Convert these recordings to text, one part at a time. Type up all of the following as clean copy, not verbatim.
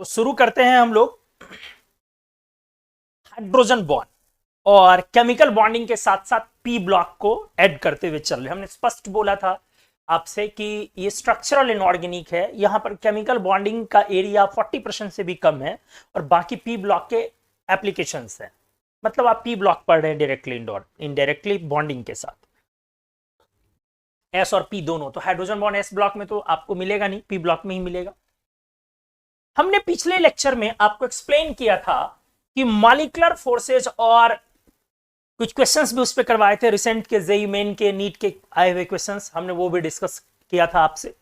तो शुरू करते हैं हम लोग हाइड्रोजन बॉन्ड और केमिकल बॉन्डिंग के साथ साथ पी ब्लॉक को ऐड करते हुए चल रहे। हमने स्पष्ट बोला था आपसे कि ये स्ट्रक्चरल इनऑर्गेनिक है, यहां पर केमिकल बॉन्डिंग का एरिया 40% से भी कम है और बाकी पी ब्लॉक के एप्लीकेशंस है। मतलब आप पी ब्लॉक पढ़ रहे हैं डायरेक्टली इनडायरेक्टली बॉन्डिंग के साथ, एस और पी दोनों। तो हाइड्रोजन बॉन्ड एस ब्लॉक में तो आपको मिलेगा नहीं, पी ब्लॉक में ही मिलेगा। हमने पिछले लेक्चर में आपको एक्सप्लेन किया था कि मॉलिक्यूलर फोर्सेज और कुछ क्वेश्चंस भी उस पर करवाए थे, रिसेंट के जेई मेन के नीट के आए हुए क्वेश्चंस, हमने वो भी डिस्कस किया था आपसे।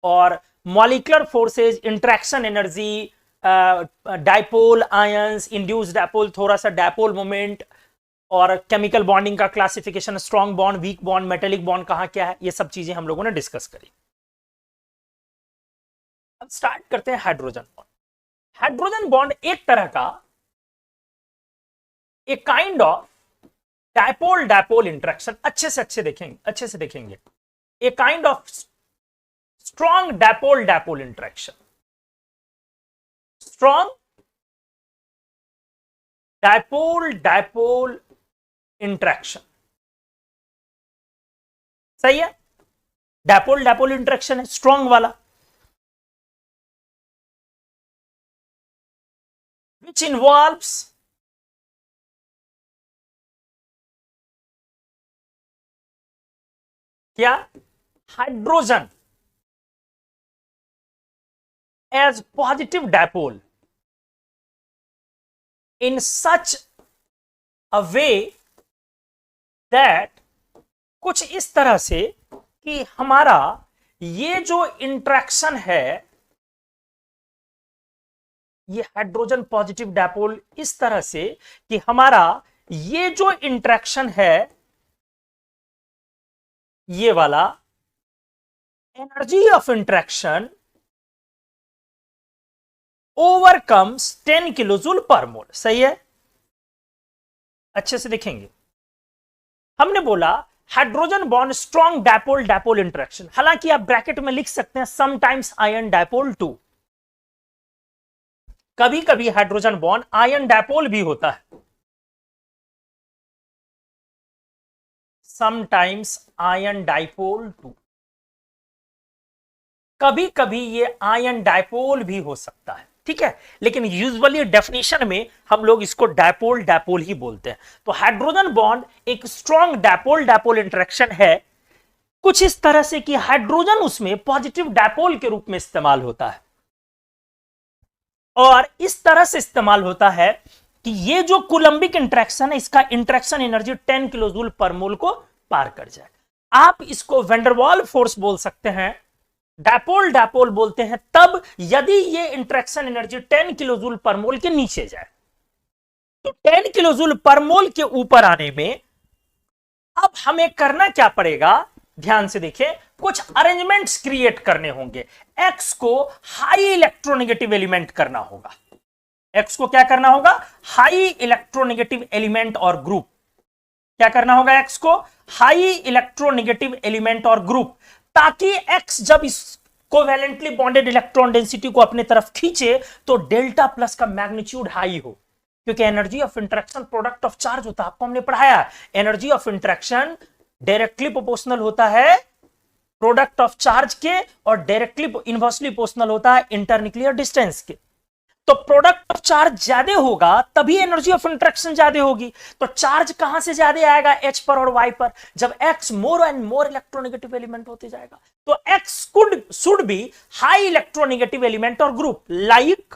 और molecular forces, interaction energy, dipole ions, induced dipole, थोड़ा सा डाइपोल मोमेंट और केमिकल बॉन्डिंग का classification, strong bond, weak bond, metallic bond कहां क्या है, ये सब चीजें हम लोगों ने डिस्कस करी। अब स्टार्ट करते हैं हाइड्रोजन बॉन्ड। हाइड्रोजन बॉन्ड एक तरह का एक kind of dipole dipole interaction, अच्छे से देखेंगे a kind of strong dipole dipole interaction, strong dipole dipole interaction. सही है, डाइपोल डाइपोल इंटरेक्शन है स्ट्रॉन्ग वाला, which involves क्या, hydrogen as positive dipole in such a way that कुछ इस तरह से कि हमारा ये जो इंटरेक्शन है, ये हाइड्रोजन पॉजिटिव डाइपोल इस तरह से कि हमारा ये जो इंटरेक्शन है, ये वाला energy of interaction overcomes 10 kilojoule पर मोल। सही है, अच्छे से देखेंगे। हमने बोला hydrogen bond strong dipole dipole interaction, हालांकि आप ब्रैकेट में लिख सकते हैं समटाइम्स आयन डाइपोल 2, कभी कभी हाइड्रोजन बॉन्ड आयन डाइपोल भी होता है, समटाइम्स आयन डाइपोल 2, कभी कभी ये आयन डाइपोल भी हो सकता है, ठीक है। लेकिन यूजुअली डेफिनेशन में हम लोग इसको डाइपोल डाइपोल ही बोलते हैं। तो हाइड्रोजन बॉन्ड एक स्ट्रॉन्ग डाइपोल डाइपोल इंटरेक्शन है, कुछ इस तरह से कि हाइड्रोजन उसमें पॉजिटिव डाइपोल के रूप में इस्तेमाल होता है और इस तरह से इस्तेमाल होता है कि ये जो कूलम्बिक इंटरेक्शन है, इसका इंटरेक्शन एनर्जी 10 किलोजूल पर मोल को पार कर जाए। आप इसको वेंडरवाल फोर्स बोल सकते हैं, डाइपोल डाइपोल बोलते हैं तब यदि ये इंटरेक्शन एनर्जी 10 किलोजूल पर मोल के नीचे जाए। तो 10 किलोजूल पर मोल के ऊपर आने में अब हमें करना क्या पड़ेगा, ध्यान से देखें, कुछ अरेंजमेंट्स क्रिएट करने होंगे। एक्स को हाई इलेक्ट्रोनेगेटिव एलिमेंट करना होगा, एक्स को क्या करना होगा, हाई इलेक्ट्रोनेगेटिव एलिमेंट और ग्रुप। क्या करना होगा, एक्स को हाई इलेक्ट्रोनेगेटिव एलिमेंट और ग्रुप, ताकि एक्स जब इस कोवैलेंटली बॉन्डेड इलेक्ट्रॉन डेंसिटी को अपने तरफ खींचे तो डेल्टा प्लस का मैग्नीट्यूड हाई हो, क्योंकि energy of interaction product of charge होता है, आपको हमने पढ़ाया। Energy of interaction directly proportional होता है प्रोडक्ट ऑफ चार्ज के और डायरेक्टली इनवर्सली प्रोपोर्शनल होता है इंटरन्यूक्लियर डिस्टेंस के। तो प्रोडक्ट ऑफ चार्ज ज्यादा होगा तभी एनर्जी ऑफ इंटरेक्शन ज्यादा होगी। तो चार्ज कहां से ज्यादा आएगा, एच पर और वाई पर, जब x more and more electronegative element होते जाएगा। तो x should be high electronegative element और ग्रुप, लाइक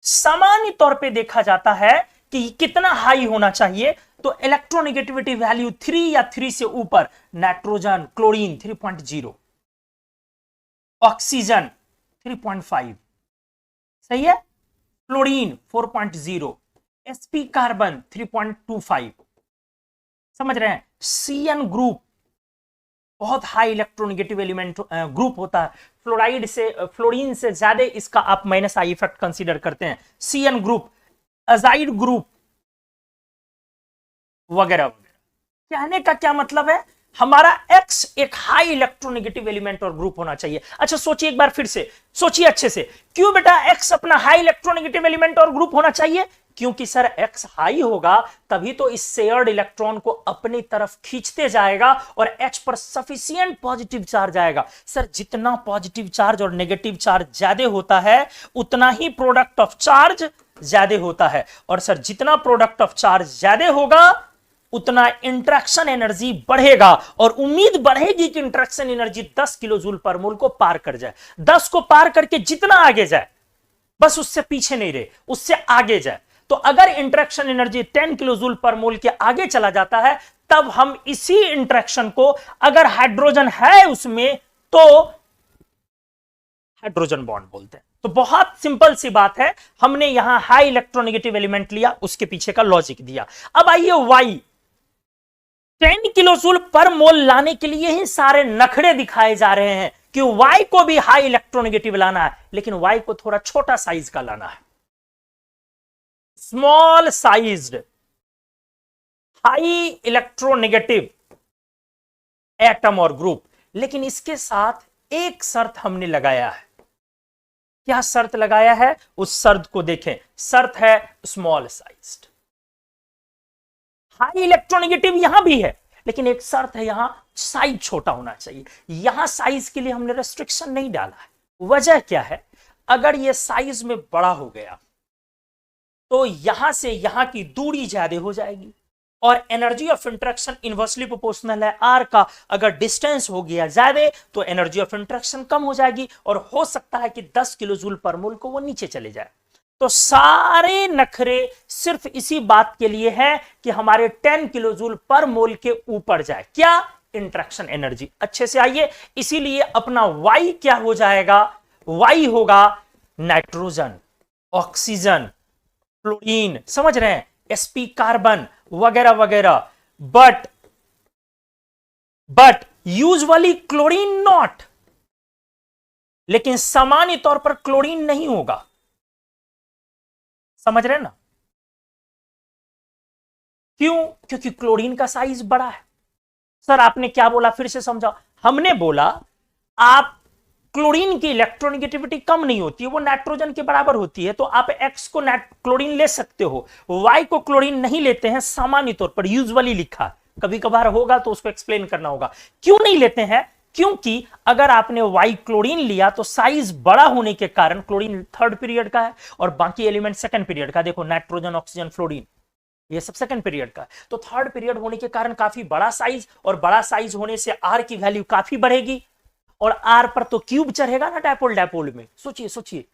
सामान्य तौर पे देखा जाता है कि कितना हाई होना चाहिए, तो इलेक्ट्रोनेगेटिविटी वैल्यू 3 या 3 से ऊपर, नाइट्रोजन क्लोरीन 3.0, ऑक्सीजन 3.5, सही है, फ्लोरीन 4.0, sp कार्बन 3.25, समझ रहे हैं। CN ग्रुप बहुत हाई इलेक्ट्रोनेगेटिव एलिमेंट ग्रुप होता है, फ्लोराइड से फ्लोरीन से ज्यादा इसका आप -I इफेक्ट कंसीडर करते हैं। CN ग्रुप, अजाइड ग्रुप वगैरह वगैरह। कहने का क्या मतलब है, हमारा X एक हाई इलेक्ट्रोनेगेटिव एलिमेंट और ग्रुप होना चाहिए। अच्छा सोचिए एक बार फिर से, सोचिए अच्छे से, क्यों बेटा X अपना हाई इलेक्ट्रोनेगेटिव एलिमेंट और ग्रुप होना चाहिए? क्योंकि सर X हाई होगा तभी तो इस शेयर्ड इलेक्ट्रॉन को अपनी तरफ खींचते जाएगा और H पर सफिशिएंट पॉजिटिव चार्ज आएगा। सर जितना पॉजिटिव चार्ज और नेगेटिव चार्ज ज्यादा होता है उतना ही प्रोडक्ट ऑफ चार्ज ज्यादा होता है, और सर जितना प्रोडक्ट ऑफ चार्ज ज्यादा होगा उतना इंटरेक्शन एनर्जी बढ़ेगा, और उम्मीद बढ़ेगी कि interaction energy 10 kilo joule per मोल को पार कर जाए। 10 को पार करके जितना आगे जाए, बस उससे पीछे नहीं रहे, उससे आगे जाए। तो अगर interaction energy 10 kilo joule per मोल के आगे चला जाता है, तब हम इसी इंटरेक्शन को, अगर हाइड्रोजन है उसमें, तो हाइड्रोजन बॉन्ड बोलते हैं। तो बहुत सिंपल सी बात है, हमने यहां हाई इलेक्ट्रोनेगेटिव एलिमेंट लिया, उसके पीछे का लॉजिक दिया। अब आइए वाई, 10 किलो जूल पर मोल लाने के लिए ही सारे नखड़े दिखाए जा रहे हैं कि Y को भी हाई इलेक्ट्रोनेगेटिव लाना है, लेकिन Y को थोड़ा छोटा साइज का लाना है, small sized high electronegative atom और ग्रुप। लेकिन इसके साथ एक शर्त हमने लगाया है। क्या शर्त लगाया है? उस शर्त को देखें। शर्त है स्मॉल साइज्ड। हाई इलेक्ट्रोनेगेटिव यहां भी है, लेकिन एक शर्त है, यहां साइज छोटा होना चाहिए। यहां साइज के लिए हमने रेस्ट्रिक्शन नहीं डाला है। वजह क्या है? अगर यह साइज में बड़ा हो गया तो यहां से यहां की दूरी ज्यादा हो जाएगी, और energy of interaction inversely proportional है आर का। अगर डिस्टेंस हो गया ज्यादा तो एनर्जी ऑफ इंटरेक्शन कम हो जाएगी, और हो सकता है कि 10 किलो जूल पर मोल को वो नीचे चले जाए। तो सारे नखरे सिर्फ इसी बात के लिए है कि हमारे 10 किलो जूल पर मोल के ऊपर जाए। क्या? Interaction energy. अच्छे से आइए, इसीलिए अपना Y क्या हो जाएगा? Y होगा नाइट्रोजन, ऑक्सीजन, क्लोरीन, समझ रहे हैं, sp कार्बन वगैरह वगैरह। बट यूजुअली क्लोरीन नॉट, लेकिन सामान्य तौर पर क्लोरीन नहीं होगा। समझ रहे हैं ना? क्यों? क्योंकि क्लोरीन का साइज बड़ा है। सर आपने क्या बोला, फिर से समझाओ। हमने बोला आप क्लोरीन की इलेक्ट्रोनेगेटिविटी कम नहीं होती है, वो नाइट्रोजन के बराबर होती है, तो आप X को क्लोरीन ले सकते हो, Y को क्लोरीन नहीं लेते हैं सामान्य तौर पर, यूजुअली लिखा। कभी कभार होगा तो उसको एक्सप्लेन करना होगा। क्यों नहीं लेते हैं? क्योंकि अगर आपने Y क्लोरीन लिया तो साइज बड़ा होने के कारण, क्लोरीन थर्ड पीरियड का है और बाकी एलिमेंट सेकंड पीरियड का। देखो नाइट्रोजन, ऑक्सीजन, फ्लोरीन, ये सब सेकंड पीरियड का है। तो थर्ड पीरियड होने के कारण काफी बड़ा साइज, और बड़ा साइज होने से R की वैल्यू काफी बढ़ेगी, और R पर तो क्यूब चढ़ेगा ना डायपोल डायपोल में। सोचिए सोचिए,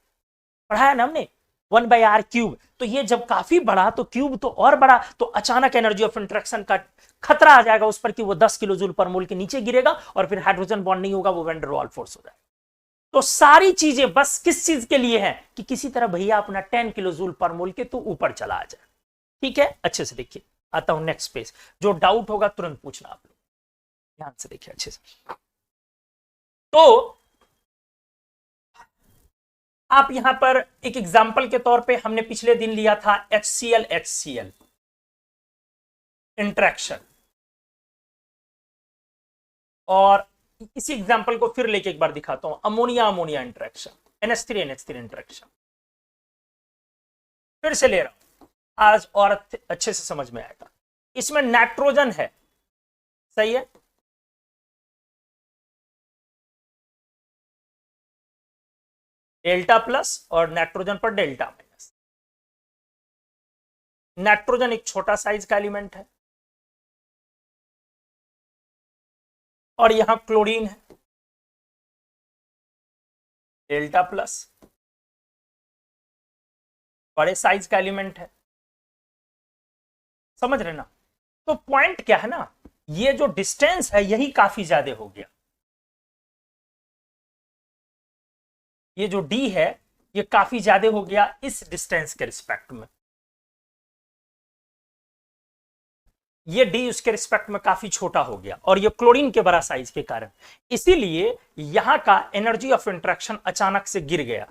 पढ़ाया ना हमने, 1/r क्यूब। तो ये जब काफी बड़ा तो क्यूब तो और बड़ा, तो अचानक एनर्जी ऑफ इंटरेक्शन का खतरा आ जाएगा उस पर कि वो 10 किलो जूल पर मोल के नीचे गिरेगा, और फिर हाइड्रोजन बॉन्ड नहीं होगा, वो वैन डर वाल फोर्स हो जाएगा। तो सारी चीजें बस किस चीज के लिए है? कि किसी तरह भैया अपना 10 किलो जूल पर मोल के तो ऊपर चला आ जाए। ठीक है, अच्छे से देखिए। आता हूं नेक्स्ट पेज। जो डाउट होगा तुरंत पूछना आप लोग, ध्यान से देखिए अच्छे से। तो आप यहां पर एक एग्जाम्पल के तौर पे, हमने पिछले दिन लिया था HCl HCl इंट्रैक्शन, और इसी एग्जाम्पल को फिर लेके एक बार दिखाता हूं। Ammonia ammonia interaction, NH3 NH3 interaction फिर से ले रहा हूं, आज और अच्छे से समझ में आएगा। इसमें नाइट्रोजन है, सही है, डेल्टा प्लस और नाइट्रोजन पर डेल्टा माइनस। नाइट्रोजन एक छोटा साइज का एलिमेंट है, और यहां क्लोरीन है, डेल्टा प्लस, बड़े साइज का एलिमेंट है। समझ रहे ना? तो पॉइंट क्या है ना, ये जो डिस्टेंस है यही काफी ज्यादा हो गया। ये जो डी है ये काफी ज्यादा हो गया इस डिस्टेंस के रिस्पेक्ट में, ये डी उसके रिस्पेक्ट में काफी छोटा हो गया, और ये क्लोरीन के बड़ा साइज के कारण, इसीलिए यहां का एनर्जी ऑफ इंटरेक्शन अचानक से गिर गया,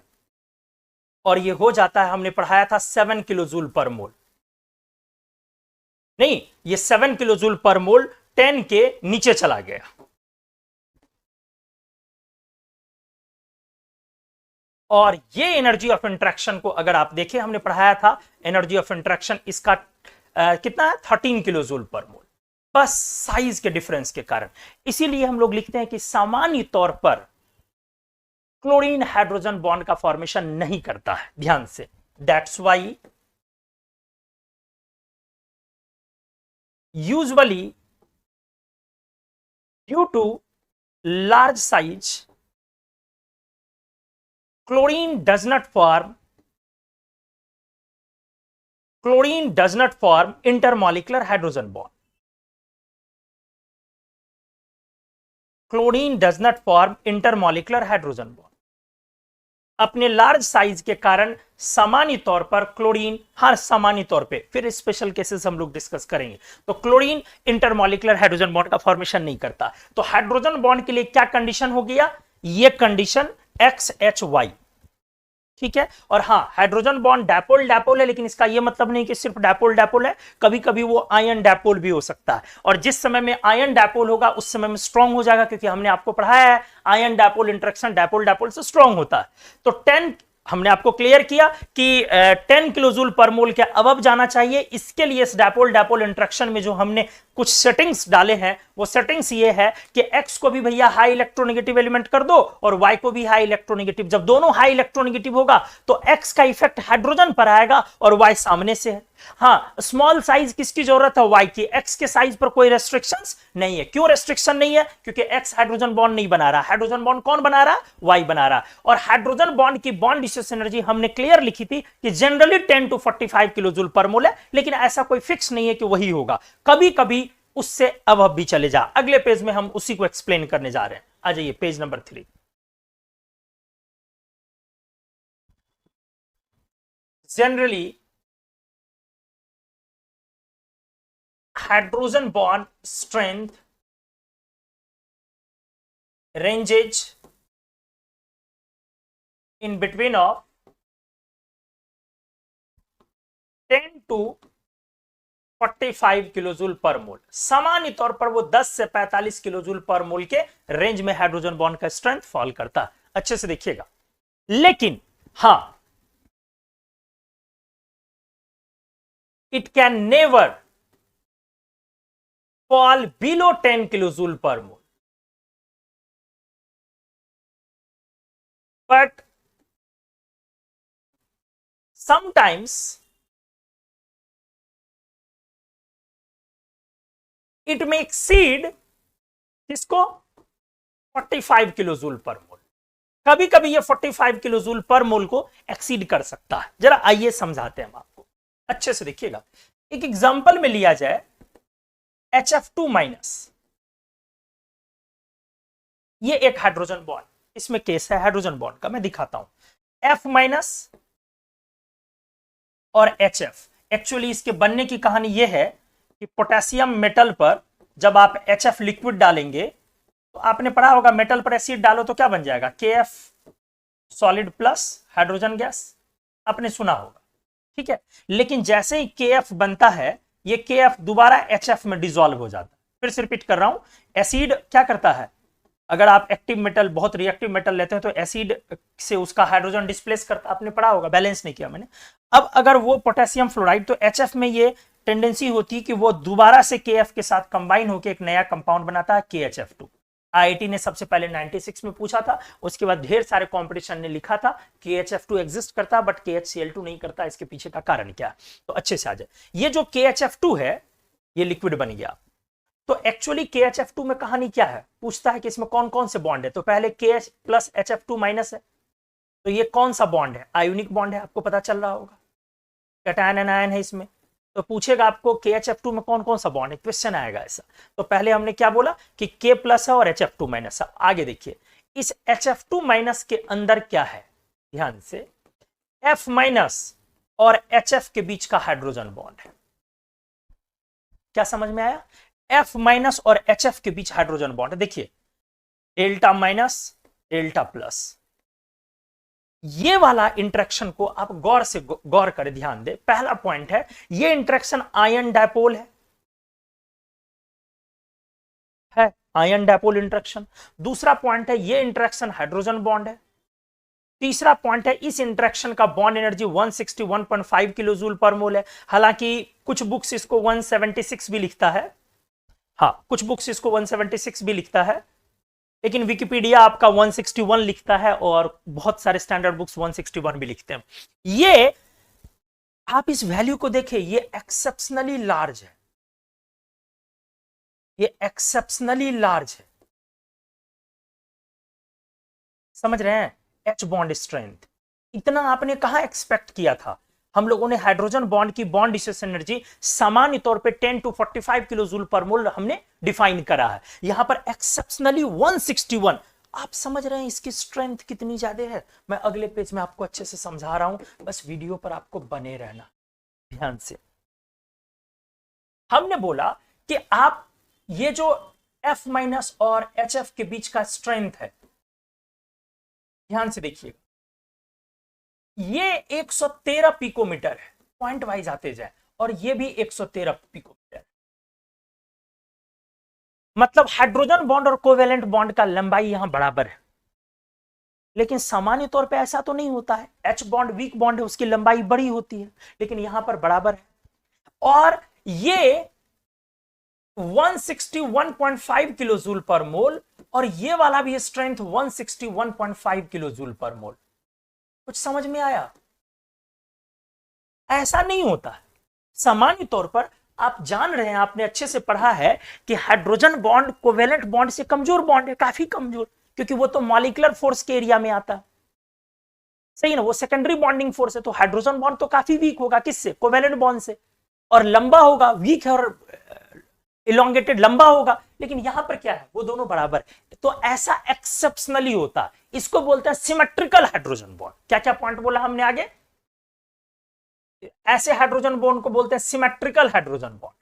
और ये हो जाता है, हमने पढ़ाया था 7 किलो जूल पर मोल। नहीं, ये 7 किलो जूल पर मोल 10 के नीचे चला गया। और ये एनर्जी ऑफ इंटरेक्शन को अगर आप देखें, हमने पढ़ाया था एनर्जी ऑफ इंटरेक्शन इसका कितना है, 13 किलो जूल पर मोल, बस साइज के डिफरेंस के कारण। इसीलिए हम लोग लिखते हैं कि सामान्य तौर पर क्लोरीन हाइड्रोजन बॉन्ड का फॉर्मेशन नहीं करता है, ध्यान से। That's why usually due to large size chlorine does not form intermolecular hydrogen bond. Chlorine does not form intermolecular hydrogen bond. अपने लार्ज साइज के कारण सामान्य तौर पर क्लोरीन, हर सामान्य तौर पे, फिर स्पेशल केसेस हम लोग डिस्कस करेंगे, तो क्लोरीन इंटरमॉलिकुलर हाइड्रोजन बॉन्ड का फॉर्मेशन नहीं करता। तो हाइड्रोजन बॉन्ड के लिए क्या कंडीशन हो गया, ये कंडीशन XHY, ठीक है। और हाँ, हाइड्रोजन बॉन्ड डायपोल डायपोल है, लेकिन इसका यह मतलब नहीं कि सिर्फ डायपोल डायपोल है, कभी कभी वो आयन डायपोल भी हो सकता है। और जिस समय में आयन डायपोल होगा उस समय में स्ट्रांग हो जाएगा, क्योंकि हमने आपको पढ़ाया है ion dipole interaction dipole dipole से स्ट्रांग होता है। तो 10 हमने आपको क्लियर किया कि 10 किलो जूल पर मोल के अबव जाना चाहिए। इसके लिए इस डायपोल डायपोल इंटरेक्शन में जो हमने कुछ सेटिंग्स डाले हैं, वो सेटिंग्स ये है कि X को भी भैया हाई इलेक्ट्रोनेगेटिव एलिमेंट कर दो और Y को भी हाई इलेक्ट्रोनेगेटिव। जब दोनों हाई इलेक्ट्रोनेगेटिव होगा तो X का इफेक्ट हाइड्रोजन पर आएगा और Y सामने से है। हाँ, स्मॉल साइज किसकी जरूरत है, Y की। X के साइज पर कोई रेस्ट्रिक्शंस नहीं है। क्यों रेस्ट्रिक्शन नहीं है, क्योंकि X हाइड्रोजन बॉन्ड नहीं बना रहा। हाइड्रोजन बॉन्ड कौन बना रहा, Y बना रहा। और हाइड्रोजन बॉन्ड की बॉन्ड डिस्टेंस एनर्जी हमने क्लियर लिखी थी कि generally 10 to 45 kilo joule per मोल है, लेकिन ऐसा कोई फिक्स नहीं है कि वही होगा, कभी कभी उससे अब भी चले जा। अगले पेज में हम उसी को एक्सप्लेन करने जा रहे हैं। आ जाइए page number 3। Generally hydrogen bond strength ranges in between of 10 to 45 kilo joule per mole. सामान्य तौर पर वो 10 से 45 किलो जूल पर मोल के रेंज में हाइड्रोजन बॉन्ड का स्ट्रेंथ फॉल करता है। अच्छे से देखिएगा। लेकिन हां, it can never fall below 10 kilo joule per mole, but sometimes it may exceed किसको, 45 किलो जूल पर मोल। कभी कभी ये 45 किलो जूल पर मोल को एक्सीड कर सकता है। जरा आइए समझाते हैं हम आपको, अच्छे से देखिएगा। एक एग्जांपल में लिया जाए HF2-, ये एक हाइड्रोजन बॉन्ड, इसमें केस है हाइड्रोजन बॉन्ड का, मैं दिखाता हूं। F- और HF, एक्चुअली इसके बनने की कहानी यह है कि पोटेशियम मेटल पर जब आप HF लिक्विड डालेंगे, तो आपने पढ़ा होगा मेटल पर एसिड डालो तो क्या बन जाएगा, KF solid plus hydrogen gas, आपने सुना होगा, ठीक है। लेकिन जैसे ही KF बनता है, ये KF दोबारा HF में डिसॉल्व हो जाता है। फिर से रिपीट कर रहा हूं, एसिड क्या करता है, अगर आप एक्टिव मेटल, बहुत रिएक्टिव मेटल लेते हैं तो एसिड से उसका हाइड्रोजन डिस्प्लेस करता, आपने पढ़ा होगा, बैलेंस नहीं किया मैंने। अब अगर वो पोटेशियम फ्लोराइड, तो HF में ये टेंडेंसी होती है कि वो दोबारा से KF के साथ कंबाइन होकर एक नया कंपाउंड बनाता है, KHF2। IIT ने सबसे पहले 96 में पूछा था, उसके बाद ढेर सारे कंपटीशन ने लिखा था KHF2 एग्जिस्ट करता बट KHCl2 नहीं करता, इसके पीछे का कारण क्या। तो अच्छे से आ जाए, ये जो KHF2 है ये लिक्विड बन गया। तो एक्चुअली KHF2 में कहानी क्या है, पूछता है कि इसमें कौन कौन से बॉन्ड है। तो पहले KH प्लस HF2- है, तो ये कौन सा बॉन्ड है, आयोनिक बॉन्ड है, आपको पता चल रहा होगा, कैटायन एनायन है इसमें। तो पूछेगा आपको KHF2 में कौन कौन सा बॉन्ड है, क्वेश्चन आएगा ऐसा। तो पहले हमने क्या बोला कि K+ है और HF2- है। आगे देखिए, इस HF2- के अंदर क्या है, ध्यान से, F- और HF के बीच का हाइड्रोजन बॉन्ड है। क्या समझ में आया, F- और HF के बीच हाइड्रोजन बॉन्ड है। देखिए, Δ- Δ+, ये वाला इंटरेक्शन को आप गौर से गौर करें, ध्यान दे। पहला पॉइंट है, ये इंटरेक्शन आयन डायपोल है, आयन डायपोल इंटरेक्शन। दूसरा पॉइंट है ये इंटरेक्शन हाइड्रोजन बॉन्ड है। तीसरा पॉइंट है इस इंटरेक्शन का bond energy 161.5 kilo joule per मोल है। हालांकि कुछ बुक्स इसको 176 भी लिखता है, हाँ कुछ बुक्स इसको 176 भी लिखता है, लेकिन विकिपीडिया आपका 161 लिखता है और बहुत सारे स्टैंडर्ड बुक्स 161 भी लिखते हैं। ये आप इस वैल्यू को देखिए, ये एक्सेप्शनली लार्ज है, ये एक्सेप्शनली लार्ज है, समझ रहे हैं। एच बॉन्ड स्ट्रेंथ इतना आपने कहां एक्सपेक्ट किया था। हम लोगों ने हाइड्रोजन बॉन्ड की बॉन्ड डिस्ट्रीब्यूशन एनर्जी सामान्य तौर पे 10 to 45 किलो जूल पर मोल हमने डिफाइन करा है, यहां पर एक्सेप्शनली 161। आप समझ रहे हैं इसकी स्ट्रेंथ कितनी ज्यादा है। मैं अगले पेज में आपको अच्छे से समझा रहा हूं, बस वीडियो पर आपको बने रहना ध्यान से। हमने बोला कि आप ये जो F माइनस और HF के बीच का स्ट्रेंथ है, ध्यान से देखिएगा, ये 113 पिकोमीटर है, पॉइंट वाइज आते जाए, और ये भी 113 पिकोमीटर। मतलब हाइड्रोजन बॉन्ड और कोवेलेंट बॉन्ड का लंबाई यहां बराबर है, लेकिन सामान्य तौर पे ऐसा तो नहीं होता है। H बॉन्ड वीक बॉन्ड है, उसकी लंबाई बड़ी होती है, लेकिन यहां पर बराबर है। और ये 161.5 किलो जूल पर मोल, और ये वाला भी स्ट्रेंथ 161.5 किलो जूल पर मोल। कुछ समझ में आया? ऐसा नहीं होता है सामान्य तौर पर। आप जान रहे हैं, आपने अच्छे से पढ़ा है कि हाइड्रोजन बॉन्ड कोवेलेंट बॉन्ड से कमजोर बॉन्ड है, काफी कमजोर, क्योंकि वो तो मॉलिक्यूलर फोर्स के एरिया में आता है, सही ना। वो सेकेंडरी बॉन्डिंग फोर्स है, तो हाइड्रोजन बॉन्ड तो काफी वीक होगा किससे, कोवेलेंट बॉन्ड से, और लंबा होगा, वीक है और इलोंगेटेड लंबा होगा। लेकिन यहां पर क्या है, वो दोनों बराबर है। तो ऐसा एक्सेप्शनली होता है, इसको बोलते हैं सिमेट्रिकल हाइड्रोजन बॉन्ड। क्या क्या पॉइंट बोला हमने आगे, ऐसे हाइड्रोजन बॉन्ड को बोलते हैं सिमेट्रिकल हाइड्रोजन बॉन्ड।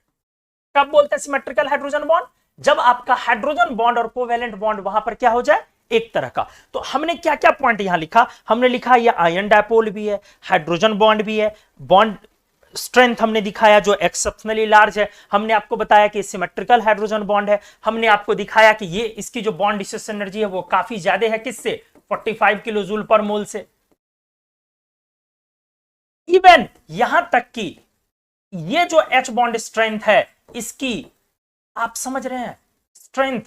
कब बोलते हैं सिमेट्रिकल हाइड्रोजन बॉन्ड, जब आपका हाइड्रोजन बॉन्ड और कोवेलेंट बॉन्ड वहां पर क्या हो जाए, एक तरह का। तो हमने क्या क्या पॉइंट यहां लिखा, हमने लिखा ये आयन डायपोल भी है, हाइड्रोजन बॉन्ड भी है, बॉन्ड स्ट्रेंथ हमने दिखाया जो एक्सेप्शनली लार्ज है, हमने आपको बताया कि सिमेट्रिकल हाइड्रोजन बॉन्ड है, हमने आपको दिखाया कि ये इसकी जो बॉन्ड डिस्ट्रीब्यूशन एनर्जी है वो काफी ज्यादा है, किससे, 45 किलो जूल पर मोल से। इवन यहां तक कि ये जो H बॉन्ड स्ट्रेंथ है, इसकी आप समझ रहे हैं स्ट्रेंथ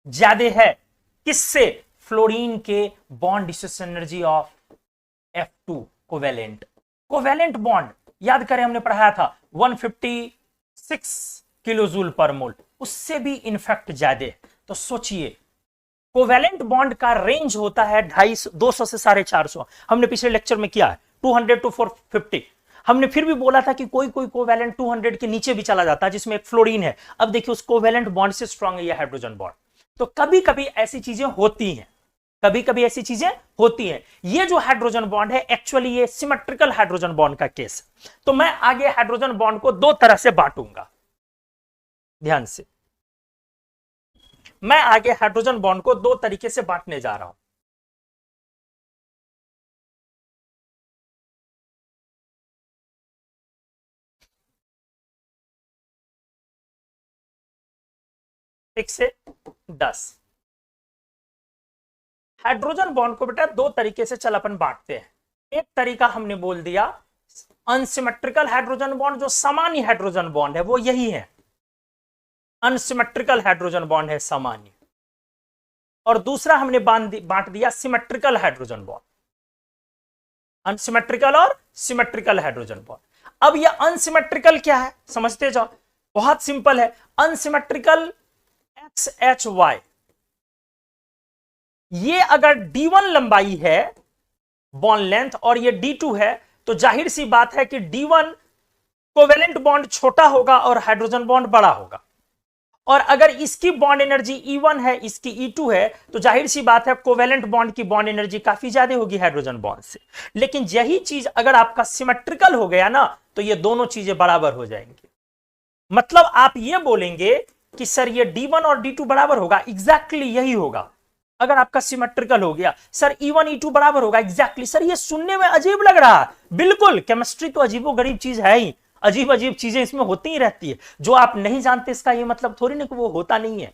ज्यादा है किससे, फ्लोरीन के bond distribution energy of F2 covalent. Covalent bond याद करें हमने पढ़ाया था 156 किलो जूल पर मोल, उससे भी इनफैक्ट ज्यादा। तो सोचिए कोवेलेंट बॉन्ड का रेंज होता है 250 से 450, हमने पिछले लेक्चर में किया है 200 to 450। हमने फिर भी बोला था कि कोई कोई कोवेलेंट 200 के नीचे भी चला जाता है जिसमें एक फ्लोरीन है। अब देखिए उस कोवेलेंट बॉन्ड से स्ट्रांग है ये हाइड्रोजन बॉन्ड। तो कभी कभी ऐसी चीजें होती हैं, कभी कभी ऐसी चीजें होती हैं। ये जो हाइड्रोजन बॉन्ड है एक्चुअली ये सिमेट्रिकल हाइड्रोजन बॉन्ड का केस है। तो मैं आगे हाइड्रोजन बॉन्ड को दो तरह से बांटूंगा, ध्यान से। मैं आगे हाइड्रोजन बॉन्ड को दो तरीके से बांटने जा रहा हूं। एक से 10 हाइड्रोजन बॉन्ड को बेटा दो तरीके से चल अपन बांटते हैं। एक तरीका हमने बोल दिया अनसिमेट्रिकल हाइड्रोजन बॉन्ड, जो सामान्य हाइड्रोजन बॉन्ड है वो यही है, अनसिमेट्रिकल हाइड्रोजन बॉन्ड है सामान्य। और दूसरा हमने बांट दिया सिमेट्रिकल हाइड्रोजन बॉन्ड, अनसिमेट्रिकल और सिमेट्रिकल हाइड्रोजन बॉन्ड। अब यह अनसिमेट्रिकल क्या है समझते जाओ, बहुत सिंपल है। अनसिमेट्रिकल XHY, ये अगर D1 लंबाई है बॉन्ड लेंथ और ये D2 है, तो जाहिर सी बात है कि D1 कोवेलेंट बॉन्ड छोटा होगा और हाइड्रोजन बॉन्ड बड़ा होगा। और अगर इसकी बॉन्ड एनर्जी E1 है, इसकी E2 है, तो जाहिर सी बात है कोवेलेंट बॉन्ड की बॉन्ड एनर्जी काफी ज्यादा होगी हाइड्रोजन बॉन्ड से। लेकिन यही चीज अगर आपका सिमेट्रिकल हो गया ना, तो ये दोनों चीजें बराबर हो जाएंगी। मतलब आप ये बोलेंगे कि सर ये D1 और D2 बराबर होगा, एग्जैक्टली यही होगा। अगर आपका सिमेट्रिकल हो गया, सर E1 E2 बराबर होगा, एग्जैक्टली। सर ये सुनने में अजीब लग रहा है, बिल्कुल, केमिस्ट्री तो अजीबोगरीब चीज है ही, अजीब अजीब चीजें इसमें होती ही रहती है। जो आप नहीं जानते इसका ये मतलब थोड़ी ना कि वो होता नहीं है।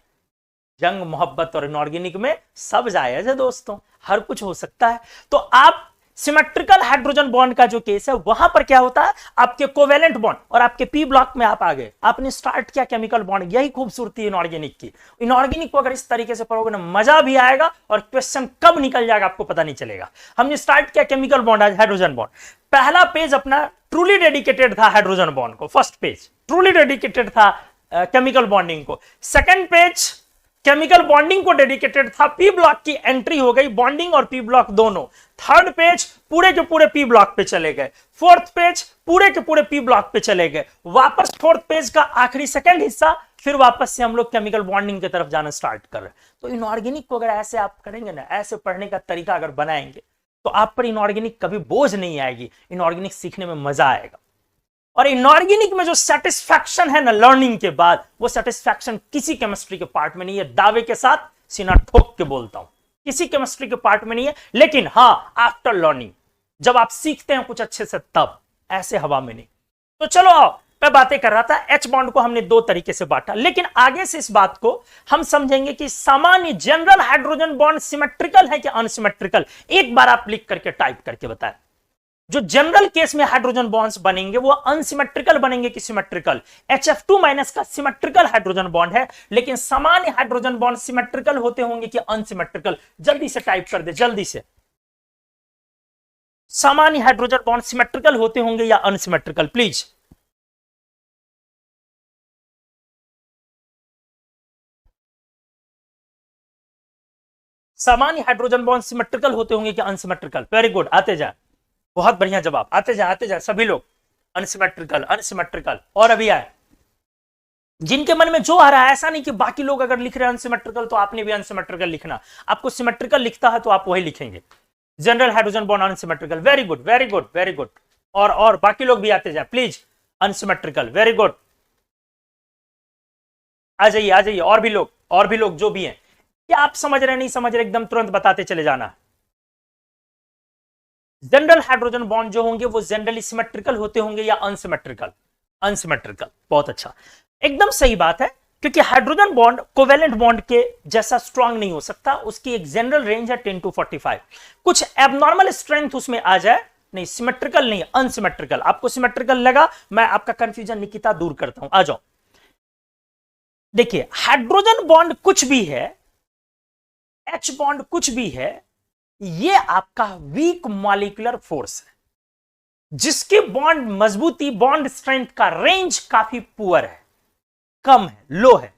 जंग मोहब्बत और इनऑर्गेनिक में सब जायज है दोस्तों, हर कुछ हो सकता है। तो आप सिमेट्रिकल हाइड्रोजन बॉन्ड का जो केस है वहां पर क्या होता है, आपके कोवेलेंट बॉन्ड और आपके पी ब्लॉक में आप आ गए, आपने स्टार्ट किया केमिकल बॉन्ड। यही खूबसूरती है इनऑर्गेनिक की। इनऑर्गेनिक को अगर इस तरीके से पढ़ोगे ना मजा भी आएगा और क्वेश्चन कब निकल जाएगा आपको पता नहीं चलेगा। हमने स्टार्ट किया केमिकल बॉन्ड, आज हाइड्रोजन बॉन्ड। पहला पेज अपना ट्रूली डेडिकेटेड था हाइड्रोजन बॉन्ड को, फर्स्ट पेज ट्रूली डेडिकेटेड था केमिकल बॉन्डिंग को। सेकंड पेज केमिकल बॉन्डिंग को डेडिकेटेड था, पी ब्लॉक की एंट्री हो गई, बॉन्डिंग और पी ब्लॉक दोनों। थर्ड पेज पूरे के पूरे पी ब्लॉक पे चले गए। फोर्थ पेज पूरे के पूरे पी ब्लॉक पे चले गए। वापस फोर्थ पेज का आखिरी सेकंड हिस्सा, फिर वापस से हम लोग केमिकल बॉन्डिंग की तरफ जाना स्टार्ट कर रहे हैं। तो इनऑर्गेनिक को अगर ऐसे आप करेंगे ना, ऐसे पढ़ने का तरीका अगर बनाएंगे तो आप पर इनऑर्गेनिक कभी बोझ नहीं आएगी, इनऑर्गेनिक सीखने में मजा आएगा। और इनऑर्गेनिक में जो सेटिस्फैक्शन है ना लर्निंग के बाद, वो सेटिस्फैक्शन किसी केमिस्ट्री के पार्ट में नहीं है। दावे के साथ सीना ठोक के बोलता हूं, किसी केमिस्ट्री के पार्ट में नहीं है। लेकिन हां, आफ्टर लर्निंग, जब आप सीखते हैं कुछ अच्छे से, तब, ऐसे हवा में नहीं। तो चलो आओ, मैं बातें कर रहा था, एच बॉन्ड को हमने दो तरीके से बांटा, लेकिन आगे से इस बात को हम समझेंगे कि सामान्य जनरल हाइड्रोजन बॉन्ड सिमेट्रिकल है कि अनसिमेट्रिकल। एक बार आप लिख करके टाइप करके बताएं, जो जनरल केस में हाइड्रोजन बॉन्ड्स बनेंगे वो अनसिमेट्रिकल बनेंगे कि सिमेट्रिकल। HF2 माइनस का सिमेट्रिकल हाइड्रोजन बॉन्ड है, लेकिन सामान्य हाइड्रोजन बॉन्ड सिमेट्रिकल होते होंगे कि अनसिमेट्रिकल। जल्दी से टाइप कर दे, जल्दी से। सामान्य हाइड्रोजन बॉन्ड सिमेट्रिकल होते होंगे या अनसिमेट्रिकल, प्लीज। सामान्य हाइड्रोजन बॉन्ड सिमेट्रिकल होते होंगे कि अनसिमेट्रिकल। वेरी गुड, आते जाए, बहुत बढ़िया जवाब, आते जाए सभी लोग। Unsymmetrical, unsymmetrical. और अभी आए जिनके मन में जो आ रहा है, ऐसा नहीं कि बाकी लोग अगर लिख रहे हैं अनसिमेट्रिकल तो आपने भी अनसिमेट्रिकल लिखना। आपको सिमेट्रिकल लिखता है तो आप वही लिखेंगे। General hydrogen bond unsymmetrical, very good very good very good. और बाकी लोग भी आते जाए प्लीज। Unsymmetrical, very good. आ जाइए और भी लोग जो भी हैं। क्या आप समझ रहे नहीं समझ रहे, एकदम तुरंत बताते चले जाना। जनरल हाइड्रोजन बॉन्ड जो होंगे वो जनरली सिमेट्रिकल होते होंगे या अनसिमेट्रिकल? अनसिमेट्रिकल। बहुत अच्छा, एकदम सही बात है, क्योंकि हाइड्रोजन बॉन्ड कोवेलेंट बॉन्ड के जैसा स्ट्रांग नहीं हो सकता। उसकी एक जनरल रेंज है 10 to 45। कुछ एबनॉर्मल स्ट्रेंथ उसमें आ जाए, नहीं सिमेट्रिकल नहीं, अनसिमेट्रिकल। आपको सिमेट्रिकल लगा, मैं आपका कंफ्यूजन निकिता दूर करता हूं, आ जाओ। देखिए, हाइड्रोजन बॉन्ड कुछ भी है, एच बॉन्ड कुछ भी है, ये आपका वीक मॉलिक्यूलर फोर्स है, जिसके बॉन्ड मजबूती, बॉन्ड स्ट्रेंथ का रेंज काफी पुअर है, कम है, लो है।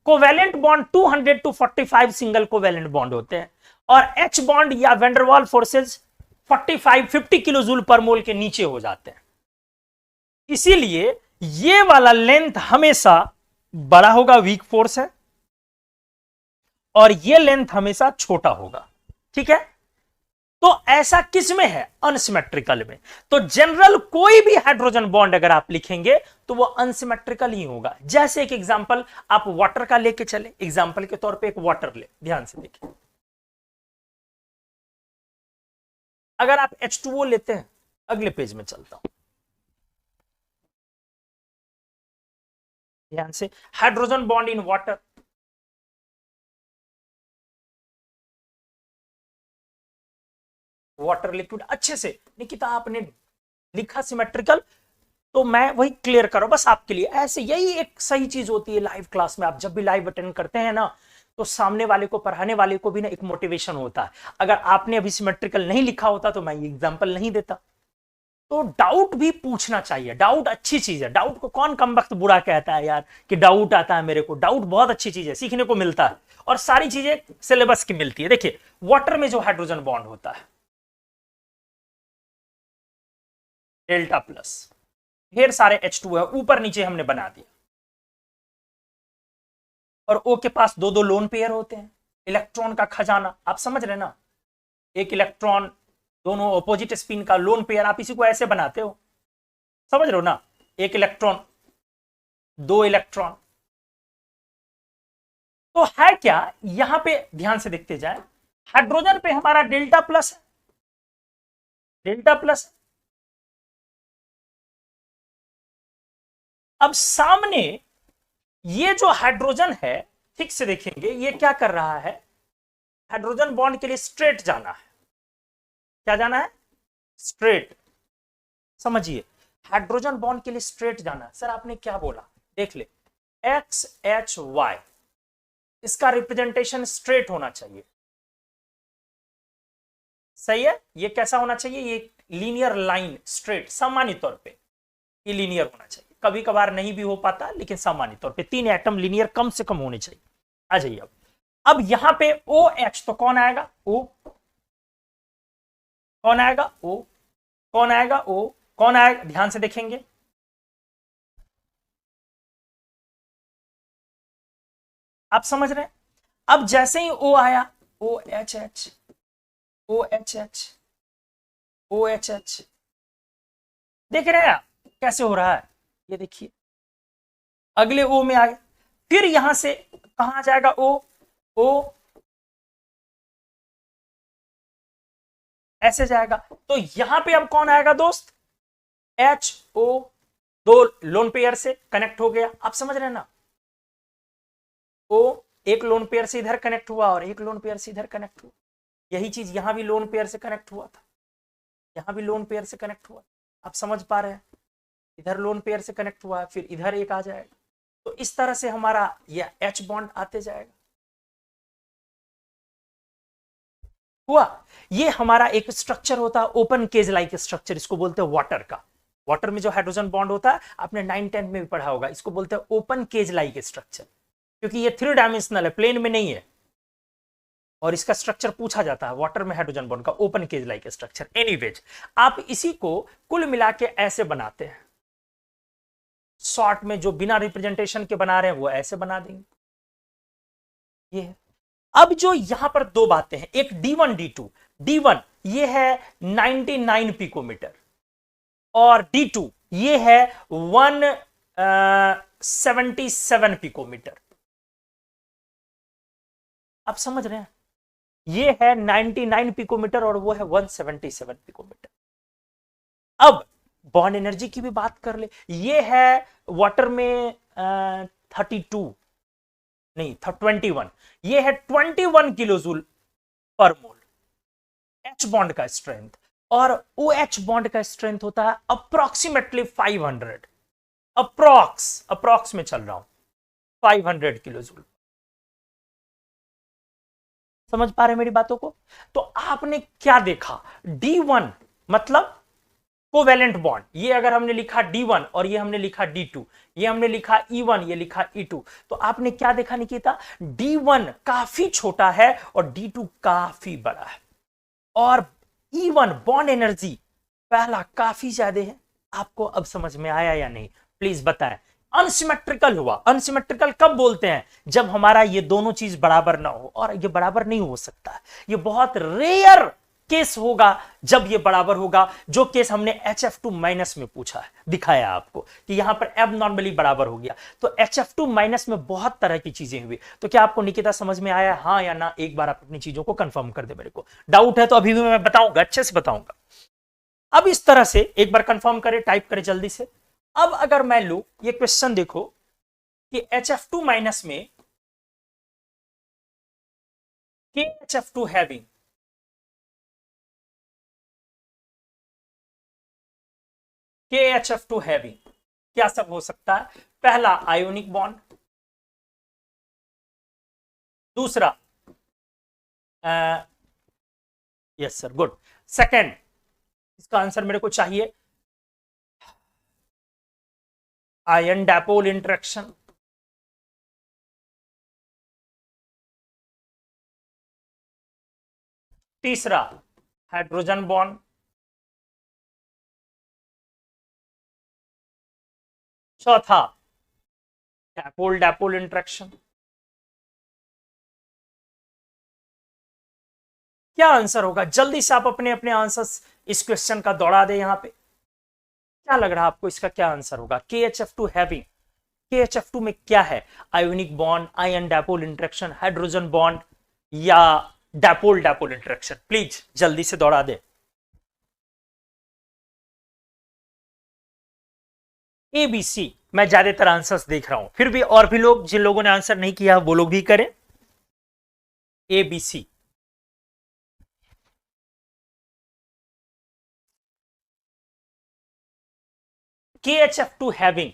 Covalent bond 200 to 45 single covalent bond होते हैं, और एच बॉन्ड या van der Waals forces 45-50 kilo joule per मोल के नीचे हो जाते हैं। इसीलिए ये वाला लेंथ हमेशा बड़ा होगा, वीक फोर्स है, और ये लेंथ हमेशा छोटा होगा। ठीक है, तो ऐसा किस में है? अनसिमेट्रिकल में। तो जनरल कोई भी हाइड्रोजन बॉन्ड अगर आप लिखेंगे तो वो अनसिमेट्रिकल ही होगा। जैसे एक एग्जांपल आप वाटर का लेके चले, एग्जांपल के तौर पे एक वाटर ले, ध्यान से देखिए। अगर आप H2O लेते हैं, अगले पेज में चलता हूं, ध्यान से, hydrogen bond in water, water liquid. अच्छे से निकिता आपने लिखा सिमेट्रिकल, तो मैं वही क्लियर करो बस आपके लिए। ऐसे यही एक सही चीज होती है लाइव क्लास में। आप जब भी लाइव अटेंड करते हैं ना, तो सामने वाले को, पढ़ाने वाले को भी ना एक मोटिवेशन होता है। अगर आपने अभी सिमेट्रिकल नहीं लिखा होता तो मैं ये एग्जांपल नहीं देता। तो डाउट भी पूछना चाहिए, डाउट अच्छी चीज है। डाउट को कौन कम वक्त बुरा कहता है यार, कि डाउट आता है मेरे को। डाउट बहुत अच्छी चीज है, सीखने को मिलता है, और सारी चीजें सिलेबस की मिलती है। देखिए, वाटर में जो हाइड्रोजन बॉन्ड होता है, डेल्टा प्लस, ढेर सारे H2 है, ऊपर नीचे हमने बना दिया, और O के पास दो दो लोन पेयर होते हैं। इलेक्ट्रॉन का खजाना, आप समझ रहे ना, एक इलेक्ट्रॉन, दोनों ऑपोजिट स्पिन का लोन पेयर। आप इसी को ऐसे बनाते हो, समझ रहे हो ना, एक इलेक्ट्रॉन, दो इलेक्ट्रॉन। तो है क्या यहां पे, ध्यान से देखते जाए, हाइड्रोजन पे हमारा डेल्टा प्लस है, डेल्टा प्लस। अब सामने ये जो हाइड्रोजन है, ठीक से देखेंगे ये क्या कर रहा है, हाइड्रोजन बॉन्ड के लिए स्ट्रेट जाना है। क्या जाना है? स्ट्रेट। समझिए, हाइड्रोजन बॉन्ड के लिए स्ट्रेट जाना है। सर आपने क्या बोला? देख ले, एक्स एच वाई, इसका रिप्रेजेंटेशन स्ट्रेट होना चाहिए। सही है? ये कैसा होना चाहिए? ये लीनियर लाइन, स्ट्रेट, सामान्य तौर पे ये लीनियर होना चाहिए। कभी कभार नहीं भी हो पाता, लेकिन सामान्य तौर पे 3 एटम लीनियर कम से कम होने चाहिए। आ जाइए अब यहां पे ओ एच, तो कौन आएगा? ओ। कौन आएगा? ओ। कौन आएगा? ओ। कौन आएगा? ध्यान से देखेंगे, आप समझ रहे हैं? अब जैसे ही ओ आया, O H H, O H H, O H H, देख रहे हैं आप कैसे हो रहा है? ये देखिए, अगले ओ में आ गया, फिर यहां से कहां जाएगा? ओ। ओ ऐसे जाएगा, तो यहां पे अब कौन आएगा दोस्त? एच ओ, दो लोन पेयर से कनेक्ट हो गया। आप समझ रहे हैं ना? ओ एक लोन पेयर से इधर कनेक्ट हुआ और एक लोन पेयर से इधर कनेक्ट हुआ। यही चीज यहां भी लोन पेयर से कनेक्ट हुआ था, यहां भी लोन पेयर से कनेक्ट हुआ। आप समझ पा रहे हैं? इधर लोन पेयर से कनेक्ट हुआ, फिर इधर एक आ जाएगा। तो इस तरह से हमारा यह एच बॉन्ड आते जाएगा। हुआ। ये हमारा एक स्ट्रक्चर होता है, ओपन केज लाइक स्ट्रक्चर, इसको बोलते हैं वाटर का। वाटर में जो हाइड्रोजन बॉन्ड होता है, आपने 9-10 में भी पढ़ा होगा, इसको बोलते हैं ओपन केज लाइक स्ट्रक्चर, क्योंकि ये 3 डायमेंशनल है, प्लेन में नहीं है। और इसका स्ट्रक्चर पूछा जाता है वाटर में हाइड्रोजन बॉन्ड का, open cage like structure. Anyways, आप इसी को कुल मिला के ऐसे बनाते हैं। शॉर्ट में जो बिना रिप्रेजेंटेशन के बना रहे हैं वो ऐसे बना देंगे। ये है। अब जो यहां पर दो बातें हैं, एक D1 D2। D1 ये है 99 पिकोमीटर और D2 ये है 177 पिकोमीटर। आप समझ रहे हैं? ये है 99 पिकोमीटर और वो है 177 पिकोमीटर। अब बॉन्ड एनर्जी की भी बात कर ले, ये है वाटर में 32 नहीं था 21, ये है 21 किलोजूल पर मोल एच बॉन्ड का स्ट्रेंथ, और ओ एच बॉन्ड का स्ट्रेंथ होता है अप्रोक्सीमेटली 500। अप्रोक्स में चल रहा हूं, 500 किलोजूल। समझ पा रहे मेरी बातों को? तो आपने क्या देखा? D1 मतलब कोवेलेंट बॉन्ड, ये अगर हमने लिखा D1 और ये हमने लिखा D2, ये हमने लिखा E1, ये लिखा E2, तो आपने क्या देखा निकिता? D1 काफी छोटा है और D2 काफी बड़ा है, और E1 बॉन्ड एनर्जी पहला काफी ज्यादा है। आपको अब समझ में आया या नहीं? प्लीज बताएं। अनसिमेट्रिकल हुआ। अनसिमेट्रिकल कब बोलते हैं? जब हमारा ये दोनों चीज बराबर ना हो, और ये बराबर नहीं हो सकता। ये बहुत रेयर केस होगा जब ये बराबर होगा, जो केस हमने HF2 माइनस में पूछा है, दिखाया आपको कि यहां पर एबनॉर्मली बराबर हो गया। तो HF2 माइनस में बहुत तरह की चीजें हुई। तो क्या आपको निकिता समझ में आया, हाँ या ना? एक बार आप अपनी चीजों को कंफर्म कर दे मेरे को। डाउट है तो अभी भी मैं बताऊंगा, अच्छे से बताऊंगा। अब इस तरह से एक बार कंफर्म करें, टाइप करें जल्दी से। अब अगर मैं लू, ये क्वेश्चन देखो कि HF2 माइनस में KHF2 हैविंग, KHF2 हैविंग क्या सब हो सकता है? पहला आयोनिक बॉन्ड, दूसरा यस सर गुड, सेकंड इसका आंसर मेरे को चाहिए आयन डायपोल इंटरेक्शन, तीसरा हाइड्रोजन बॉन्ड, चौथा डायपोल डायपोल इंटरेक्शन। क्या आंसर होगा? जल्दी से आप अपने अपने आंसर्स इस क्वेश्चन का दौड़ा दे। यहां पे क्या लग रहा है आपको, इसका क्या आंसर होगा? KHF2 हैविंग, KHF2 में क्या है? Ionic bond, ion dipole interaction, hydrogen bond, या डायपोल डायपोल इंटरेक्शन? प्लीज जल्दी से दौड़ा दे। ABC मैं ज्यादातर आंसर्स देख रहा हूं, फिर भी और भी लोग, जिन लोगों ने आंसर नहीं किया वो लोग भी करें। A B C. KHF2 having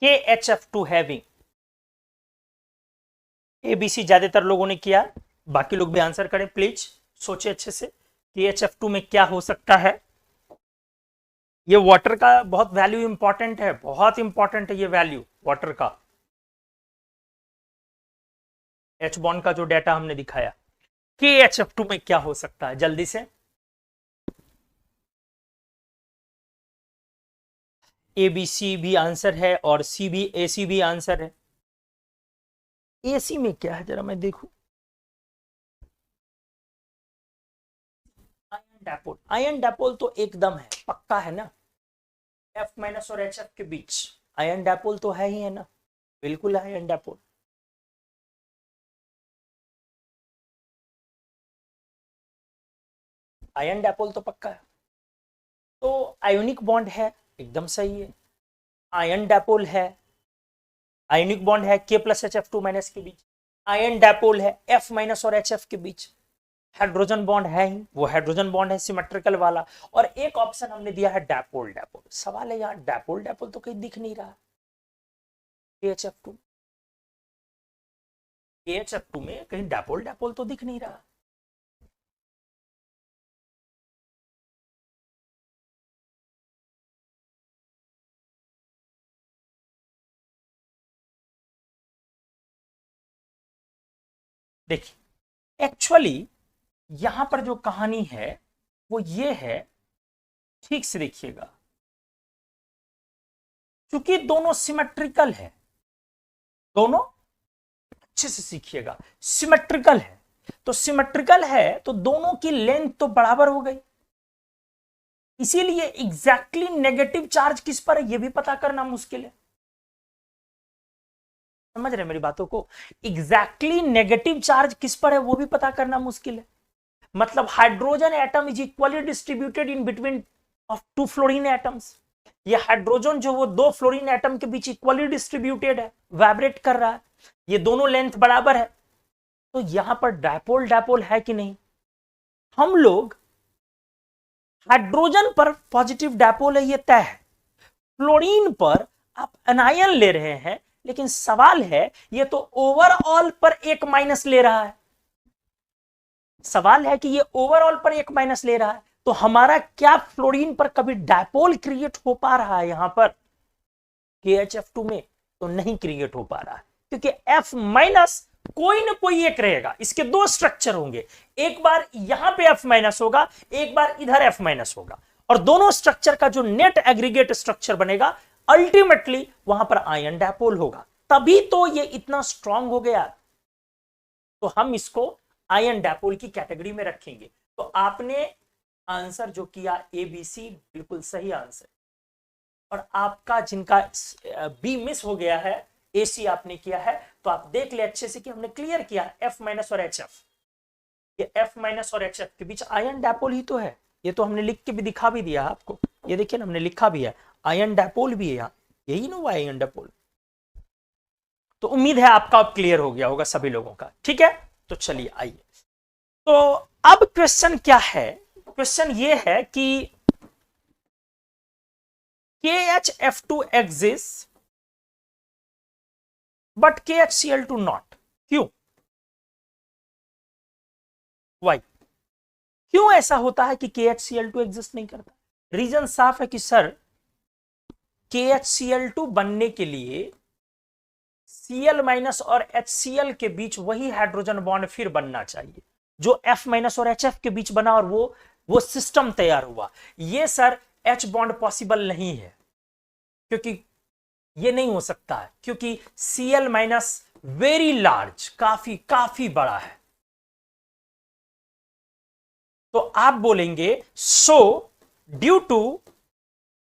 KHF2 having ABC ज्यादातर लोगों ने किया, बाकी लोग भी आंसर करें प्लीज, सोचे अच्छे से KHF2 में क्या हो सकता है। ये वाटर का बहुत वैल्यू इंपॉर्टेंट है, बहुत इंपॉर्टेंट है ये वैल्यू वाटर का। H बॉन्ड का जो डेटा हमने दिखाया, KHF2 में क्या हो सकता है जल्दी से। ABC भी आंसर है और सी भी, AC भी आंसर है। AC में क्या है जरा मैं देखूं। आयन डापोल, आयन डापोल तो एकदम है, पक्का है ना, F माइनस और HF के बीच आयन डापोल तो है ही है ना, बिल्कुल आयन डापोल। आयन डापोल तो पक्का है। तो आयोनिक बॉन्ड है, एकदम सही है, आयन डापोल है, आयोनिक बॉन्ड है K प्लस HF2 माइनस के बीच, आयन डापोल है F माइनस और HF के बीच, हाइड्रोजन बॉन्ड है ही, वो हाइड्रोजन बॉन्ड है सिमेट्रिकल वाला, और एक ऑप्शन हमने दिया है डापोल। डापोल सवाल है यार, डापोल डापोल तो कहीं दिख नहीं रहा KHF2, KHF2 में कहीं डापोल डापोल तो दिख नहीं रहा। देखिए एक्चुअली यहां पर जो कहानी है वो ये है, ठीक से देखिएगा, क्योंकि दोनों सिमेट्रिकल है, दोनों अच्छे से सीखिएगा, सिमेट्रिकल है, तो सिमेट्रिकल है तो दोनों की लेंथ तो बराबर हो गई, इसीलिए एग्जैक्टली नेगेटिव चार्ज किस पर है ये भी पता करना मुश्किल है। समझ रहे मेरी बातों को, एग्जैक्टली नेगेटिव चार्ज किस पर है वो भी पता करना मुश्किल है। मतलब hydrogen atom is equally distributed in between of two fluorine atoms, ये हाइड्रोजन जो वो दो फ्लोरीन एटम के बीच इक्वली डिस्ट्रीब्यूटेड है, वाइब्रेट कर रहा है, ये दोनों लेंथ बराबर है, तो यहां पर डायपोल डायपोल है कि नहीं। हम लोग हाइड्रोजन पर पॉजिटिव डायपोल है ये तय है, फ्लोरीन पर आप एनायन ले रहे हैं, लेकिन सवाल है ये तो ओवरऑल पर एक माइनस ले रहा है, सवाल है कि ये ओवरऑल पर एक माइनस ले रहा है, तो हमारा क्या फ्लोरीन पर कभी डायपोल क्रिएट हो पा रहा है यहां पर KHF2 में, तो नहीं क्रिएट हो पा रहा है, क्योंकि F माइनस कोई ना कोई एक रहेगा, इसके दो स्ट्रक्चर होंगे, एक बार यहां पे F माइनस होगा, एक बार इधर F माइनस होगा, और दोनों स्ट्रक्चर का जो नेट एग्रीगेट स्ट्रक्चर बनेगा अल्टीमेटली वहां पर आयन डायपोल होगा, तभी तो ये इतना स्ट्रांग हो गया, तो हम इसको आयन डायपोल की कैटेगरी में रखेंगे। तो आपने आंसर जो किया ABC बिल्कुल सही आंसर, और आपका जिनका बी मिस हो गया है AC आपने किया है, तो आप देख ले अच्छे से कि हमने क्लियर किया F माइनस और HF, ये F माइनस और HF के बीच आयन डायपोल ही तो है, ये तो हमने लिख के भी दिखा भी दिया आपको, ये देखिए ना हमने लिखा भी है आयन डायपोल भी है यहाँ, यही ना हुआ आयन डायपोल। तो उम्मीद है आपका अब क्लियर हो गया होगा सभी लोगों का, ठीक है। तो चलिए आइए, तो अब क्वेश्चन क्या है, क्वेश्चन ये है कि KHF2 exists but KHCl2 not, क्यों, वाई, क्यों ऐसा होता है कि KHCl2 एग्जिस्ट नहीं करता। रीजन साफ है कि सर KHCl2 बनने के लिए Cl माइनस और HCl के बीच वही हाइड्रोजन बॉन्ड फिर बनना चाहिए जो F माइनस और HF के बीच बना, और वो सिस्टम तैयार हुआ। ये सर H बॉन्ड पॉसिबल नहीं है, क्योंकि ये नहीं हो सकता है, क्योंकि Cl माइनस वेरी लार्ज, काफी काफी बड़ा है। तो आप बोलेंगे so due to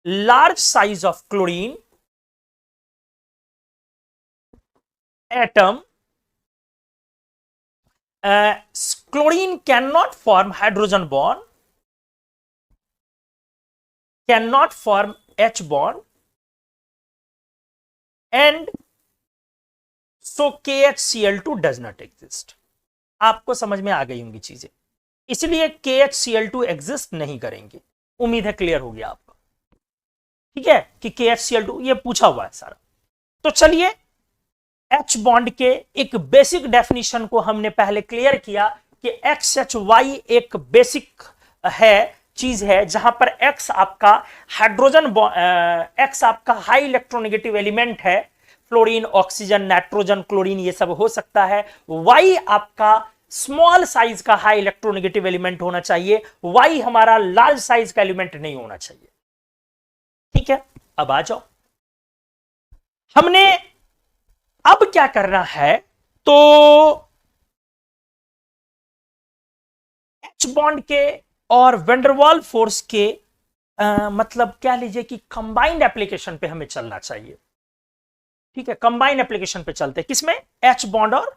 large size of chlorine atom chlorine cannot form hydrogen bond, cannot form H bond, and so KHCl2 does not exist. आपको समझ में आ गई होंगी चीजें, इसलिए KHCl2 एग्जिस्ट नहीं करेंगे। उम्मीद है क्लियर हो गया आपको, ठीक है, कि KHCl2 ये पूछा हुआ है सारा। तो चलिए H बॉन्ड के एक बेसिक डेफिनेशन को हमने पहले क्लियर किया कि XHY एक बेसिक चीज है जहां पर X आपका हाइड्रोजन, X आपका हाई इलेक्ट्रोनेगेटिव एलिमेंट है, फ्लोरीन, ऑक्सीजन, नाइट्रोजन, क्लोरीन ये सब हो सकता है। Y आपका स्मॉल साइज का हाई इलेक्ट्रोनेगेटिव एलिमेंट होना चाहिए, Y हमारा लार्ज साइज का एलिमेंट नहीं होना चाहिए, ठीक है। अब आ जाओ, हमने अब क्या करना है, तो H बॉन्ड के और वेंडरवाल फोर्स के मतलब क्या लीजिए कि कंबाइंड एप्लीकेशन पे हमें चलना चाहिए, ठीक है। कंबाइंड एप्लीकेशन पे चलते हैं, किसमें? H बॉन्ड और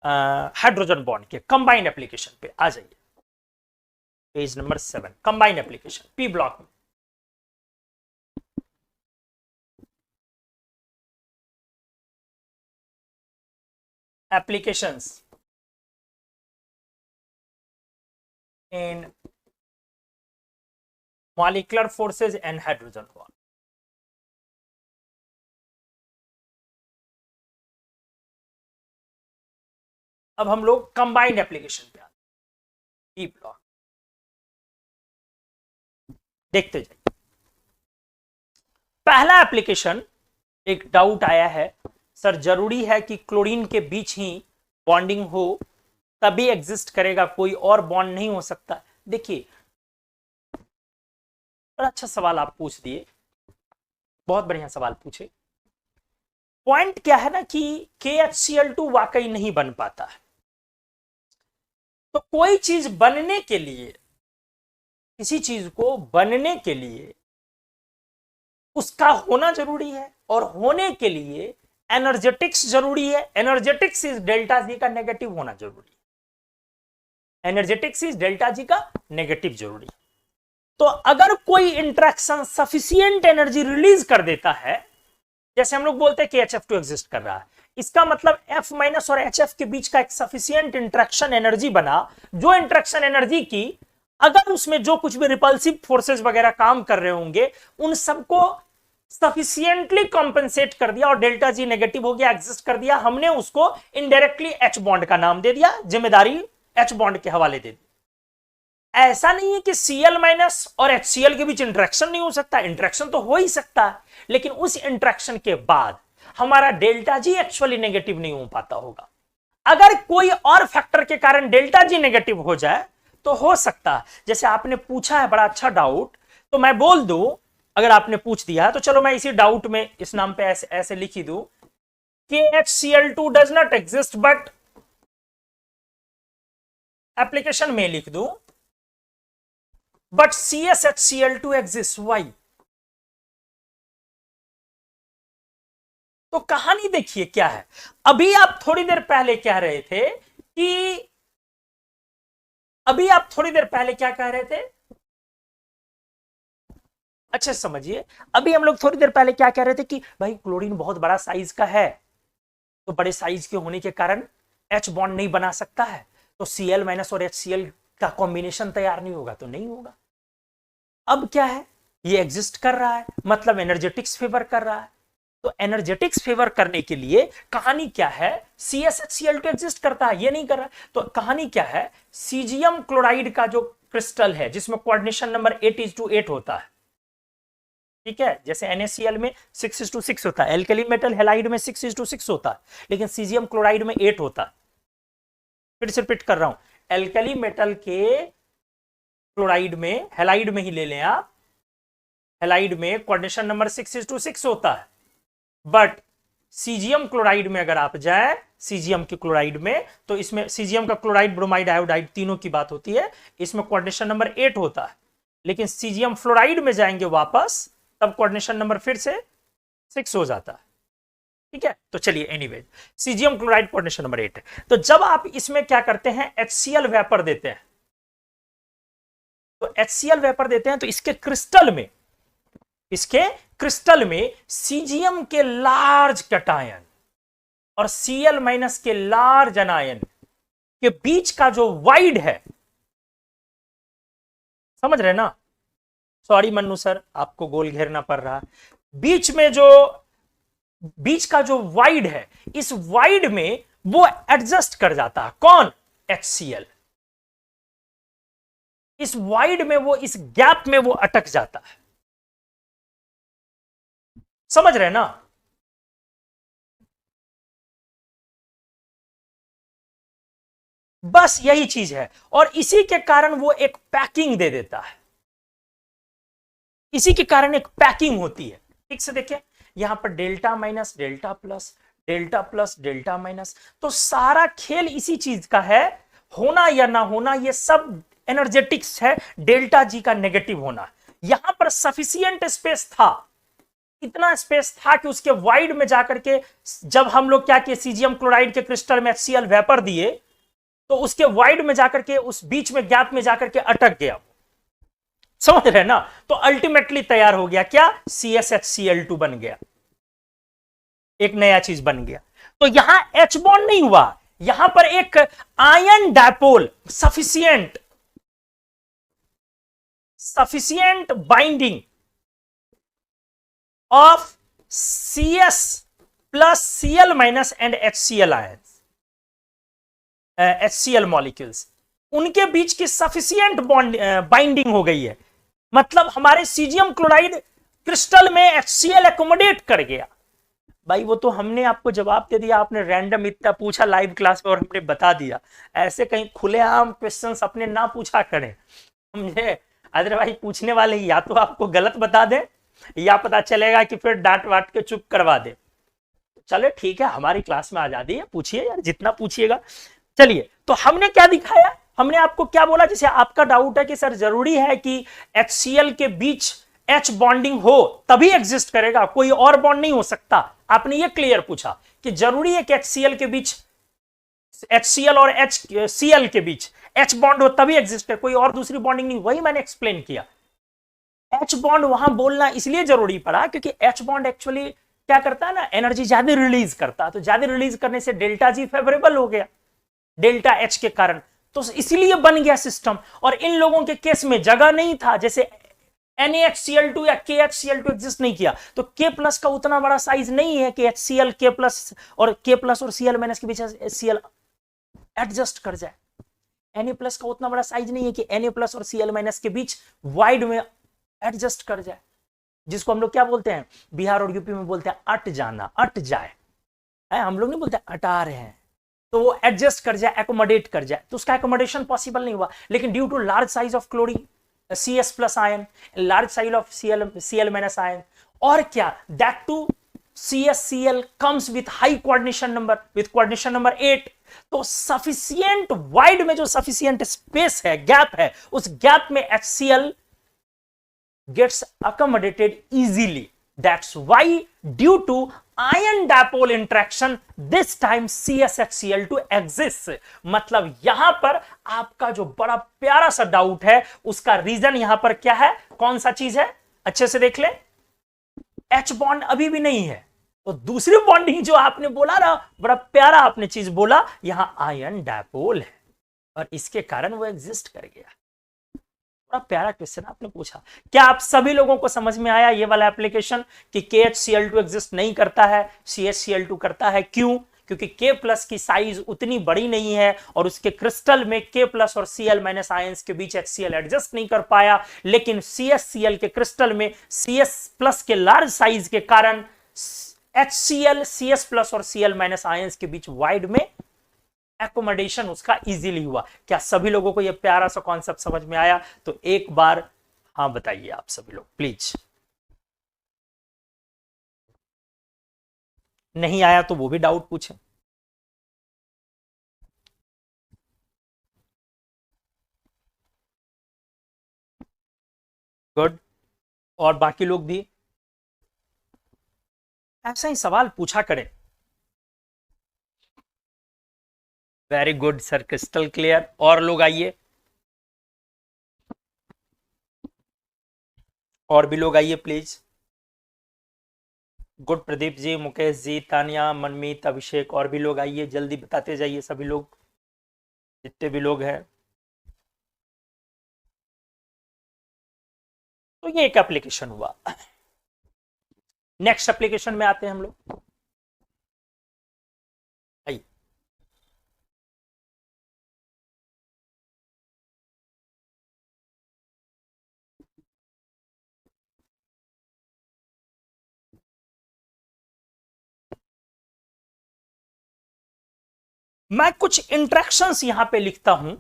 हाइड्रोजन बॉन्ड के कंबाइंड एप्लीकेशन पे आ जाइए। Page number 7, combined application, P block में। applications in molecular forces and hydrogen bond। अब हम लोग कंबाइंड एप्लीकेशन पे आते हैं, ब्लॉक देखते जाइए। पहला एप्लीकेशन, एक डाउट आया है, सर जरूरी है कि क्लोरीन के बीच ही बॉन्डिंग हो तभी एग्जिस्ट करेगा, कोई और बॉन्ड नहीं हो सकता? देखिए बड़ा अच्छा सवाल आप पूछ दिए, बहुत बढ़िया सवाल पूछे। पॉइंट क्या है ना कि KHCl2 वाकई नहीं बन पाता है, तो कोई चीज बनने के लिए, किसी चीज को बनने के लिए उसका होना जरूरी है, और होने के लिए एनर्जेटिक्स जरूरी है। एनर्जेटिक्स इज डेल्टा जी का नेगेटिव होना जरूरी है, एनर्जेटिक्स इज डेल्टा जी का नेगेटिव जरूरी है। तो अगर कोई इंटरेक्शन सफिशिएंट एनर्जी रिलीज कर देता है, जैसे हम लोग बोलते हैं कि HF2 एग्जिस्ट कर रहा है, इसका मतलब F माइनस और HF के बीच का एक सफिशिएंट इंटरेक्शन एनर्जी बना, जो इंटरेक्शन एनर्जी की अगर उसमें जो कुछ भी रिपल्सिव फोर्सेस वगैरह काम कर रहे होंगे उन सबको सफिशिएंटली कॉम्पेंसेट कर दिया और डेल्टा जी नेगेटिव हो गया, एग्जिस्ट कर दिया, हमने उसको इनडायरेक्टली H बॉन्ड का नाम दे दिया, जिम्मेदारी H बॉन्ड के हवाले दे दी। ऐसा नहीं है कि Cl माइनस और HCl के बीच इंटरेक्शन नहीं हो सकता, इंटरेक्शन तो हो ही सकता है, लेकिन उस इंटरेक्शन के बाद हमारा डेल्टा जी एक्चुअली नेगेटिव नहीं हो पाता होगा। अगर कोई और फैक्टर के कारण डेल्टा जी नेगेटिव हो जाए तो हो सकता है, जैसे आपने पूछा है बड़ा अच्छा डाउट, तो मैं बोल दूं, अगर आपने पूछ दिया तो चलो मैं इसी डाउट में इस नाम पे ऐसे लिख ही दूं, KHCl2 does not exist, but application में लिख दूं बट CsHCl2 एग्जिस्ट, वाई? तो कहानी देखिए क्या है। अभी आप थोड़ी देर पहले कह रहे थे कि, अभी आप थोड़ी देर पहले क्या कह रहे थे, अच्छा समझिए, अभी हम लोग थोड़ी देर पहले क्या कह रहे थे कि भाई क्लोरीन बहुत बड़ा साइज का है, तो बड़े साइज के होने के कारण H बॉन्ड नहीं बना सकता है, तो Cl माइनस और HCl का कॉम्बिनेशन तैयार नहीं होगा, तो नहीं होगा। अब क्या है, ये एग्जिस्ट कर रहा है, मतलब एनर्जेटिक्स फेवर कर रहा है, तो एनर्जेटिक्स फेवर करने के लिए कहानी क्या है, CsHCl2 एग्जिस्ट करता है, ये नहीं कर रहा, तो कहानी क्या है, सीजियम क्लोराइड का जो क्रिस्टल है जिसमें कोऑर्डिनेशन नंबर 8:8 होता है, ठीक है, जैसे NaCl में 6:6 होता है, एल्कली मेटल हैलाइड में 6:6 होता है, लेकिन सीजियम क्लोराइड में 8 होता है। फिर से रिपीट कर रहा हूं, एल्कली मेटल के क्लोराइड में, हैलाइड में ही ले लें आप, हैलाइड में कोऑर्डिनेशन नंबर 6:6 होता है, बट सीजियम क्लोराइड में अगर आप जाए, सीजियम के क्लोराइड में, तो इसमें सीजियम का क्लोराइड, ब्रोमाइड, आयोडाइड तीनों की बात होती है, इसमें कोऑर्डिनेशन नंबर 8 होता है, लेकिन सीजियम फ्लोराइड में जाएंगे वापस, तब कोऑर्डिनेशन नंबर फिर से 6 हो जाता है, ठीक है, तो चलिए anyways, caesium chloride coordination number 8 है। तो जब आप इसमें क्या करते हैं, HCl वेपर देते हैं, तो HCl वेपर देते हैं, तो इसके क्रिस्टल में सीजियम के लार्ज कैटायन और Cl माइनस के लार्ज एनायन के बीच का जो वाइड है, समझ रहे ना, सॉरी मन्नू सर आपको गोल घेरना पड़ रहा, बीच का जो वाइड है, इस वाइड में वो एडजस्ट कर जाता है, कौन, HCl, इस वाइड में वो, इस गैप में वो अटक जाता है, समझ रहे ना। बस यही चीज है, और इसी के कारण वो एक पैकिंग दे देता है, इसी के कारण एक पैकिंग होती है। ठीक से देखिए, यहां पर delta minus, delta plus, delta plus, delta minus, तो सारा खेल इसी चीज का है, होना या ना होना ये सब एनर्जेटिक्स है, डेल्टा जी का नेगेटिव होना। यहां पर सफिशियंट स्पेस था, इतना स्पेस था कि उसके वाइड में जाकर के जब हम लोग क्या किए, सीजियम क्लोराइड के क्रिस्टल में HCl वेपर दिए, तो उसके वाइड में जाकर के उस बीच में गैप में जाकर के अटक गया, समझ रहे ना। तो अल्टीमेटली तैयार हो गया क्या, CsHCl2 बन गया, एक नया चीज बन गया। तो यहां H बॉन्ड नहीं हुआ, यहां पर एक ion dipole, sufficient binding of CS plus Cl minus and HCl ions, HCl molecules, उनके बीच की सफिशियंट बाइंडिंग हो गई है, मतलब हमारे सीजियम क्लोराइड क्रिस्टल में HCl एकोमोडेट कर गया। भाई वो तो हमने आपको जवाब दे दिया, आपने रैंडम इतना पूछा लाइव क्लास में और हमने बता दिया, ऐसे कहीं खुलेआम क्वेश्चंस अपने ना पूछा करें, समझे, अदरवाइज पूछने वाले या तो आपको गलत बता दें या पता चलेगा कि फिर डांट वाट के चुप करवा दे। चले ठीक है, हमारी क्लास में आजादी है, पूछिए यार जितना पूछिएगा। चलिए, तो हमने क्या दिखाया, हमने आपको क्या बोला, जैसे आपका डाउट है कि सर जरूरी है कि HCl के बीच H बॉन्डिंग हो तभी एग्जिस्ट करेगा, कोई और बॉन्ड नहीं हो सकता, आपने ये क्लियर पूछा कि जरूरी है कि HCl के बीच, HCl और HCl के बीच H बॉन्ड हो तभी एग्जिस्ट करे, कोई और दूसरी बॉन्डिंग नहीं, वही मैंने एक्सप्लेन किया। H बॉन्ड वहां बोलना इसलिए जरूरी पड़ा क्योंकि H बॉन्ड एक्चुअली क्या करता है ना, एनर्जी ज्यादा रिलीज करता है, तो ज्यादा रिलीज करने से डेल्टा जी फेवरेबल हो गया डेल्टा H के कारण, तो इसलिए बन गया सिस्टम। और इन लोगों के केस में जगह नहीं था, जैसे NaHCl2 या KHCl2 एग्जिस्ट नहीं किया, तो K प्लस का उतना बड़ा साइज नहीं है कि HCl K प्लस और Cl माइनस के बीच HCl एडजस्ट कर जाए। Na प्लस का उतना बड़ा साइज नहीं है कि Na प्लस और Cl माइनस के बीच वाइड में एडजस्ट कर जाए, जिसको हम लोग क्या बोलते हैं, बिहार और यूपी में बोलते हैं अट जाना, अट जाए, हम लोग नहीं बोलते अटा रहे हैं, तो वो एडजस्ट कर जाए, एकोमोडेट कर जाए, तो उसका एकोमोडेशन पॉसिबल नहीं हुआ। लेकिन due to large size of chlorine CS plus ion, large size of Cl minus ion, और क्या, that to CsCl comes with high coordination number, with coordination number 8, तो सफिशियंट वाइड में जो सफिशियंट स्पेस है, gap है, उस gap में HCl gets accommodated easily. That's why due to ion dipole interaction this time CsHCl2 exists। मतलब यहां पर आपका जो बड़ा प्यारा सा डाउट है उसका रीजन यहां पर क्या है, कौन सा चीज है, अच्छे से देख ले, H बॉन्ड अभी भी नहीं है, तो दूसरी बॉन्डिंग जो आपने बोला ना, बड़ा प्यारा आपने चीज बोला, यहां आयन डायपोल है और इसके कारण वो एग्जिस्ट कर गया। बड़ा प्यारा क्वेश्चन आपने पूछा। क्या आप सभी लोगों को समझ में आया ये वाला एप्लीकेशन कि KHCl2 एग्जिस्ट नहीं करता है, CHCl2 करता है? क्यों? क्योंकि K प्लस की साइज उतनी बड़ी नहीं है और उसके क्रिस्टल में K प्लस और Cl माइनस आयंस के बीच HCl एडजस्ट नहीं कर पाया, लेकिन CHCl के क्रिस्टल में CS प्लस के लार्ज साइज के कारण HCl CS प्लस और Cl माइनस आयंस के बीच वाइड में एकोमोडेशन उसका इजीली हुआ। क्या सभी लोगों को यह प्यारा सा कॉन्सेप्ट समझ में आया? तो एक बार हाँ बताइए आप सभी लोग प्लीज। नहीं आया तो वो भी डाउट पूछें। गुड। और बाकी लोग भी ऐसा ही सवाल पूछा करें। Very good sir, crystal clear. और लोग आइए, और भी लोग आइए प्लीज। गुड, प्रदीप जी, मुकेश जी, तानिया, मनमीत, अभिषेक, और भी लोग आइए, जल्दी बताते जाइए सभी लोग, जितने भी लोग हैं। तो ये एक एप्लीकेशन हुआ। नेक्स्ट एप्लीकेशन में आते हैं हम लोग। आइए, मैं कुछ इंट्रैक्शंस यहां पे लिखता हूं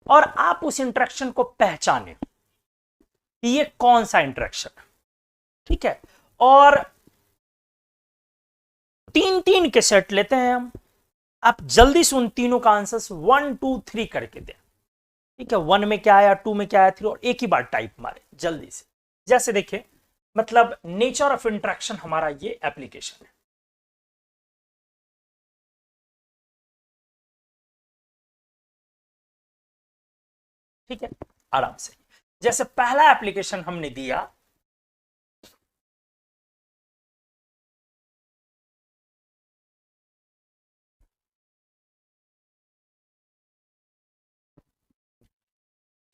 और आप उस इंट्रैक्शन को पहचाने कि ये कौन सा इंट्रैक्शन है, ठीक है। और तीन तीन के सेट लेते हैं हम। आप जल्दी से उन तीनों का आंसर 1 2 3 करके दें, ठीक है। 1 में क्या आया, 2 में क्या आया, 3, और एक ही बार टाइप मारे जल्दी से। जैसे देखिए, मतलब नेचर ऑफ इंट्रैक्शन हमारा ये एप्लीकेशन है। ठीक है, आराम से। जैसे पहला एप्लीकेशन हमने दिया,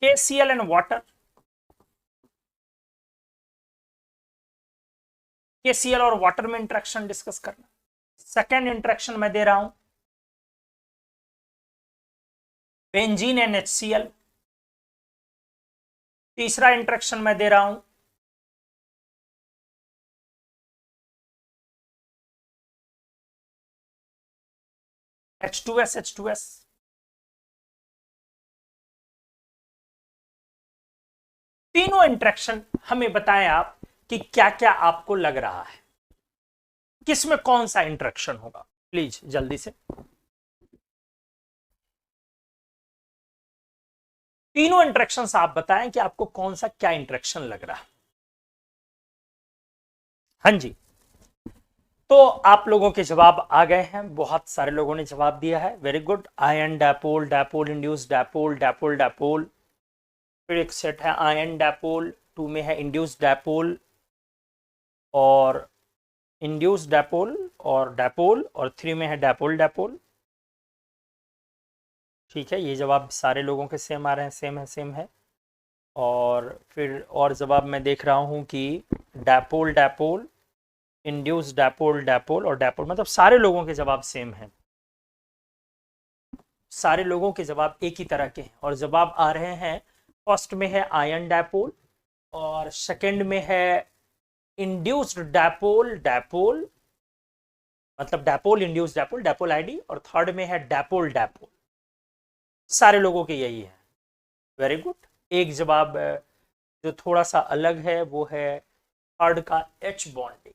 KCl एंड वाटर। KCl और वाटर में इंट्रैक्शन डिस्कस करना। सेकेंड इंट्रैक्शन मैं दे रहा हूं बेंजीन एंड HCl। तीसरा इंट्रैक्शन मैं दे रहा हूं H2S H2S। तीनों इंट्रैक्शन हमें बताएं आप कि क्या क्या आपको लग रहा है, किसमें कौन सा इंट्रैक्शन होगा, प्लीज जल्दी से। तीनों इंट्रैक्शंस आप बताएं कि आपको कौन सा क्या इंट्रैक्शन लग रहा है। हाँ जी, तो आप लोगों के जवाब आ गए हैं, बहुत सारे लोगों ने जवाब दिया है, very good. Ion dipole, dipole induce dipole, dipole dipole. फिर एक सेट है आयन डायपोल, 2 में है इंड्यूस डायपोल और इंड्यूस डायपोल और डायपोल, और 3 में है डायपोल डायपोल। ठीक है, ये जवाब सारे लोगों के सेम आ रहे हैं, सेम है, सेम है। और फिर और जवाब मैं देख रहा हूं कि dipole dipole, induce dipole dipole और डायपोल, मतलब सारे लोगों के जवाब सेम हैं, सारे लोगों के जवाब एक ही तरह के हैं। और जवाब आ रहे हैं, फर्स्ट में है आयन डायपोल, और सेकंड में है इंड्यूस्ड डायपोल डायपोल, मतलब dipole induced dipole, dipole ID, और थर्ड में है डायपोल डायपोल। सारे लोगों के यही है, वेरी गुड। एक जवाब जो थोड़ा सा अलग है वो है थर्ड का H बॉन्डिंग।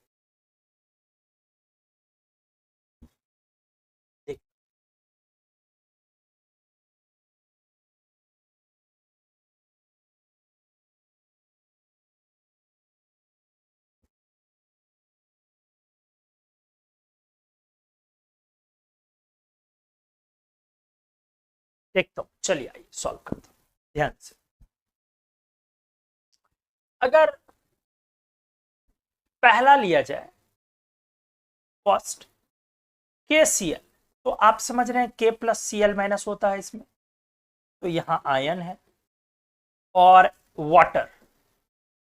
देखता हूं, चलिए आइए सॉल्व करता हूं ध्यान से। अगर पहला लिया जाए फर्स्ट KCl, तो आप समझ रहे हैं K प्लस Cl माइनस होता है इसमें, तो यहां आयन है। और वाटर,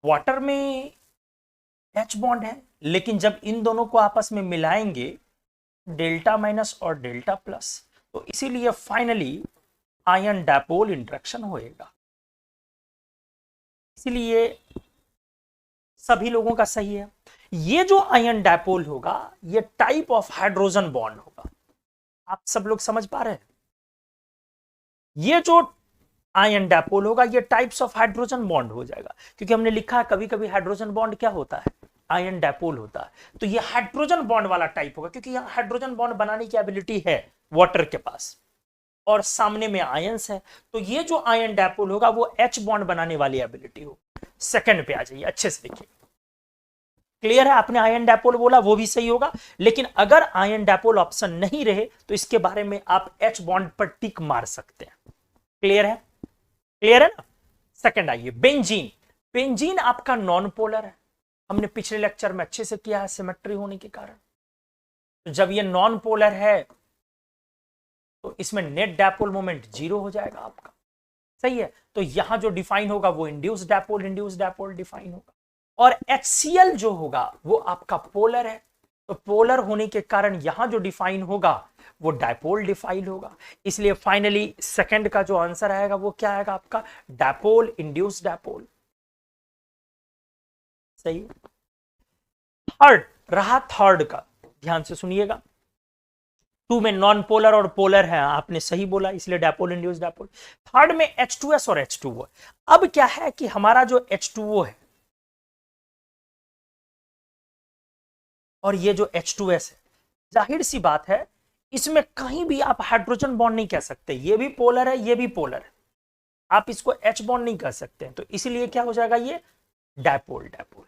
वाटर में H बॉन्ड है, लेकिन जब इन दोनों को आपस में मिलाएंगे डेल्टा माइनस और डेल्टा प्लस, तो इसीलिए फाइनली आयन डायपोल इंट्रैक्शन होएगा। इसीलिए सभी लोगों का सही है। ये जो आयन डायपोल होगा ये टाइप ऑफ हाइड्रोजन बॉन्ड होगा, आप सब लोग समझ पा रहे हैं। ये जो आयन डायपोल होगा ये टाइप्स ऑफ हाइड्रोजन बॉन्ड हो जाएगा, क्योंकि हमने लिखा है कभी कभी हाइड्रोजन बॉन्ड क्या होता है, आयन डायपोल होता है। तो ये हाइड्रोजन बॉन्ड वाला टाइप होगा, क्योंकि यहां हाइड्रोजन बॉन्ड बनाने की एबिलिटी है वाटर के पास, और सामने में आयंस है। तो ये जो आयन डायपोल होगा वो H बॉन्ड बनाने वाली एबिलिटी होगी। सेकंड पे आ जाइए, अच्छे से देखिए, क्लियर है? आपने आयन डायपोल बोला, वो भी सही होगा, लेकिन अगर आयन डायपोल ऑप्शन नहीं रहे तो इसके बारे में आप H बॉन्ड पर टिक मार सकते हैं। क्लियर है? क्लियर है ना? सेकंड आइए, बेंजीन। बेंजीन आपका नॉन पोलर है, हमने पिछले लेक्चर में अच्छे से किया है, सिमेट्री होने के कारण। तो जब ये नॉन पोलर है तो इसमें नेट डायपोल मोमेंट 0 हो जाएगा आपका। सही है? तो यहां जो डिफाइन होगा वो इंड्यूस डायपोल डिफाइन होगा। और HCl जो होगा वो आपका पोलर है, तो पोलर होने के कारण यहां जो डिफाइन होगा वो डायपोल डिफाइन होगा। इसलिए फाइनली सेकंड का जो आंसर आएगा वो क्या आएगा आपका? Dipole, induce dipole. सही। थर्ड रहा, थर्ड का ध्यान से सुनिएगा। टू में नॉन पोलर और पोलर है, आपने सही बोला, इसलिए डायपोल, इंड्यूस डायपोल। थर्ड में H2S और H2O। अब क्या है कि हमारा जो H2O है और ये जो H2S है, जाहिर सी बात है इसमें कहीं भी आप हाइड्रोजन बॉन्ड नहीं कह सकते। ये भी पोलर है, ये भी पोलर है, आप इसको H बॉन्ड नहीं कह सकते, तो इसीलिए क्या हो जाएगा? ये डायपोल डायपोल।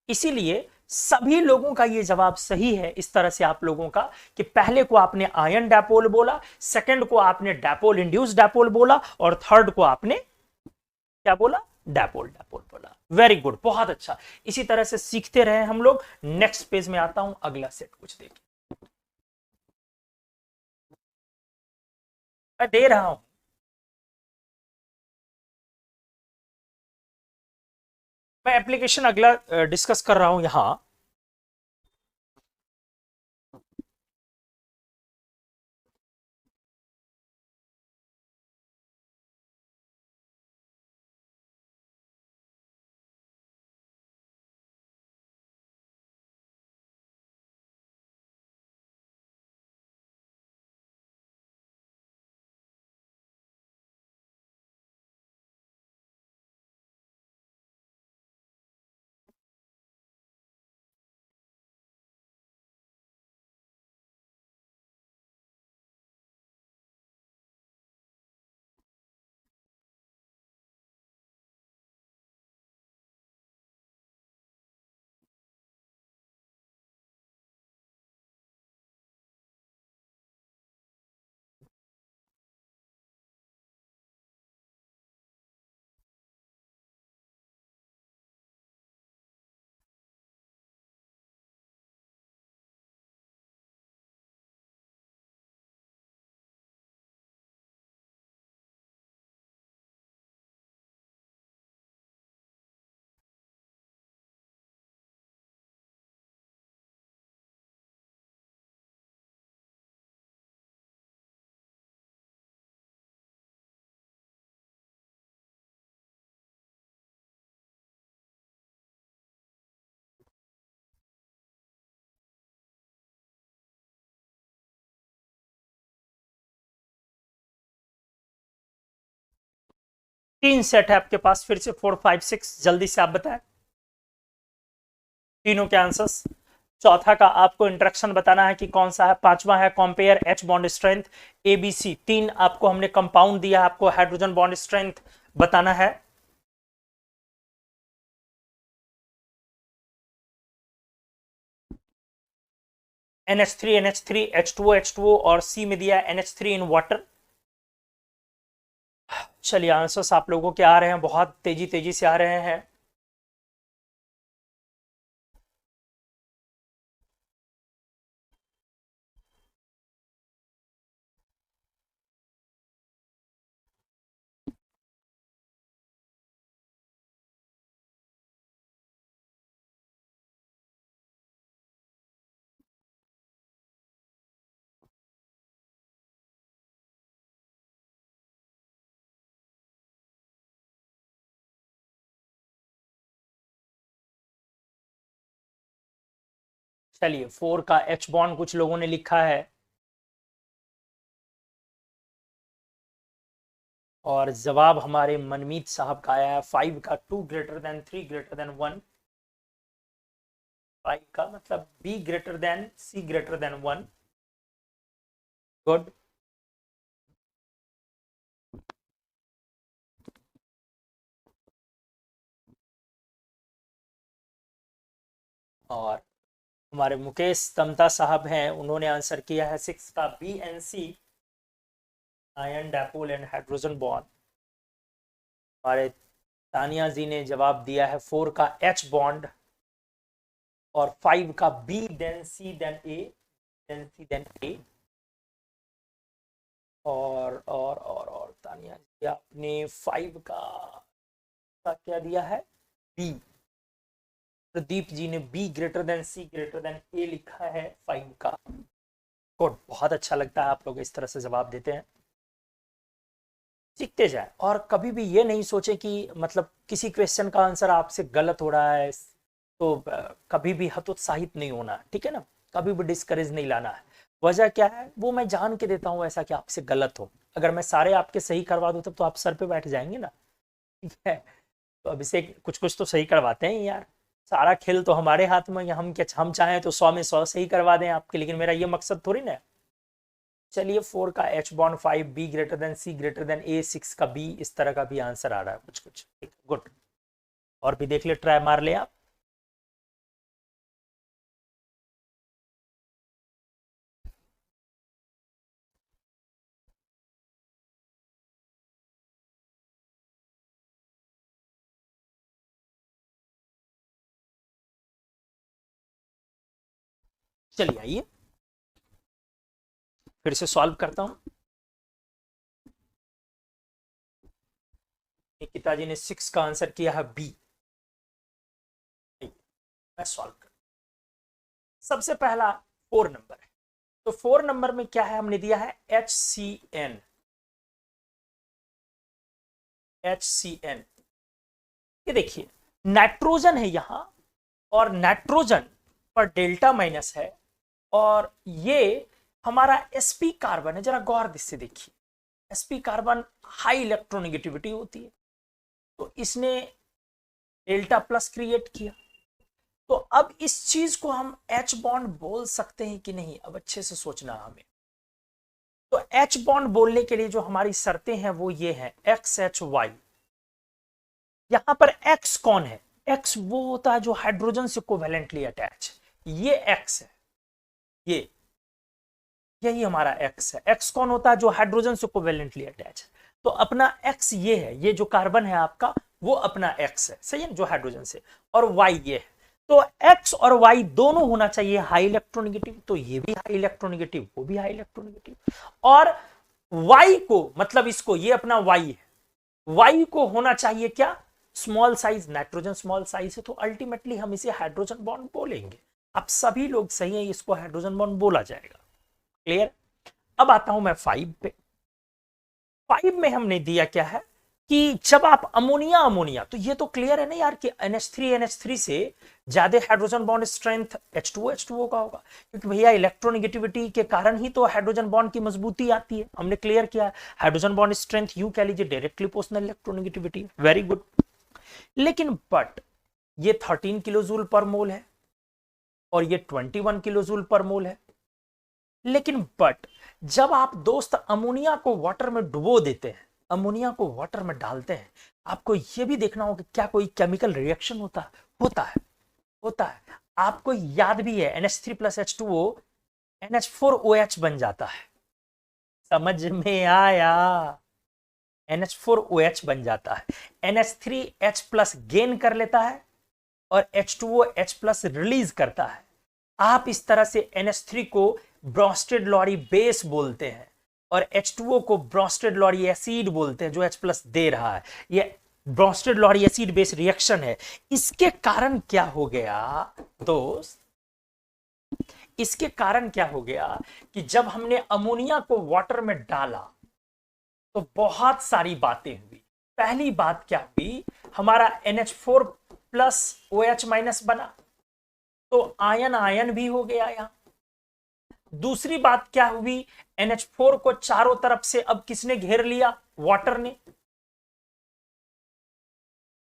इसीलिए सभी लोगों का ये जवाब सही है, इस तरह से आप लोगों का, कि पहले को आपने आयन डायपोल बोला, सेकंड को आपने डायपोल इंड्यूस डायपोल बोला, और थर्ड को आपने क्या बोला? डायपोल डायपोल बोला। वेरी गुड, बहुत अच्छा। इसी तरह से सीखते रहे हम लोग। नेक्स्ट पेज में आता हूं, अगला सेट कुछ देखिए मैं दे रहा हूं। मैं एप्लीकेशन अगला डिस्कस कर रहा हूं यहां। तीन सेट है आपके पास, फिर से 4 5 6, जल्दी से आप बताएं तीनों के आंसर्स। चौथा का आपको इंट्रक्शन बताना है कि कौन सा है। पांचवा है compare H bond strength, ABC। तीन आपको हमने कंपाउंड दिया, आपको हाइड्रोजन बॉन्ड स्ट्रेंथ बताना है। NH3 NH3, H2O H2O, और C में दिया NH3 इन वाटर। चलिए आंसर्स आप लोगों के आ रहे हैं, बहुत तेजी तेजी से आ रहे हैं। चलिए 4 का H बॉन्ड कुछ लोगों ने लिखा है, और जवाब हमारे मनमीत साहब का आया है 5 का 2 ग्रेटर देन 3 ग्रेटर देन 1। 5 का मतलब B greater than C greater than 1। Good. और हमारे मुकेश तमता साहब हैं, उन्होंने आंसर किया है 6 का BNC, ion dipole and hydrogen bond. हमारे तानिया जी ने जवाब दिया है 4 का H बॉन्ड और 5 का B then C then A, then C then A। और तानिया जी आपने 5 का क्या दिया है, B। प्रदीप जी ने B greater than C greater than A लिखा है 5 का। गुड, बहुत अच्छा लगता है आप लोग इस तरह से जवाब देते हैं। सीखते जाए और कभी भी ये नहीं सोचे कि मतलब किसी क्वेश्चन का आंसर आपसे गलत हो रहा है तो कभी भी हतोत्साहित नहीं होना, ठीक है ना, कभी भी डिस्करेज नहीं लाना है। वजह क्या है वो मैं जान के देता हूँ, ऐसा कि आपसे गलत हो। अगर मैं सारे आपके सही करवा दूँ तब तो आप सर पे बैठ जाएंगे ना, ठीक है। तो अभिषेक कुछ कुछ तो सही करवाते हैं यार, सारा खेल तो हमारे हाथ में, हम क्या हम चाहें तो 100 में 100 सही करवा दें आपके, लेकिन मेरा ये मकसद थोड़ी ना। चलिए 4 का H bond 5 B greater than C greater than A, 6 का B, इस तरह का भी आंसर आ रहा है कुछ कुछ, गुड। और भी देख ले, ट्राई मार ले आप। चलिए आइए फिर से सॉल्व करता हूं। निकिता जी ने 6 का आंसर किया है B। मैं सॉल्व कर, सबसे पहला 4 नंबर है, तो 4 नंबर में क्या है, हमने दिया है HCN। HCN ये देखिए नाइट्रोजन है यहां, और नाइट्रोजन पर डेल्टा माइनस है, और ये हमारा sp कार्बन है। जरा गौर से देखिए, sp कार्बन हाई इलेक्ट्रोनेगेटिविटी होती है, तो इसने डेल्टा प्लस क्रिएट किया। तो अब इस चीज को हम H बॉन्ड बोल सकते हैं कि नहीं, अब अच्छे से सोचना हमें। तो H बॉन्ड बोलने के लिए जो हमारी शर्तें हैं वो ये है XHY। यहां पर X कौन है, X वो होता है जो हाइड्रोजन से कोवेलेंटली अटैच, ये X है, ये यही हमारा X है। X कौन होता है, जो हाइड्रोजन से कोवेलेंटली अटैच है। तो अपना X ये है, ये जो कार्बन है आपका वो अपना X है, सही है, जो हाइड्रोजन से, और Y ये है। तो X और Y दोनों होना चाहिए हाई इलेक्ट्रोनेगेटिव, तो ये भी हाई इलेक्ट्रोनेगेटिव, वो भी हाई इलेक्ट्रोनेगेटिव। और Y को मतलब इसको, ये अपना Y है, Y को होना चाहिए क्या, small size, nitrogen small size है, तो अल्टीमेटली हम इसे हाइड्रोजन बॉन्ड बोलेंगे। अब सभी लोग सही है, इसको हाइड्रोजन बॉन्ड बोला जाएगा। क्लियर। अब आता हूं मैं 5 पे। 5 में हमने दिया क्या है कि जब आप अमोनिया, तो ये तो क्लियर है ना यार कि NH3 से ज्यादा हाइड्रोजन बॉन्ड स्ट्रेंथ H2O का होगा, क्योंकि भैया इलेक्ट्रोनेगेटिविटी के कारण ही तो हाइड्रोजन बॉन्ड की मजबूती आती है, हमने क्लियर किया। हाइड्रोजन बॉन्ड स्ट्रेंथ यू कह लीजिए directly proportional electronegativity, very good. लेकिन बट ये 13 किलो जूल पर मोल है और ये 21 किलो जूल पर मोल है। लेकिन बट जब आप दोस्त अमोनिया को वाटर में डुबो देते हैं, अमोनिया को वाटर में डालते हैं, आपको यह भी देखना होगा कि क्या कोई केमिकल रिएक्शन होता है। आपको याद भी है NH3 प्लस H2O NH4OH बन जाता है, समझ में आया, NH4OH बन जाता है। NH3H प्लस गेन कर लेता है और H2OH प्लस रिलीज करता है। आप इस तरह से NH3 को ब्रोस्टेड लॉरी बेस बोलते हैं और H2O को ब्रोस्टेड लॉरी एसिड बोलते हैं, जो H प्लस दे रहा है। ये Bronsted Lowry acid base reaction है। इसके कारण क्या हो गया दोस्त, इसके कारण क्या हो गया कि जब हमने अमोनिया को वाटर में डाला तो बहुत सारी बातें हुई। पहली बात क्या हुई, हमारा NH4 प्लस OH माइनस बना, तो आयन आयन भी हो गया यहां। दूसरी बात क्या हुई, NH4 को चारों तरफ से अब किसने घेर लिया, वाटर ने।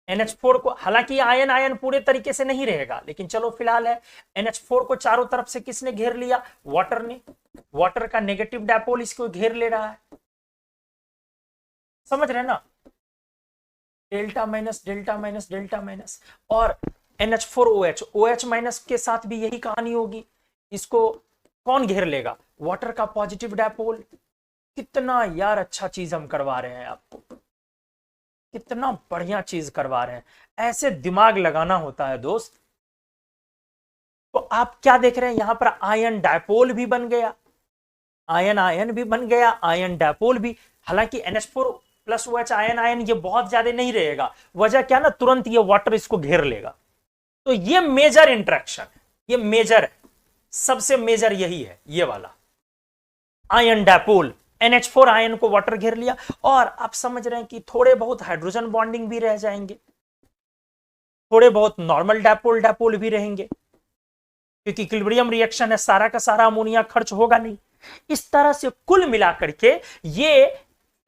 NH4 को, हालांकि आयन आयन पूरे तरीके से नहीं रहेगा, लेकिन चलो फिलहाल है, NH4 को चारों तरफ से किसने घेर लिया, वाटर ने। वाटर का नेगेटिव डायपोल इसको घेर ले रहा है, समझ रहे ना, delta minus delta minus delta minus. और NH4OH, OH माइनस के साथ भी यही कहानी होगी। इसको कौन घेर लेगा? वाटर का पॉजिटिव डायपोल। कितना यार अच्छा चीज हम करवा रहे हैं आपको, कितना बढ़िया चीज करवा रहे हैं। ऐसे दिमाग लगाना होता है दोस्त। तो आप क्या देख रहे हैं यहां पर? आयन डायपोल भी बन गया, आयन आयन भी बन गया, आयन डायपोल भी। हालांकि NH4 plus OH ion ion ये बहुत ज्यादा नहीं रहेगा, वजह क्या ना, तुरंत ये वाटर इसको घेर लेगा। तो ये मेजर इंटरेक्शन, ये मेजर है, सबसे मेजर यही है, ये वाला आयन डायपोल। NH4 आयन को वाटर घेर लिया, और आप समझ रहे हैं कि थोड़े बहुत हाइड्रोजन बॉन्डिंग भी रह जाएंगे, थोड़े बहुत नॉर्मल डायपोल डायपोल भी रहेंगे, क्योंकि इक्विलिब्रियम रिएक्शन है, सारा का सारा अमोनिया खर्च होगा नहीं। इस तरह से कुल मिलाकर के ये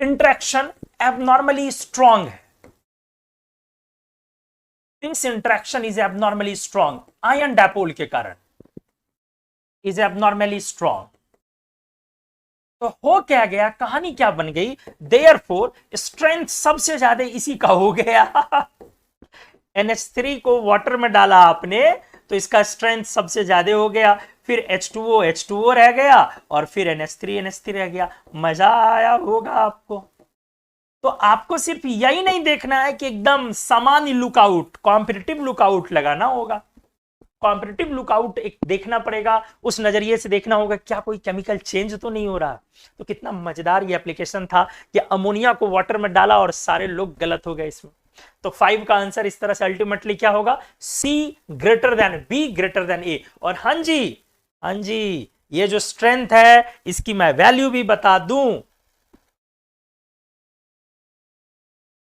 इंटरेक्शन एबनॉर्मली स्ट्रांग है। This interaction is abnormally strong, ion dipole के कारण इज एबनॉर्मली स्ट्रांग। तो हो क्या गया, कहानी क्या बन गई? देयरफॉर स्ट्रेंथ सबसे ज्यादा इसी का हो गया। NH3 को वाटर में डाला आपने, तो इसका स्ट्रेंथ सबसे ज्यादा हो गया। फिर H2O रह गया, और फिर NH3 रह गया। मजा आया होगा आपको। तो आपको सिर्फ यही नहीं देखना है कि एकदम सामान्य लुकआउट, कॉम्पिटिटिव लुकआउट लगाना होगा। कॉम्पिटिटिव लुकआउट एक देखना पड़ेगा, उस नजरिए से देखना होगा क्या कोई केमिकल चेंज तो नहीं हो रहा। तो कितना मजेदार ये एप्लीकेशन था कि अमोनिया को वाटर में डाला और सारे लोग गलत हो गए इसमें। तो 5 का आंसर इस तरह से अल्टीमेटली क्या होगा? C greater than B greater than A। और हाँ जी, ये जो स्ट्रेंथ है इसकी मैं वैल्यू भी बता दूं।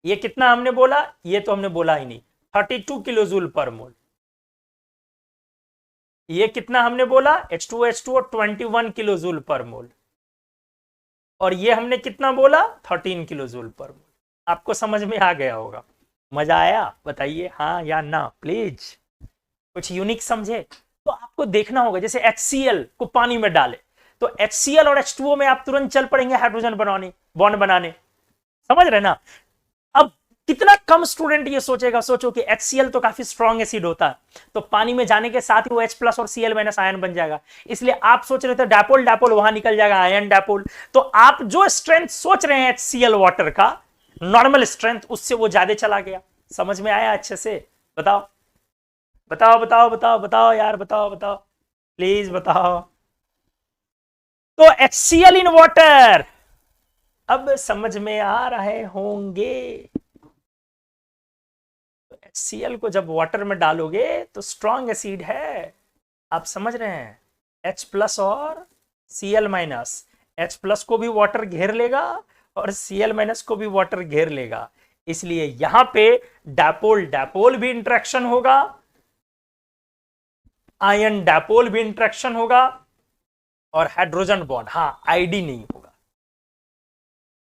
ये कितना हमने बोला? ये तो हमने बोला ही नहीं, 32 किलो जूल पर मोल। ये कितना हमने बोला? H2O 21 किलो जूल पर मोल। और ये हमने कितना बोला? 13 किलो जूल पर मोल। आपको समझ में आ गया होगा। मजा आया? बताइए हाँ या ना प्लीज। कुछ यूनिक समझे? तो आपको देखना होगा, जैसे HCl को पानी में डाले तो HCl और H2O में आप तुरंत चल पड़ेंगे हाइड्रोजन बनाने, बॉन्ड बनाने। समझ रहे ना? अब कितना कम स्टूडेंट ये सोचेगा, सोचो कि HCl तो काफी स्ट्रॉन्ग एसिड होता है, तो पानी में जाने के साथ ही वो H प्लस और Cl माइनस आयन बन जाएगा। इसलिए आप सोच रहे थे डायपोल डायपोल, वहां निकल जाएगा आयन डायपोल। तो आप जो स्ट्रेंथ सोच रहे हैं HCl वाटर का नॉर्मल स्ट्रेंथ, उससे वो ज्यादा चला गया। समझ में आया अच्छे से? बताओ बताओ बताओ बताओ बताओ यार, बताओ बताओ प्लीज बताओ। तो HCl इन वाटर अब समझ में आ रहे होंगे। HCl को जब वाटर में डालोगे तो स्ट्रॉन्ग एसिड है, आप समझ रहे हैं? H प्लस और Cl माइनस, H प्लस को भी वाटर घेर लेगा और Cl माइनस को भी वाटर घेर लेगा। इसलिए यहां पे डायपोल डायपोल भी इंटरेक्शन होगा, आयन डायपोल भी इंटरेक्शन होगा, और हाइड्रोजन बॉन्ड, हाँ आईडी नहीं होगा।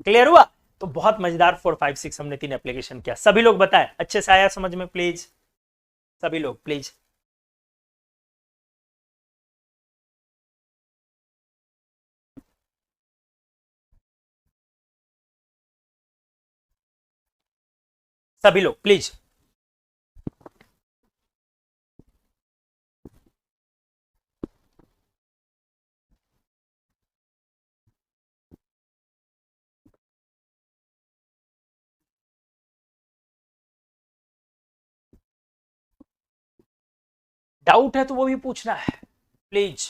क्लियर हुआ? तो बहुत मजेदार 4, 5, 6 हमने 3 एप्लीकेशन किया। सभी लोग बताएं अच्छे से आया समझ में? प्लीज सभी लोग प्लीज। सभी लोग प्लीज। डाउट है तो वो भी पूछना है प्लीज।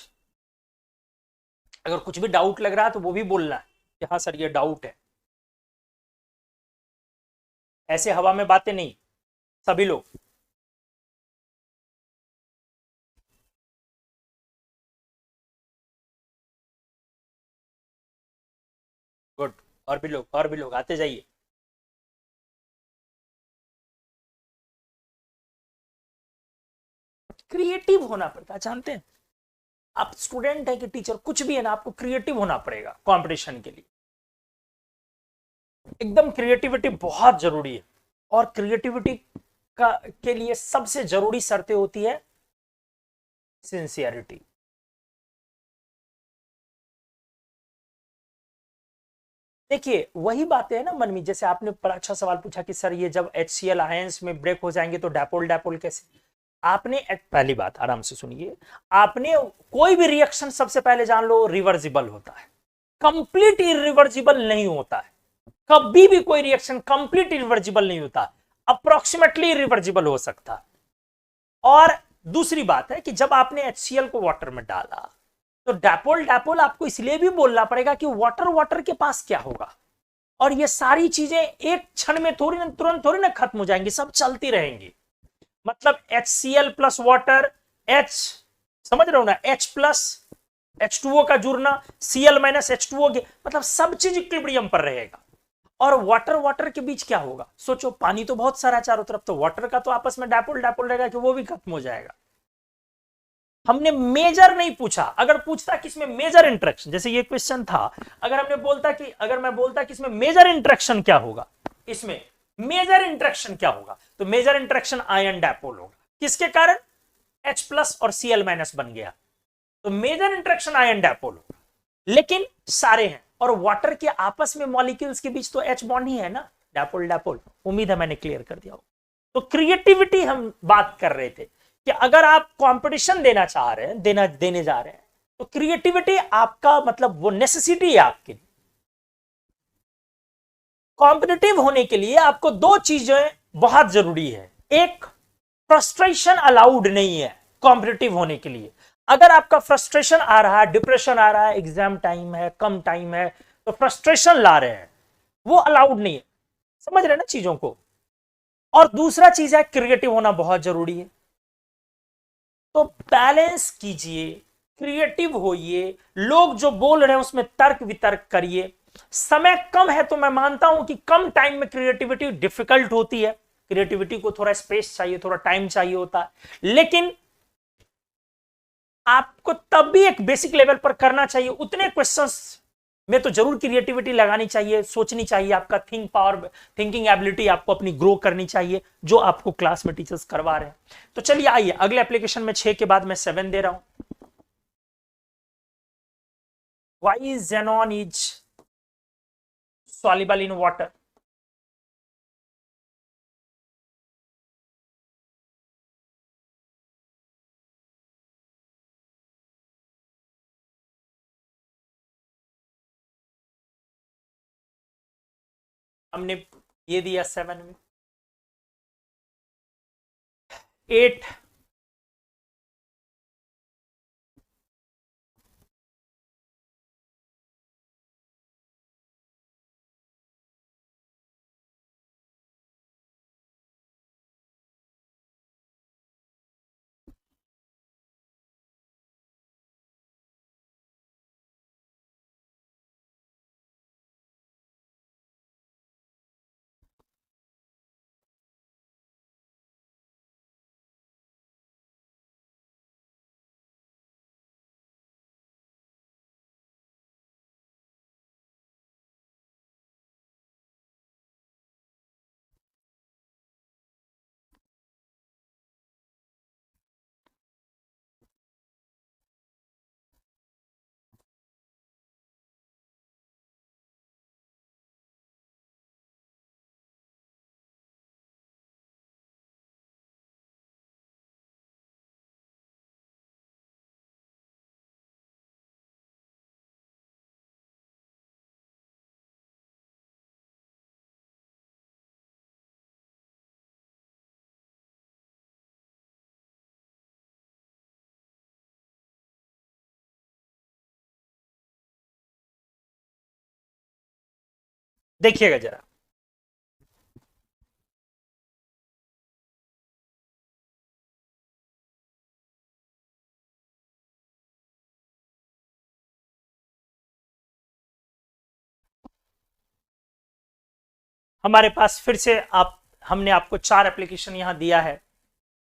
अगर कुछ भी डाउट लग रहा है तो वो भी बोलना है कि हाँ सर ये डाउट है। ऐसे हवा में बातें नहीं, सभी लोग। गुड। और भी लोग, और भी लोग आते जाइए। क्रिएटिव होना पड़ता है, जानते हैं? आप स्टूडेंट है कि टीचर, कुछ भी है ना, आपको क्रिएटिव होना पड़ेगा कंपटीशन के लिए। एकदम क्रिएटिविटी बहुत जरूरी है। और क्रिएटिविटी का के लिए सबसे जरूरी शर्तें होती है सिंसियरिटी। देखिए वही बातें है ना मन में, जैसे आपने बड़ा अच्छा सवाल पूछा कि सर ये जब HCl आयंस में ब्रेक हो जाएंगे तो डायपोल डायपोल कैसे? आपने पहली बात आराम से सुनिए, आपने कोई भी रिएक्शन सबसे पहले जान लो रिवर्सिबल होता है, कंप्लीट इरिवर्सिबल नहीं होता है। कभी भी कोई रिएक्शन कंप्लीट इरिवर्सिबल नहीं होता, अप्रोक्सीमेटली इरिवर्सिबल हो सकता है। और दूसरी बात है कि जब आपने HCl को वाटर में डाला तो डैपोल डैपोल आपको इसलिए भी बोलना पड़ेगा कि वाटर वाटर के पास क्या होगा, और ये सारी चीजें एक क्षण में थोड़ी ना, तुरंत थोड़ी ना खत्म हो जाएंगी, सब चलती रहेंगी। मतलब HCl प्लस वाटर, H, समझ रहे हो ना, H प्लस H2O का जुड़ना, Cl माइनस H2O के, मतलब सब चीज इक्विलिब्रियम पर रहेगा। और वाटर वाटर के बीच क्या होगा, सोचो, पानी तो बहुत सारा चारों तरफ, तो वाटर का तो आपस में डायपोल डायपोल रहेगा कि वो भी खत्म हो जाएगा। हमने मेजर नहीं पूछा, अगर पूछता कि इसमें मेजर इंटरेक्शन, जैसे ये क्वेश्चन था, अगर मैं बोलता कि इसमें मेजर इंटरेक्शन क्या होगा, इसमें मेजर इंटरेक्शन क्या होगा, तो मेजर इंटरेक्शन आयन डायपोल होगा। किसके कारण, H प्लस और Cl माइनस बन गया, तो मेजर इंटरेक्शन आयन डायपोल होगा। लेकिन सारे हैं, और वाटर के आपस में मॉलिक्यूल्स के बीच तो H बॉन्ड ही है ना, डायपोल डायपोल। उम्मीद है मैंने क्लियर कर दिया हो। तो क्रिएटिविटी हम बात कर रहे थे कि अगर आप कंपटीशन देना चाह रहे हैं, देने जा रहे हैं, तो क्रिएटिविटी आपका मतलब वो नेसेसिटी है आपके लिए। कॉम्पिटिटिव होने के लिए आपको दो चीजें बहुत जरूरी है। एक, फ्रस्ट्रेशन अलाउड नहीं है कॉम्पिटिटिव होने के लिए। अगर आपका फ्रस्ट्रेशन आ रहा है, डिप्रेशन आ रहा है, एग्जाम टाइम है, कम टाइम है, तो फ्रस्ट्रेशन ला रहे हैं, वो अलाउड नहीं है। समझ रहे हैं ना चीजों को। और दूसरा चीज है, क्रिएटिव होना बहुत जरूरी है। तो बैलेंस कीजिए, क्रिएटिव होइए, लोग जो बोल रहे हैं उसमें तर्क वितर्क करिए। समय कम है तो मैं मानता हूं कि कम टाइम में क्रिएटिविटी डिफिकल्ट होती है, क्रिएटिविटी को थोड़ा स्पेस चाहिए, थोड़ा टाइम चाहिए होता है, लेकिन आपको तब भी एक बेसिक लेवल पर करना चाहिए। उतने क्वेश्चंस में तो जरूर क्रिएटिविटी लगानी चाहिए, सोचनी चाहिए, आपका थिंकिंग एबिलिटी आपको अपनी ग्रो करनी चाहिए, जो आपको क्लास में टीचर्स करवा रहे हैं। तो चलिए आइए अगले एप्लीकेशन में 6 के बाद मैं 7 दे रहा हूं। Why xenon is soluble in water? हमने ये दिया 7 में। 8, देखिएगा जरा, हमारे पास फिर से आप, हमने आपको 4 एप्लीकेशन यहां दिया है।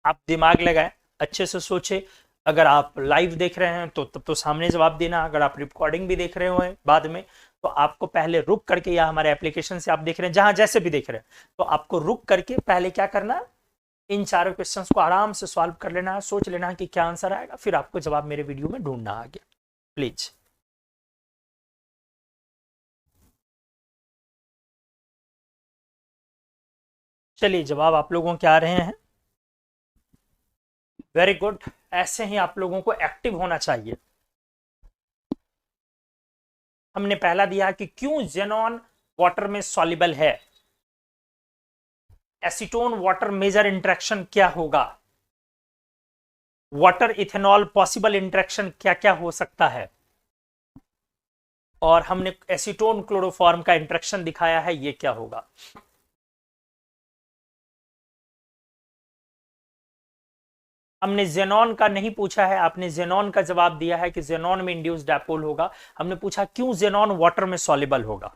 आप दिमाग लगाएं, अच्छे से सोचे। अगर आप लाइव देख रहे हैं तो तब तो सामने जवाब देना, अगर आप रिकॉर्डिंग भी देख रहे हो बाद में, तो आपको पहले रुक करके, या हमारे एप्लीकेशन से आप देख रहे हैं, जहां जैसे भी देख रहे हैं, तो आपको रुक करके पहले क्या करना, इन चारों क्वेश्चंस को आराम से सॉल्व कर लेना है, सोच लेना है कि क्या आंसर आएगा, फिर आपको जवाब मेरे वीडियो में ढूंढना आगे, प्लीज। चलिए जवाब आप लोगों के आ रहे हैं। वेरी गुड, ऐसे ही आप लोगों को एक्टिव होना चाहिए। हमने पहला दिया कि क्यों जेनॉन वाटर में सॉल्युबल है, एसीटोन वाटर मेजर इंटरेक्शन क्या होगा, वाटर इथेनॉल पॉसिबल इंटरेक्शन क्या क्या हो सकता है, और हमने एसीटोन क्लोरोफॉर्म का इंटरेक्शन दिखाया है, ये क्या होगा। हमने जेनॉन का नहीं पूछा है, आपने जेनॉन का जवाब दिया है कि जेनॉन में इंड्यूस्ड डायपोल होगा। हमने पूछा क्यों जेनॉन वाटर में सॉल्युबल होगा।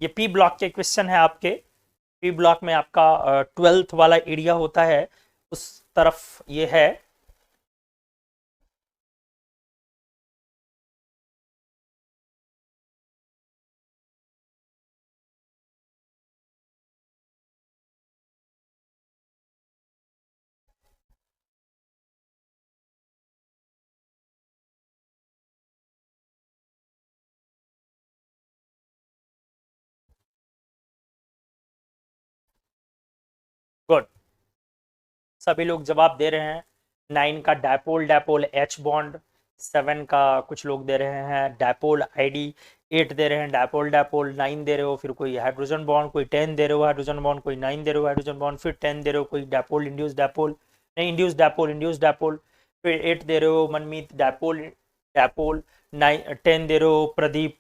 ये पी ब्लॉक के क्वेश्चन है आपके। पी ब्लॉक में आपका 12th वाला एरिया होता है, उस तरफ ये है। गुड, सभी लोग जवाब दे रहे हैं। 9 का डायपोल डायपोल एच बॉन्ड, 7 का कुछ लोग दे रहे हैं डायपोल आईडी, 8 दे रहे हैं डायपोल डायपोल, 9 दे रहे हो, फिर कोई हाइड्रोजन बॉन्ड, कोई 10 दे रहे हो हाइड्रोजन बॉन्ड, कोई 9 दे रहे हो हाइड्रोजन बॉन्ड, फिर 10 दे रहे हो कोई डायपोल इंड्यूस डायपोल, नहीं इंड्यूस डायपोल इंड्यूस डायपोल, फिर 8 दे रहे हो मनमीत डायपोल डायपोल, 9 10 दे रहे हो Pradeep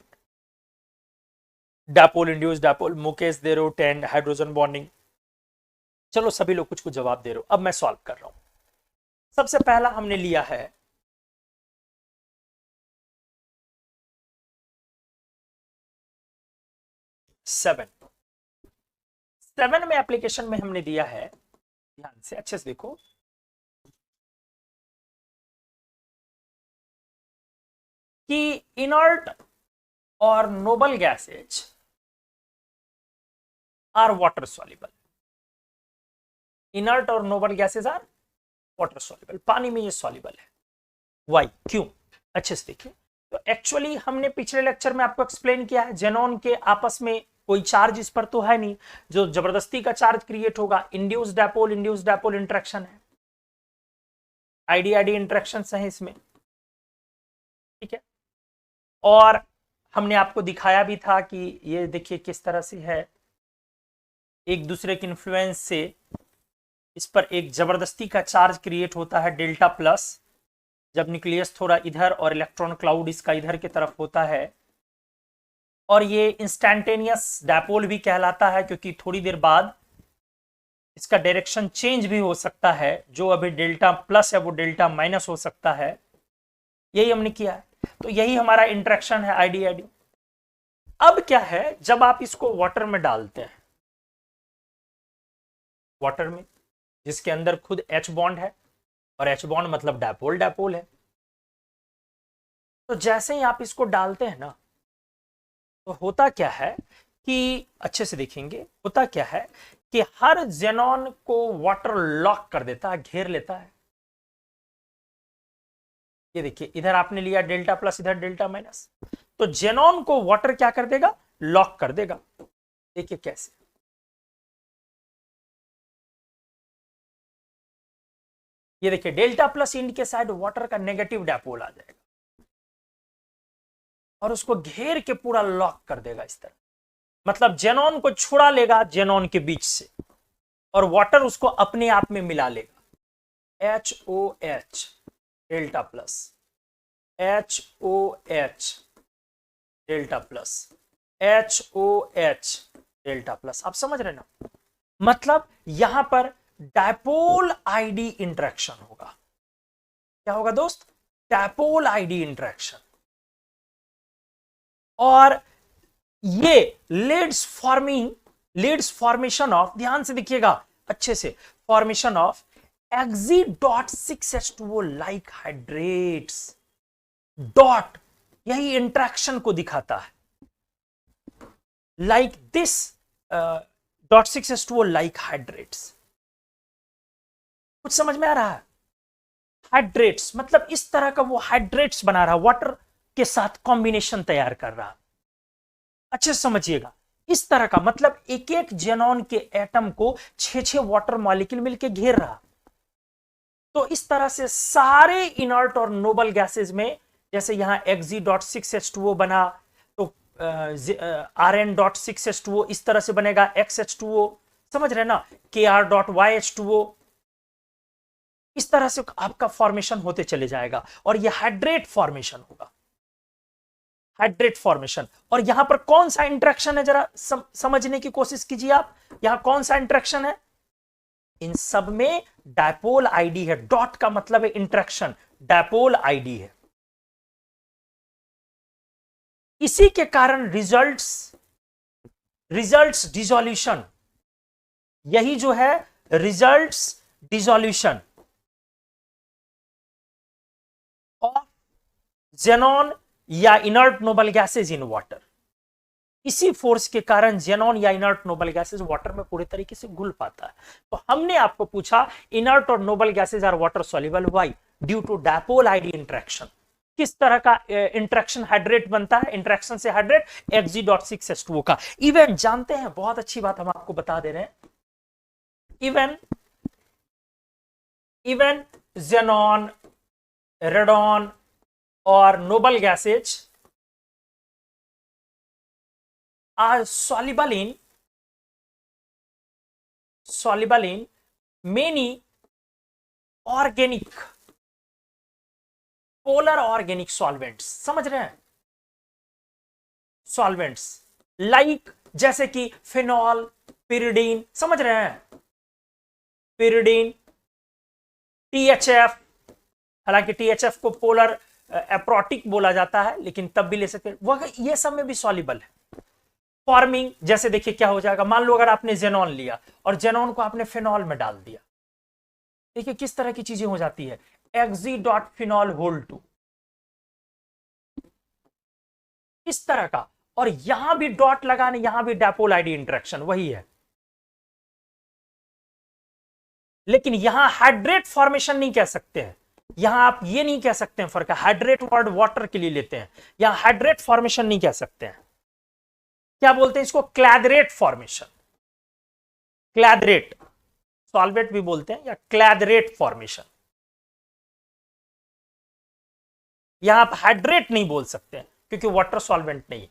dipole induce dipole, Mukesh दे रहे हो 10 हाइड्रोजन बॉन्डिंग। चलो सभी लोग कुछ कुछ जवाब दे रहे हो, अब मैं सॉल्व कर रहा हूं। सबसे पहला हमने लिया है 7। 7 में एप्लीकेशन में हमने दिया है, ध्यान से अच्छे से देखो, कि इनर्ट और noble gases are water soluble. Inert और noble gases are water soluble, पानी में ये सॉल्युबल है। वाई, क्यों, अच्छे से देखिए। तो एक्चुअली हमने पिछले लेक्चर में आपको एक्सप्लेन किया है, जेनॉन के आपस में कोई चार्ज इस पर तो है नहीं, जो जबरदस्ती का चार्ज क्रिएट होगा इंड्यूस डायपोल इंटरेक्शन है, आईडी आईडी इंटरेक्शन है इसमें, ठीक है। और हमने आपको दिखाया भी था कि ये देखिए किस तरह से है, एक दूसरे के इन्फ्लुएंस से इस पर एक जबरदस्ती का चार्ज क्रिएट होता है डेल्टा प्लस, जब न्यूक्लियस थोड़ा इधर और इलेक्ट्रॉन क्लाउड इसका इधर की तरफ होता है। और ये इंस्टैंटेनियस डायपोल भी कहलाता है, क्योंकि थोड़ी देर बाद इसका डायरेक्शन चेंज भी हो सकता है, जो अभी डेल्टा प्लस है वो डेल्टा माइनस हो सकता है। यही हमने किया है, तो यही हमारा इंटरेक्शन है आईडी आईडी। अब क्या है, जब आप इसको वाटर में डालते हैं, वाटर में जिसके अंदर खुद H बॉन्ड है, और H बॉन्ड मतलब डायपोल डायपोल है, तो जैसे ही आप इसको डालते हैं ना, तो होता क्या है कि अच्छे से देखेंगे, होता क्या है कि हर जेनॉन को वाटर लॉक कर देता है, घेर लेता है। ये देखिए, इधर आपने लिया डेल्टा प्लस, इधर डेल्टा माइनस, तो जेनॉन को वाटर क्या कर देगा, लॉक कर देगा। देखिए कैसे, ये देखिए डेल्टा प्लस इंड के साइड वाटर का नेगेटिव डायपोल आ जाएगा और उसको घेर के पूरा लॉक कर देगा इस तरह, मतलब जेनॉन को छुड़ा लेगा जेनॉन के बीच से, और वाटर उसको अपने आप में मिला लेगा। HOH delta plus, HOH delta plus, HOH delta plus. आप समझ रहे ना, मतलब यहां पर डायपोल आईडी इंटरेक्शन होगा। क्या होगा दोस्त, डायपोल आईडी इंटरेक्शन। और ये लीड्स फॉर्मेशन ऑफ, ध्यान से देखिएगा अच्छे से, formation of Xe.6H2O like hydrates. Dot यही इंटरेक्शन को दिखाता है, like this .6H2O like hydrates. कुछ समझ में आ रहा है, हाइड्रेट्स मतलब इस तरह का वो हाइड्रेट्स बना रहा, वाटर के साथ कॉम्बिनेशन तैयार कर रहा। अच्छे से समझिएगा, इस तरह का मतलब एक एक जेनॉन के एटम को 6-6 वाटर मॉलिक्यूल मिलके घेर रहा। तो इस तरह से सारे इनर्ट और नोबल गैसेज में, जैसे यहां Xg.6H2O बना, तो Rn.6H2O इस तरह से बनेगा XH2O, समझ रहे ना, Kr.YH2O, इस तरह से आपका फॉर्मेशन होते चले जाएगा और यह हाइड्रेट फॉर्मेशन होगा, हाइड्रेट फॉर्मेशन। और यहां पर कौन सा इंटरेक्शन है, जरा समझने की कोशिश कीजिए आप, यहां कौन सा इंटरेक्शन है, इन सब में डायपोल आईडी है। डॉट का मतलब है इंटरेक्शन, डायपोल आईडी है। इसी के कारण रिजल्ट्स डिसोल्यूशन, यही जो है रिजल्ट्स डिसोल्यूशन ऑफ जेनॉन या inert noble gases in water. इसी फोर्स के कारण जेनॉन या इनर्ट नोबल गैसेज वाटर में पूरे तरीके से घुल पाता है। तो हमने आपको पूछा इनर्ट और noble gases are water soluble, why? Due to dipole ID interaction. किस तरह का इंटरेक्शन हाइड्रेट बनता है, इंटरेक्शन से हाइड्रेट Xg.6H2O का। इवन जानते हैं, बहुत अच्छी बात हम आपको बता दे रहे हैं, इवन जेनॉन, रेडॉन और noble gases are soluble in many organic, polar organic solvents, समझ रहे हैं, सॉल्वेंट्स लाइक जैसे कि फिनॉल, पिरिडीन, समझ रहे हैं, पिरिडीन, THF, हालांकि THF को पोलर एप्रोटिक बोला जाता है, लेकिन तब भी ले सकते हैं, वह ये सब में भी सॉल्युबल है। फॉर्मिंग, जैसे देखिए क्या हो जाएगा, मान लो अगर आपने जेनॉन लिया और जेनॉन को आपने फिनॉल में डाल दिया, देखिए किस तरह की चीजें हो जाती है, Xg.phenol(2), इस तरह का। और यहां भी डॉट लगाने, यहां भी डायपोल आईडी इंटरेक्शन वही है, लेकिन यहां हाइड्रेट फॉर्मेशन नहीं कह सकते हैं, यहां आप ये नहीं कह सकते हैं, फर्क है, हाइड्रेट वर्ड वाटर के लिए लेते हैं, यहां हाइड्रेट फॉर्मेशन नहीं कह सकते हैं, क्या बोलते हैं इसको, क्लैदरेट फॉर्मेशन, क्लैदरेट, सॉल्वेट भी बोलते हैं, या क्लैदरेट फॉर्मेशन। यहां आप हाइड्रेट नहीं बोल सकते हैं क्योंकि वाटर सॉल्वेंट नहीं है।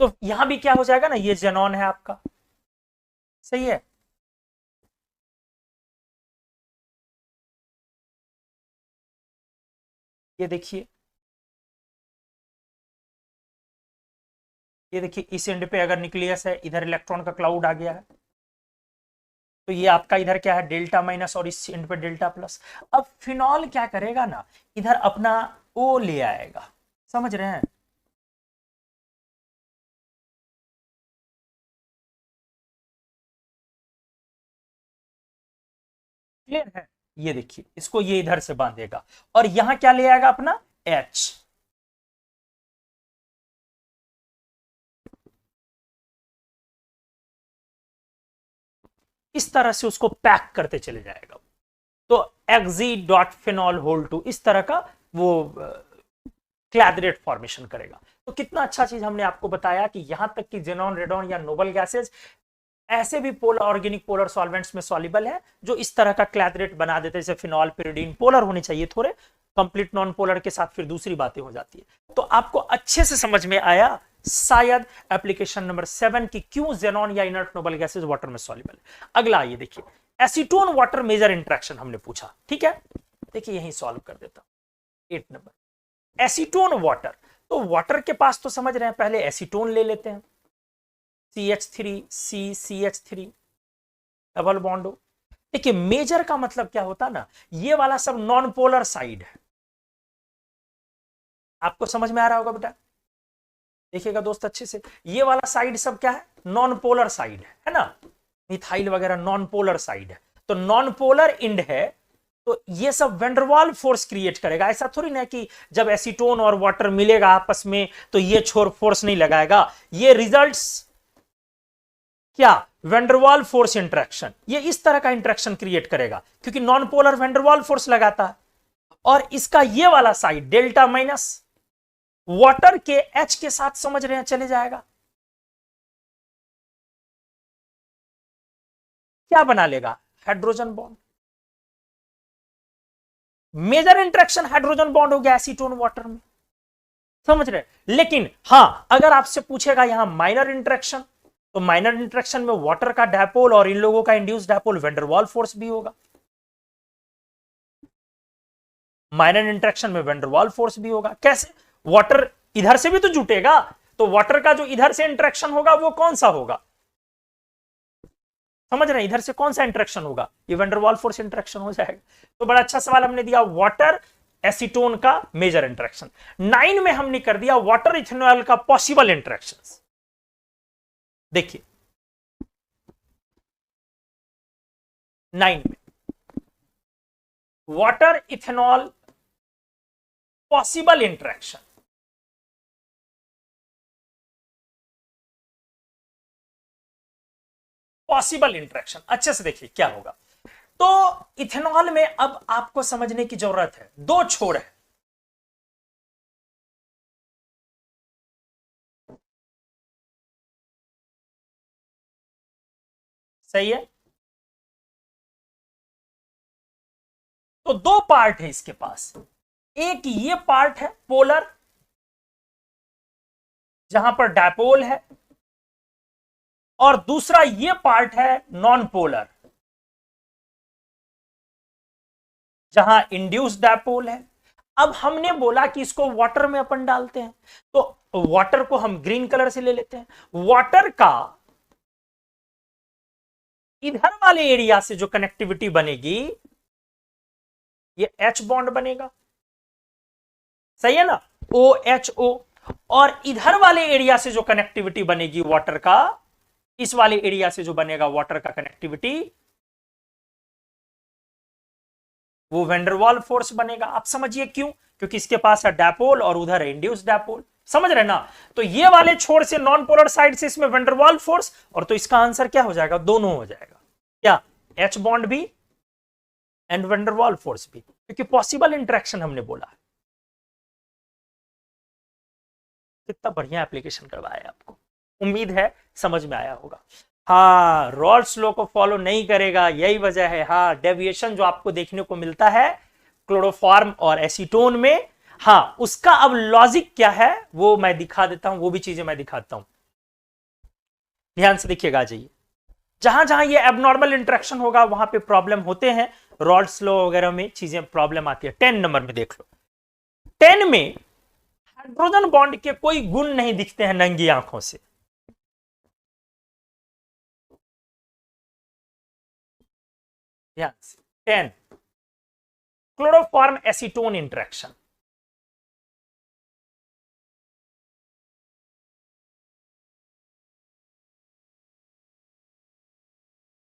तो यहां भी क्या हो जाएगा ना, ये जेनॉन है आपका, सही है। ये देखिए, ये देखिए इस एंड पे अगर न्यूक्लियस है, इधर इलेक्ट्रॉन का क्लाउड आ गया है, तो ये आपका इधर क्या है, डेल्टा माइनस, और इस एंड पे डेल्टा प्लस। अब फिनॉल क्या करेगा ना, इधर अपना O ले आएगा, समझ रहे हैं, क्लियर है। ये देखिए इसको ये इधर से बांधेगा और यहां क्या ले आएगा, अपना H, इस तरह से उसको पैक करते चले जाएगा। तो Xg.phenol(2), इस तरह का वो क्लैदरेट फॉर्मेशन करेगा। तो कितना अच्छा चीज हमने आपको बताया कि यहां तक कि जेनॉन, रेडॉन या नोबल गैसेज ऐसे भी पोलर, ऑर्गेनिक पोलर सॉल्वेंट्स में सॉल्युबल है जो इस तरह का क्लैदरेट बना देते हैं, जैसे फिनॉल, पिरिडीन, पोलर होने चाहिए थोड़े, कंप्लीट नॉन पोलर के साथ फिर दूसरी बातें हो जाती है। तो आपको अच्छे से समझ में आया शायद एप्लीकेशन नंबर 7 की क्यों जेनॉन या इनर्ट नोबल गैसेज वाटर में सॉल्युबल है। अगला ये देखिए, एसीटोन वाटर मेजर इंटरेक्शन हमने पूछा, ठीक है, देखिए यही सॉल्व कर देता हूं। 8 नंबर, एसीटोन वाटर। तो वाटर के पास तो समझ रहे हैं, पहले एसीटोन ले लेते हैं, CH3, CH3 डबल बॉन्ड हो। देखिए मेजर का मतलब क्या होता ना, ये वाला सब नॉन पोलर साइड है, आपको समझ में आ रहा होगा बेटा, देखिएगा दोस्त अच्छे से, ये वाला साइड सब क्या है, नॉन पोलर साइड है ना, मिथाइल वगैरह नॉन पोलर साइड है। तो नॉन पोलर इंड है, तो ये सब वेंडरवाल फोर्स क्रिएट करेगा। ऐसा थोड़ी ना कि जब एसीटोन और वाटर मिलेगा आपस में तो ये छोर फोर्स नहीं लगाएगा, ये रिजल्ट्स क्या, वेंडरवाल फोर्स इंटरेक्शन, ये इस तरह का इंटरेक्शन क्रिएट करेगा क्योंकि नॉन पोलर वेंडरवाल फोर्स लगाता है। और इसका ये वाला साइड डेल्टा माइनस वाटर के H के साथ, समझ रहे हैं, चले जाएगा। क्या बना लेगा? Hydrogen bond. Major interaction hydrogen bond हो गया एसीटोन वाटर में, समझ रहे? लेकिन हां, अगर आपसे पूछेगा यहां माइनर इंटरेक्शन, तो माइनर इंटरेक्शन में वाटर का डायपोल और इन लोगों का इंड्यूस डायपोल वेंडरवॉल फोर्स भी होगा। माइनर इंटरेक्शन में वेंडरवॉल फोर्स भी होगा। कैसे? वाटर इधर से भी तो जुटेगा, तो वाटर का जो इधर से इंटरेक्शन होगा वो कौन सा होगा? समझ रहे हैं? इधर से कौन सा इंटरेक्शन होगा? ये वेंडरवॉल फोर्स इंटरेक्शन हो जाएगा। तो बड़ा अच्छा सवाल हमने दिया, वाटर एसीटोन का मेजर इंटरेक्शन। 9 में हमने कर दिया वाटर इथेनॉल का पॉसिबल इंटरेक्शन। देखिए 9 में water ethanol possible interaction. Possible interaction अच्छे से देखिए क्या होगा। तो इथेनॉल में अब आपको समझने की जरूरत है, दो छोर है। सही है? तो दो पार्ट है इसके पास। एक ये पार्ट है पोलर, जहां पर डायपोल है, और दूसरा ये पार्ट है नॉन पोलर, जहां इंड्यूस डायपोल है। अब हमने बोला कि इसको वाटर में अपन डालते हैं, तो वाटर को हम ग्रीन कलर से ले लेते हैं। वाटर का इधर वाले एरिया से जो कनेक्टिविटी बनेगी, ये H बॉन्ड बनेगा, सही है ना, OHO। और इधर वाले एरिया से जो कनेक्टिविटी बनेगी वाटर का, इस वाले एरिया से जो बनेगा वाटर का कनेक्टिविटी, वो वेंडरवॉल फोर्स बनेगा। आप समझिए क्यों? क्योंकि इसके पास है डायपोल और उधर है इंड्यूस डायपोल, समझ रहे ना? तो ये वाले छोर से नॉन पोलर साइड से इसमें वेंडरवॉल फोर्स, और तो इसका आंसर क्या हो जाएगा? दोनों हो जाएगा। क्या? H बॉन्ड भी एंड वेंडरवॉल फोर्स भी, क्योंकि पॉसिबल इंटरेक्शन हमने बोला। कितना बढ़िया एप्लीकेशन करवाया आपको, उम्मीद है समझ में आया होगा। हाँ, रॉल्स लॉ को फॉलो नहीं करेगा, यही वजह है। हाँ, डेविएशन जो आपको देखने को मिलता है क्लोरोफॉर्म और एसीटोन में, हाँ, उसका अब लॉजिक क्या है वो मैं दिखा देता हूं, वो भी चीजें मैं दिखाता हूं। ध्यान से देखिएगा, जाइए। जहां जहां ये एबनॉर्मल इंटरेक्शन होगा वहां पे प्रॉब्लम होते हैं, रॉल्स लॉ वगैरह में चीजें प्रॉब्लम आती है। 10 नंबर में देख लो। 10 में हाइड्रोजन बॉन्ड के कोई गुण नहीं दिखते हैं नंगी आंखों से। ध्यान से, 10 क्लोरोफॉर्म एसीटोन इंटरेक्शन।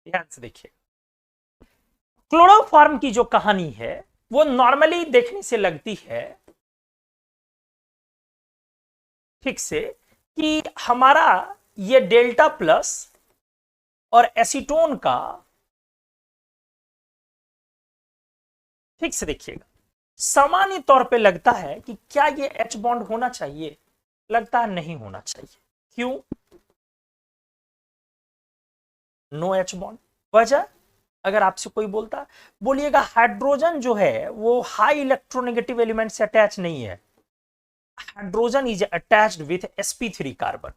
ध्यान से देखिए, क्लोरोफॉर्म की जो कहानी है वो नॉर्मली देखने से लगती है ठीक से कि हमारा ये डेल्टा प्लस और एसीटोन का, ठीक से देखिएगा, सामान्य तौर पे लगता है कि क्या ये H बॉन्ड होना चाहिए? लगता है नहीं होना चाहिए। क्यों? No H bond. वजह? अगर आपसे कोई बोलता, बोलिएगा हाइड्रोजन जो है वो हाई इलेक्ट्रोनेगेटिव एलिमेंट से अटैच नहीं है। Hydrogen is attached with sp3 carbon.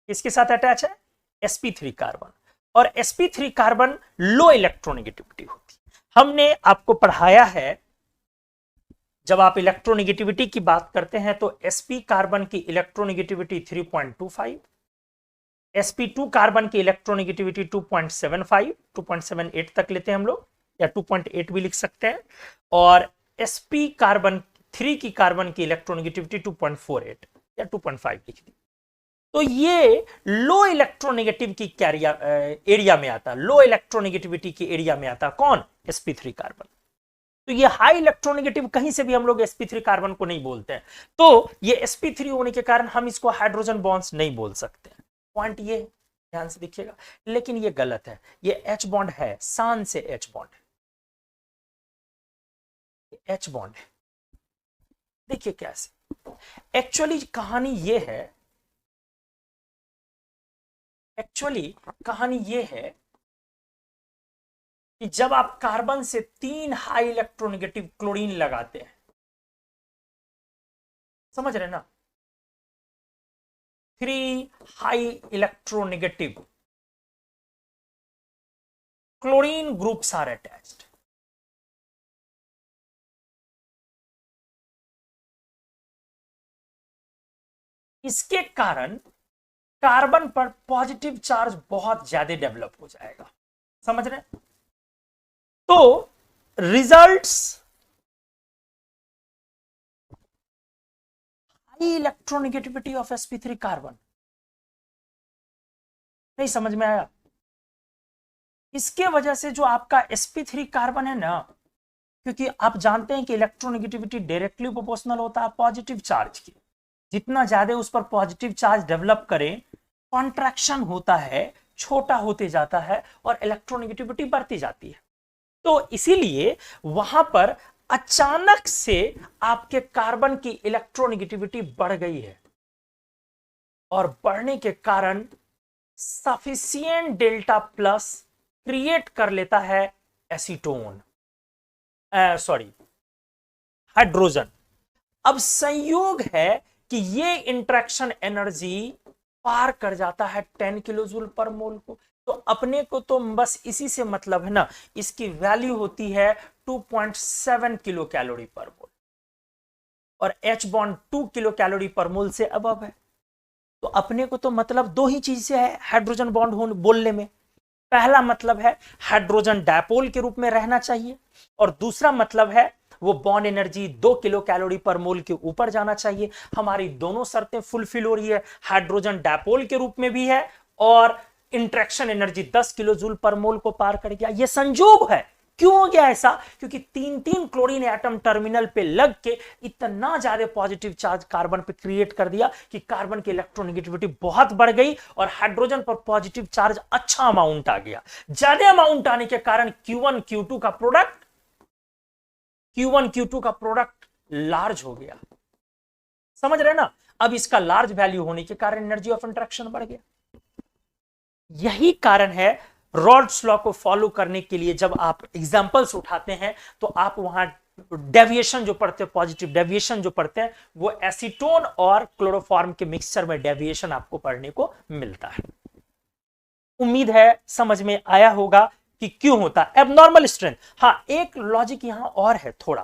किसके साथ अटैच है? sp3 carbon. और sp3 कार्बन लो इलेक्ट्रोनेगेटिविटी होती है। हमने आपको पढ़ाया है, जब आप इलेक्ट्रोनेगेटिविटी की बात करते हैं तो sp कार्बन की इलेक्ट्रोनेगेटिविटी 3.25, sp2 कार्बन की इलेक्ट्रोनेगेटिविटी 2.75, 2.78 तक लेते हैं हम लोग, या 2.8 भी लिख सकते हैं। और sp कार्बन 3 की कार्बन की इलेक्ट्रोनेगेटिविटी 2.48 या 2.5 लिख दी। तो ये लो इलेक्ट्रोनेगेटिव की एरिया में आता, लो इलेक्ट्रोनेगेटिविटी की एरिया में आता। कौन? sp3 carbon. तो ये हाई इलेक्ट्रोनेगेटिव कहीं से भी हम लोग sp3 कार्बन को नहीं बोलते हैं, तो ये sp3 होने के कारण हम इसको हाइड्रोजन बॉन्ड्स नहीं बोल सकते। पॉइंट ये, ध्यान से देखिएगा। लेकिन ये गलत है, ये H बॉन्ड है, शान से H बॉन्ड है, H बॉन्ड है। देखिए कैसे, एक्चुअली कहानी ये है, एक्चुअली कहानी ये है कि जब आप कार्बन से 3 हाई इलेक्ट्रोनेगेटिव क्लोरीन लगाते हैं, समझ रहे ना, 3 high electronegative chlorine groups are attached. इसके कारण कार्बन पर पॉजिटिव चार्ज बहुत ज्यादा डेवलप हो जाएगा, समझ रहे हैं? तो results high electronegativity of sp3 carbon. नहीं समझ में आया? इसके वजह से जो आपका sp3 कार्बन है ना, क्योंकि आप जानते हैं कि इलेक्ट्रोनेगेटिविटी डायरेक्टली प्रोपोर्शनल होता है पॉजिटिव चार्ज की। जितना ज्यादा उस पर पॉजिटिव चार्ज डेवलप करें, कॉन्ट्रैक्शन होता है, छोटा होते जाता है और इलेक्ट्रोनेगेटिविटी बढ़ती जाती है। तो इसीलिए वहां पर अचानक से आपके कार्बन की इलेक्ट्रोनेगेटिविटी बढ़ गई है और बढ़ने के कारण सफिशिएंट डेल्टा प्लस क्रिएट कर लेता है एसीटोन, सॉरी हाइड्रोजन। अब संयोग है कि ये इंटरेक्शन एनर्जी पार कर जाता है 10 किलो जूल पर मोल को। तो अपने को तो बस इसी से मतलब है ना, इसकी वैल्यू होती है 2.7 किलो कैलोरी पर मोल और H बॉन्ड 2 किलो कैलोरी पर मोल से अबव है। तो अपने को तो मतलब दो ही चीज से है हाइड्रोजन बॉन्ड होने बोलने में। पहला मतलब है हाइड्रोजन डायपोल के रूप में रहना चाहिए और दूसरा मतलब है वो बॉन्ड एनर्जी 2 किलो कैलोरी पर मोल के ऊपर जाना चाहिए। हमारी दोनों शर्तें फुलफिल हो रही है, हाइड्रोजन डायपोल के रूप में भी है और interaction energy 10 kilo joule per मोल को पार कर गया। ये संजोग है। क्यों हो गया ऐसा? क्योंकि 3 क्लोरीन एटम टर्मिनल पे लग के इतना ज्यादा पॉजिटिव चार्ज कार्बन पे क्रिएट कर दिया कि कार्बन की इलेक्ट्रोनेगेटिविटी बहुत बढ़ गई और हाइड्रोजन पर पॉजिटिव चार्ज अच्छा अमाउंट आ गया। ज्यादा अमाउंट आने के कारण Q1 Q2 का प्रोडक्ट लार्ज हो गया। समझ रहे ना? अब इसका लार्ज वैल्यू होने के कारण एनर्जी ऑफ इंटरेक्शन बढ़ गया। यही कारण है रॉल्स लॉ को फॉलो करने के लिए जब आप एग्जांपल्स उठाते हैं तो आप वहां डेविएशन जो पढ़ते हैं, पॉजिटिव डेविएशन जो पढ़ते हैं, वो एसीटोन और क्लोरोफॉर्म के मिक्सचर में डेविएशन आपको पढ़ने को मिलता है। उम्मीद है समझ में आया होगा कि क्यों होता है एबनॉर्मल स्ट्रेंथ। हाँ, एक लॉजिक यहां और है थोड़ा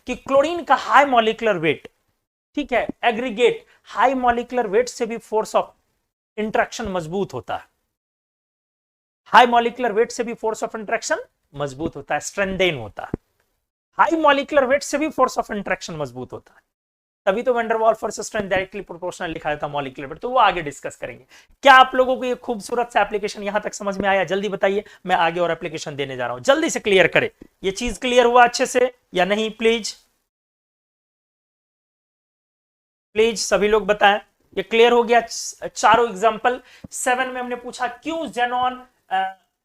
कि क्लोरीन का हाई मॉलिक्यूलर वेट, ठीक है, एग्रीगेट हाई मॉलिक्यूलर वेट से भी फोर्स ऑफ इंट्रैक्शन मजबूत होता है। हाई मॉलिक्यूलर वेट से भी फोर्स ऑफ इंट्रैक्शन मजबूत होता है, स्ट्रेंथेन होता है। हाई मॉलिक्यूलर वेट से भी फोर्स ऑफ इंट्रैक्शन मजबूत होता है। तभी तो van der Waals force strength directly proportional लिखा था मॉलिक्यूलर वेट। तो वो आगे डिस्कस करेंगे। क्या आप लोगों को ये खूबसूरत सा एप्लीकेशन यहां तक समझ में आया? जल्दी बताइए, मैं आगे और एप्लीकेशन देने जा रहा हूं। जल्दी से क्लियर करें। ये चीज क्लियर हुआ अच्छे से या नहीं? प्लीज प्लीज सभी लोग बताएं। ये क्लियर हो गया? चारों एग्जांपल 7 में हमने पूछा क्यों जेनॉन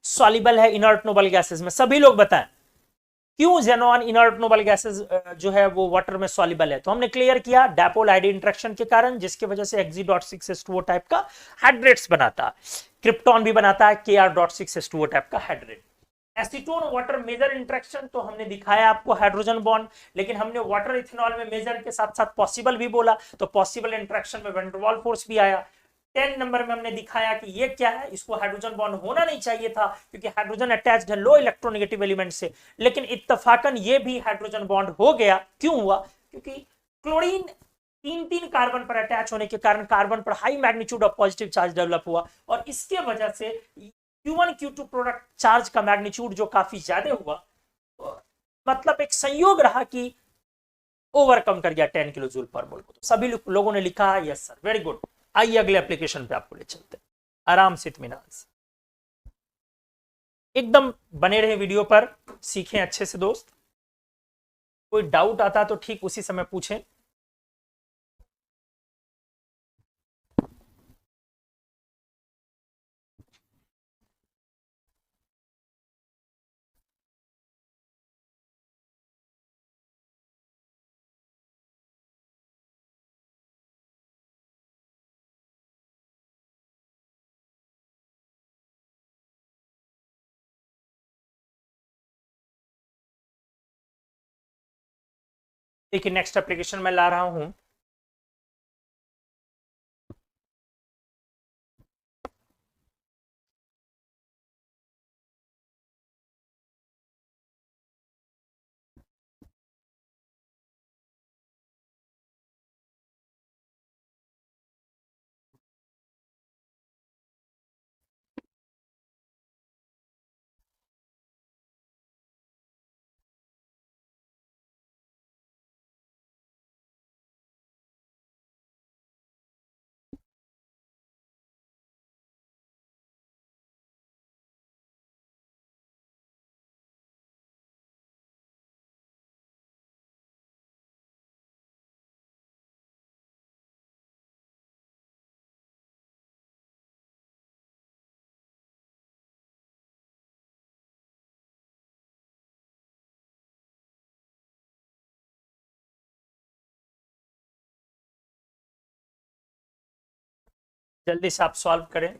सॉल्युबल है इनर्ट नोबल गैसेस में। सभी लोग बताएं क्यों जेनॉन इनर्ट नोबल गैसेस जो है वो वाटर में सॉल्युबल है। तो हमने क्लियर किया डायपोल आईडी इंटरेक्शन के कारण, जिसकी वजह से Hg.6s2o टाइप का हाइड्रेट्स बनाता है, क्रिप्टॉन भी बनाता है Kr.6s2o टाइप का hydrate. Acetone water measure interaction तो हमने दिखाया आपको हाइड्रोजन बॉन्ड, लेकिन हमने वाटर इथेनॉल में मेजर के साथ साथ पॉसिबल भी बोला। तो पॉसिबल इंटरेक्शन में वैन डर वाल्स फोर्स भी आया। 10 नंबर में हमने दिखाया कि ये क्या है, इसको हाइड्रोजन बॉन्ड होना नहीं चाहिए था क्योंकि हाइड्रोजन अटैच्ड है लो इलेक्ट्रोनेगेटिव एलिमेंट से, लेकिन इत्तफाकन ये भी हाइड्रोजन बॉन्ड हो गया। क्यों हुआ? क्योंकि क्लोरीन 3 कार्बन पर अटैच होने के कारण कार्बन पर high magnitude of positive charge develop हुआ और इसके वजह से Q1 Q2 प्रोडक्ट चार्ज का मैग्नीट्यूड जो काफी ज्यादा हुआ, मतलब एक संयोग रहा कि ओवरकम कर गया 10 किलो जूल पर मोल को। तो सभी लोगों ने लिखा यस सर, वेरी गुड। आइए अगले एप्लीकेशन पे आपको ले चलते हैं आराम से, इत्मीनान से। एकदम बने रहे वीडियो पर, सीखें अच्छे से दोस्त। कोई डाउट आता तो ठीक उसी समय पूछें। देखिए नेक्स्ट एप्लीकेशन में ला रहा हूं। जल्दी से आप सॉल्व करें।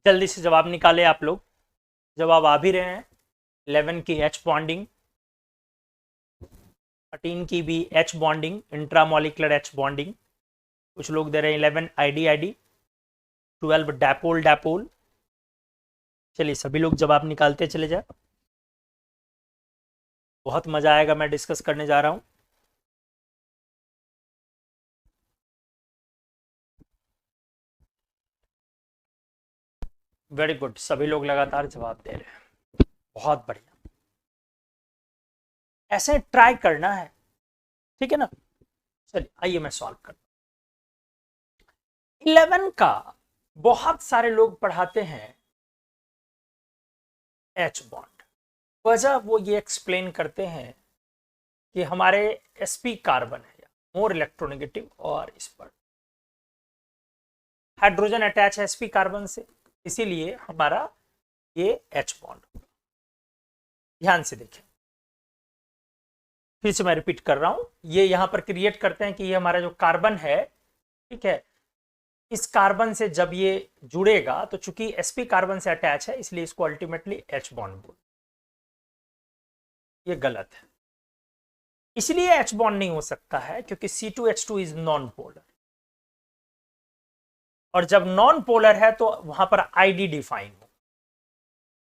जल्दी से जवाब निकाले आप लोग। जवाब आ भी रहे हैं। 11 की एच बॉन्डिंग, 13 की भी H bonding, intramolecular H bonding. कुछ लोग दे रहे हैं 11 आईडी आईडी, 12 डैपोल डैपोल। चलिए सभी लोग जवाब निकालते चले जाए, बहुत मजा आएगा। मैं डिस्कस करने जा रहा हूं। वेरी गुड, सभी लोग लगातार जवाब दे रहे हैं, बहुत बढ़िया। ऐसे ट्राई करना है, ठीक है ना। चलिए आइए मैं सॉल्व करता हूं। 11 का बहुत सारे लोग पढ़ाते हैं एच बॉन्ड। वजह वो ये एक्सप्लेन करते हैं कि हमारे sp कार्बन है मोर इलेक्ट्रोनेगेटिव, और इस पर हाइड्रोजन अटैच है sp कार्बन से, इसीलिए हमारा ये एच बॉन्ड। ध्यान से देखें, फिर से मैं रिपीट कर रहा हूं। ये यहां पर क्रिएट करते हैं कि ये हमारा जो कार्बन है, ठीक है, इस कार्बन से जब ये जुड़ेगा तो चूंकि sp कार्बन से अटैच है इसलिए इसको अल्टीमेटली एच बॉन्ड बोल। ये गलत है, इसलिए एच बॉन्ड नहीं हो सकता है क्योंकि C2H2 इज नॉन पोलर, और जब नॉन पोलर है तो वहां पर आईडी डिफाइन हो,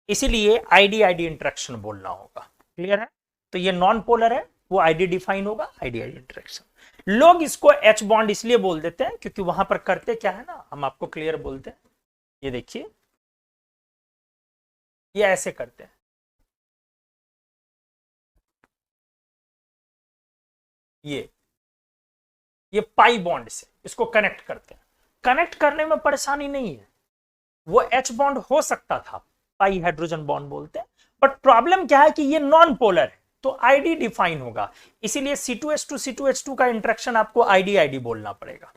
इसीलिए आईडी आईडी इंटरेक्शन बोलना होगा। क्लियर है? तो ये नॉन पोलर है, वो आईडी डिफाइन होगा, आईडी आईडी इंटरेक्शन। लोग इसको एच बॉन्ड इसलिए बोल देते हैं क्योंकि वहां पर करते क्या है ना, हम आपको क्लियर बोलते हैं। ये देखिए, ये ऐसे करते हैं, ये पाई बॉन्ड से इसको कनेक्ट करते हैं। कनेक्ट करने में परेशानी नहीं है, वो एच बॉन्ड हो सकता था, पाई हाइड्रोजन बॉन्ड बोलते हैं, बट प्रॉब्लम क्या है कि ये नॉन पोलर है तो आईडी डिफाइन होगा, इसीलिए C2H2 C2H2 का इंटरेक्शन आपको आईडी आईडी बोलना पड़ेगा।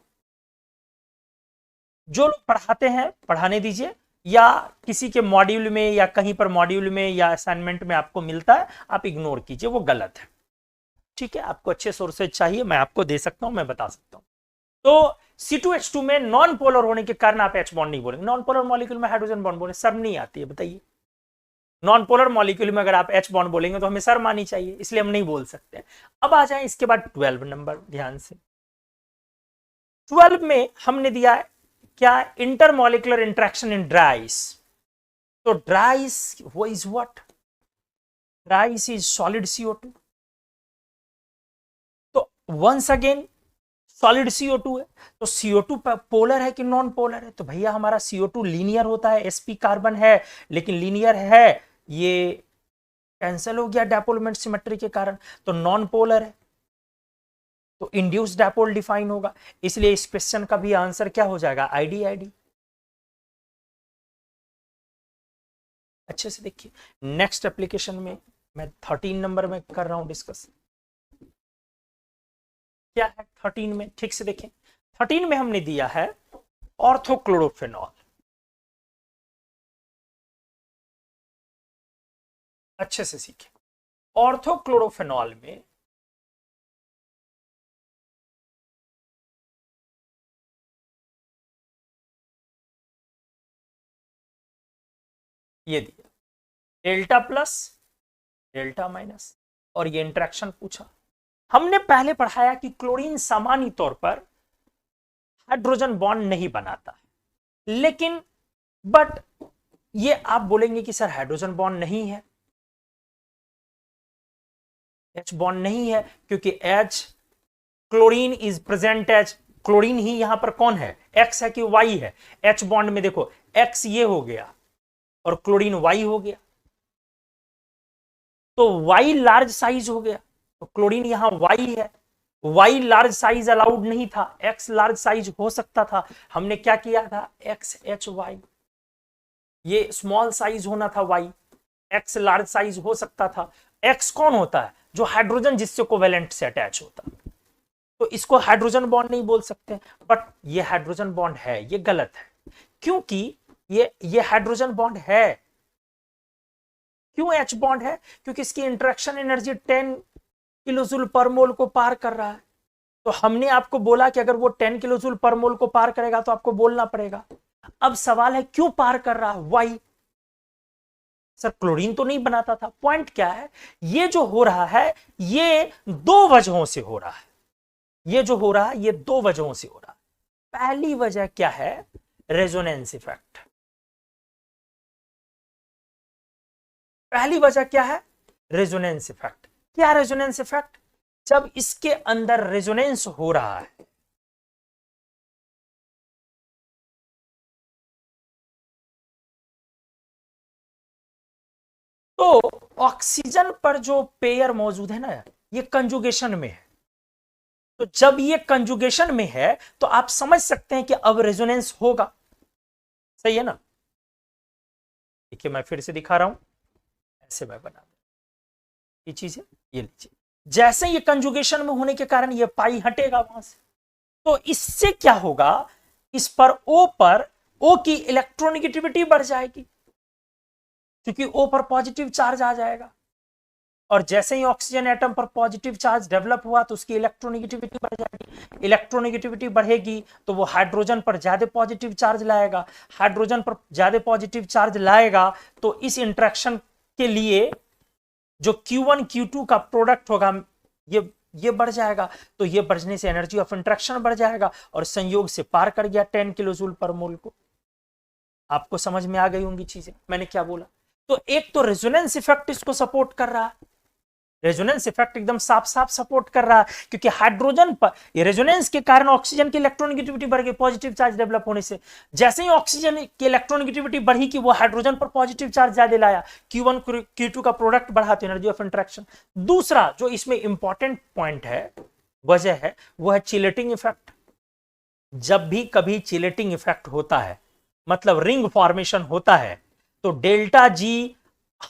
जो लोग पढ़ाते हैं पढ़ाने दीजिए, या किसी के मॉड्यूल में या कहीं पर मॉड्यूल में या असाइनमेंट में आपको मिलता है, आप इग्नोर कीजिए, वो गलत है। ठीक है, आपको अच्छे सोर्सेज चाहिए, मैं आपको दे सकता हूं, मैं बता सकता हूं। तो C2H2 में नॉन पोलर होने के कारण आप H बॉन्ड नहीं बोलेंगे। नॉन पोलर मॉलिक्यूल में हाइड्रोजन बॉन्ड बोले, शर्म नहीं आती है? बताइए, नॉन पोलर मॉलिक्यूल में अगर आप H बॉन्ड बोलेंगे तो हमें शर्म आनी चाहिए, इसलिए हम नहीं बोल सकते। अब आ जाए इसके बाद 12 नंबर, ध्यान से 12 में हमने दिया है क्या, इंटरमॉलिक्यूलर इंटरेक्शन इन ड्राइस। तो ड्राइस वो is what, Dryas is solid CO2। तो वंस अगेन सॉलिड CO2 है, तो CO2 पोलर है कि नॉन पोलर है? तो भैया हमारा CO2 लीनियर होता है, sp कार्बन है लेकिन लीनियर है, ये कैंसिल हो गया डायपोलमेंट सिमेट्री के कारण, तो नॉन पोलर है, तो इंड्यूस डायपोल डिफाइन होगा। इसलिए इस क्वेश्चन का भी आंसर क्या हो जाएगा, ID। अच्छे से देखिए, नेक्स्ट एप्लीकेशन में मैं 13 नंबर में कर रहा हूं डिस्कस। क्या है 13 में, ठीक से देखें। 13 में हमने दिया है ऑर्थोक्लोरोफेनॉल। अच्छे से सीखें, ऑर्थोक्लोरोफेनॉल में ये दिया डेल्टा प्लस डेल्टा माइनस, और ये इंटरेक्शन पूछा। हमने पहले पढ़ाया कि क्लोरीन सामान्य तौर पर हाइड्रोजन बॉन्ड नहीं बनाता है, लेकिन बट ये आप बोलेंगे कि सर हाइड्रोजन बॉन्ड नहीं है, H बॉन्ड नहीं है, क्योंकि H chlorine is present as, chlorine ही यहां पर कौन है, X है कि Y है? H बॉन्ड में देखो X ये हो गया और क्लोरीन Y हो गया, तो Y लार्ज साइज हो गया, तो क्लोरीन यहां Y है, Y लार्ज साइज अलाउड नहीं था, X लार्ज साइज हो सकता था। हमने क्या किया था, XHY, ये स्मॉल साइज होना था Y, X लार्ज साइज हो सकता था। X कौन होता है, जो हाइड्रोजन जिससे कोवेलेंट से अटैच होता, तो इसको हाइड्रोजन बॉन्ड नहीं बोल सकते, बट ये हाइड्रोजन बॉन्ड है, ये गलत है, क्योंकि ये हाइड्रोजन बॉन्ड है। क्यों H बॉन्ड है, क्योंकि इसकी इंटरेक्शन एनर्जी 10 किलोजूल पर मोल को पार कर रहा है। तो हमने आपको बोला कि अगर वो 10 किलोजूल पर मोल को पार करेगा तो आपको बोलना पड़ेगा। अब सवाल है क्यों पार कर रहा है, वाई? सर क्लोरीन तो नहीं बनाता था। पॉइंट क्या है, ये जो हो रहा है ये दो वजहों से हो रहा है, ये जो हो रहा है ये दो वजहों से हो रहा है। पहली वजह क्या है, रेजोनेंस इफेक्ट। पहली वजह क्या है, रेजोनेंस इफेक्ट। क्या रेजोनेंस इफेक्ट, जब इसके अंदर रेजोनेंस हो रहा है, तो ऑक्सीजन पर जो पेयर मौजूद है ना, ये कंजुगेशन में है। तो जब ये कंजुगेशन में है तो आप समझ सकते हैं कि अब रेजोनेंस होगा। सही है ना? देखिए मैं फिर से दिखा रहा हूं, ऐसे मैं बना ये चीज है, ये लीजिए, जैसे ये कंजुगेशन में होने के कारण ये पाई हटेगा वहां से, तो इससे क्या होगा, इस पर ओ की इलेक्ट्रोनेगेटिविटी बढ़ जाएगी, क्योंकि ओ पर पॉजिटिव चार्ज आ जाएगा, और जैसे ही ऑक्सीजन एटम पर पॉजिटिव चार्ज डेवलप हुआ तो उसकी इलेक्ट्रोनेगेटिविटी बढ़ जाएगी। इलेक्ट्रोनेगेटिविटी बढ़ेगी तो वो हाइड्रोजन पर ज्यादा पॉजिटिव चार्ज लाएगा, हाइड्रोजन पर ज्यादा पॉजिटिव चार्ज लाएगा तो इस इंटरेक्शन के लिए जो Q1 Q2 का प्रोडक्ट होगा ये बढ़ जाएगा, तो ये बढ़ने से एनर्जी ऑफ इंटरेक्शन बढ़ जाएगा और संयोग से पार कर गया 10 किलोजूल पर मोल को। आपको समझ में आ गई होंगी चीजें, मैंने क्या बोला? तो एक तो रेजोनेंस इफेक्ट इसको सपोर्ट कर रहा है, रेजोनेंस इफेक्ट एकदम साफ साफ सपोर्ट कर रहा है, क्योंकि हाइड्रोजन पर ये रेजोनेंस के कारण ऑक्सीजन की इलेक्ट्रोनेगेटिविटी बढ़ गई पॉजिटिव चार्ज डेवलप होने से। जैसे ही ऑक्सीजन की इलेक्ट्रोनेगेटिविटी बढ़ी कि वो हाइड्रोजन पर पॉजिटिव चार्ज ज्यादा लाया, Q1 Q2 का प्रोडक्ट बढ़ा तो एनर्जी ऑफ इंटरेक्शन। दूसरा जो इसमें इंपॉर्टेंट पॉइंट है, वजह है, वो है चिलेटिंग इफेक्ट। जब भी कभी चिलेटिंग इफेक्ट होता है, मतलब रिंग फॉर्मेशन होता है, तो डेल्टा जी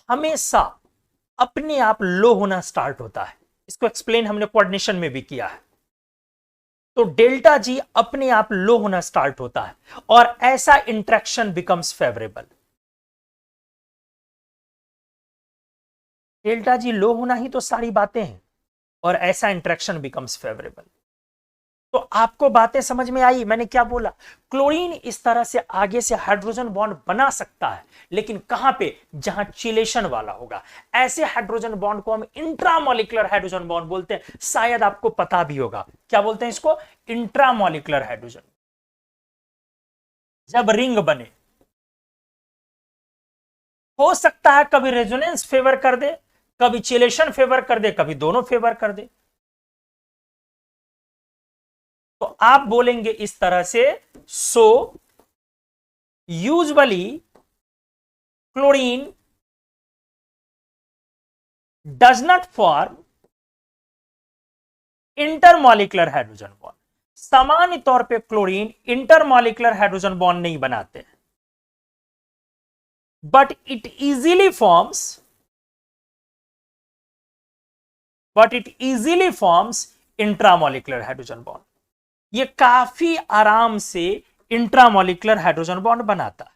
हमेशा अपने आप लो होना स्टार्ट होता है। इसको एक्सप्लेन हमने कोऑर्डिनेशन में भी किया है। तो डेल्टा जी अपने आप लो होना स्टार्ट होता है और ऐसा interaction becomes favourable. Delta G low होना ही तो सारी बातें हैं और ऐसा इंटरेक्शन बिकम्स फेवरेबल। तो आपको बातें समझ में आई मैंने क्या बोला? क्लोरीन इस तरह से आगे से हाइड्रोजन बॉन्ड बना सकता है, लेकिन कहां पे? जहां चिलेशन वाला होगा। ऐसे हाइड्रोजन बॉन्ड को हम इंट्रामोलिकुलर हाइड्रोजन बॉन्ड बोलते हैं। शायद आपको पता भी होगा क्या बोलते हैं इसको? Intramolecular hydrogen. जब रिंग बने, हो सकता है कभी रेजोनेंस फेवर कर दे, कभी चिलेशन फेवर कर दे, कभी दोनों फेवर कर दे। तो आप बोलेंगे इस तरह से, so usually chlorine does not form intermolecular hydrogen bond. सामान्य तौर पे क्लोरीन इंटरमॉलिकुलर हाइड्रोजन बॉन्ड नहीं बनाते हैं, but it easily forms intramolecular hydrogen bond. ये काफी आराम से इंट्रामॉलिकुलर हाइड्रोजन बॉन्ड बनाता है।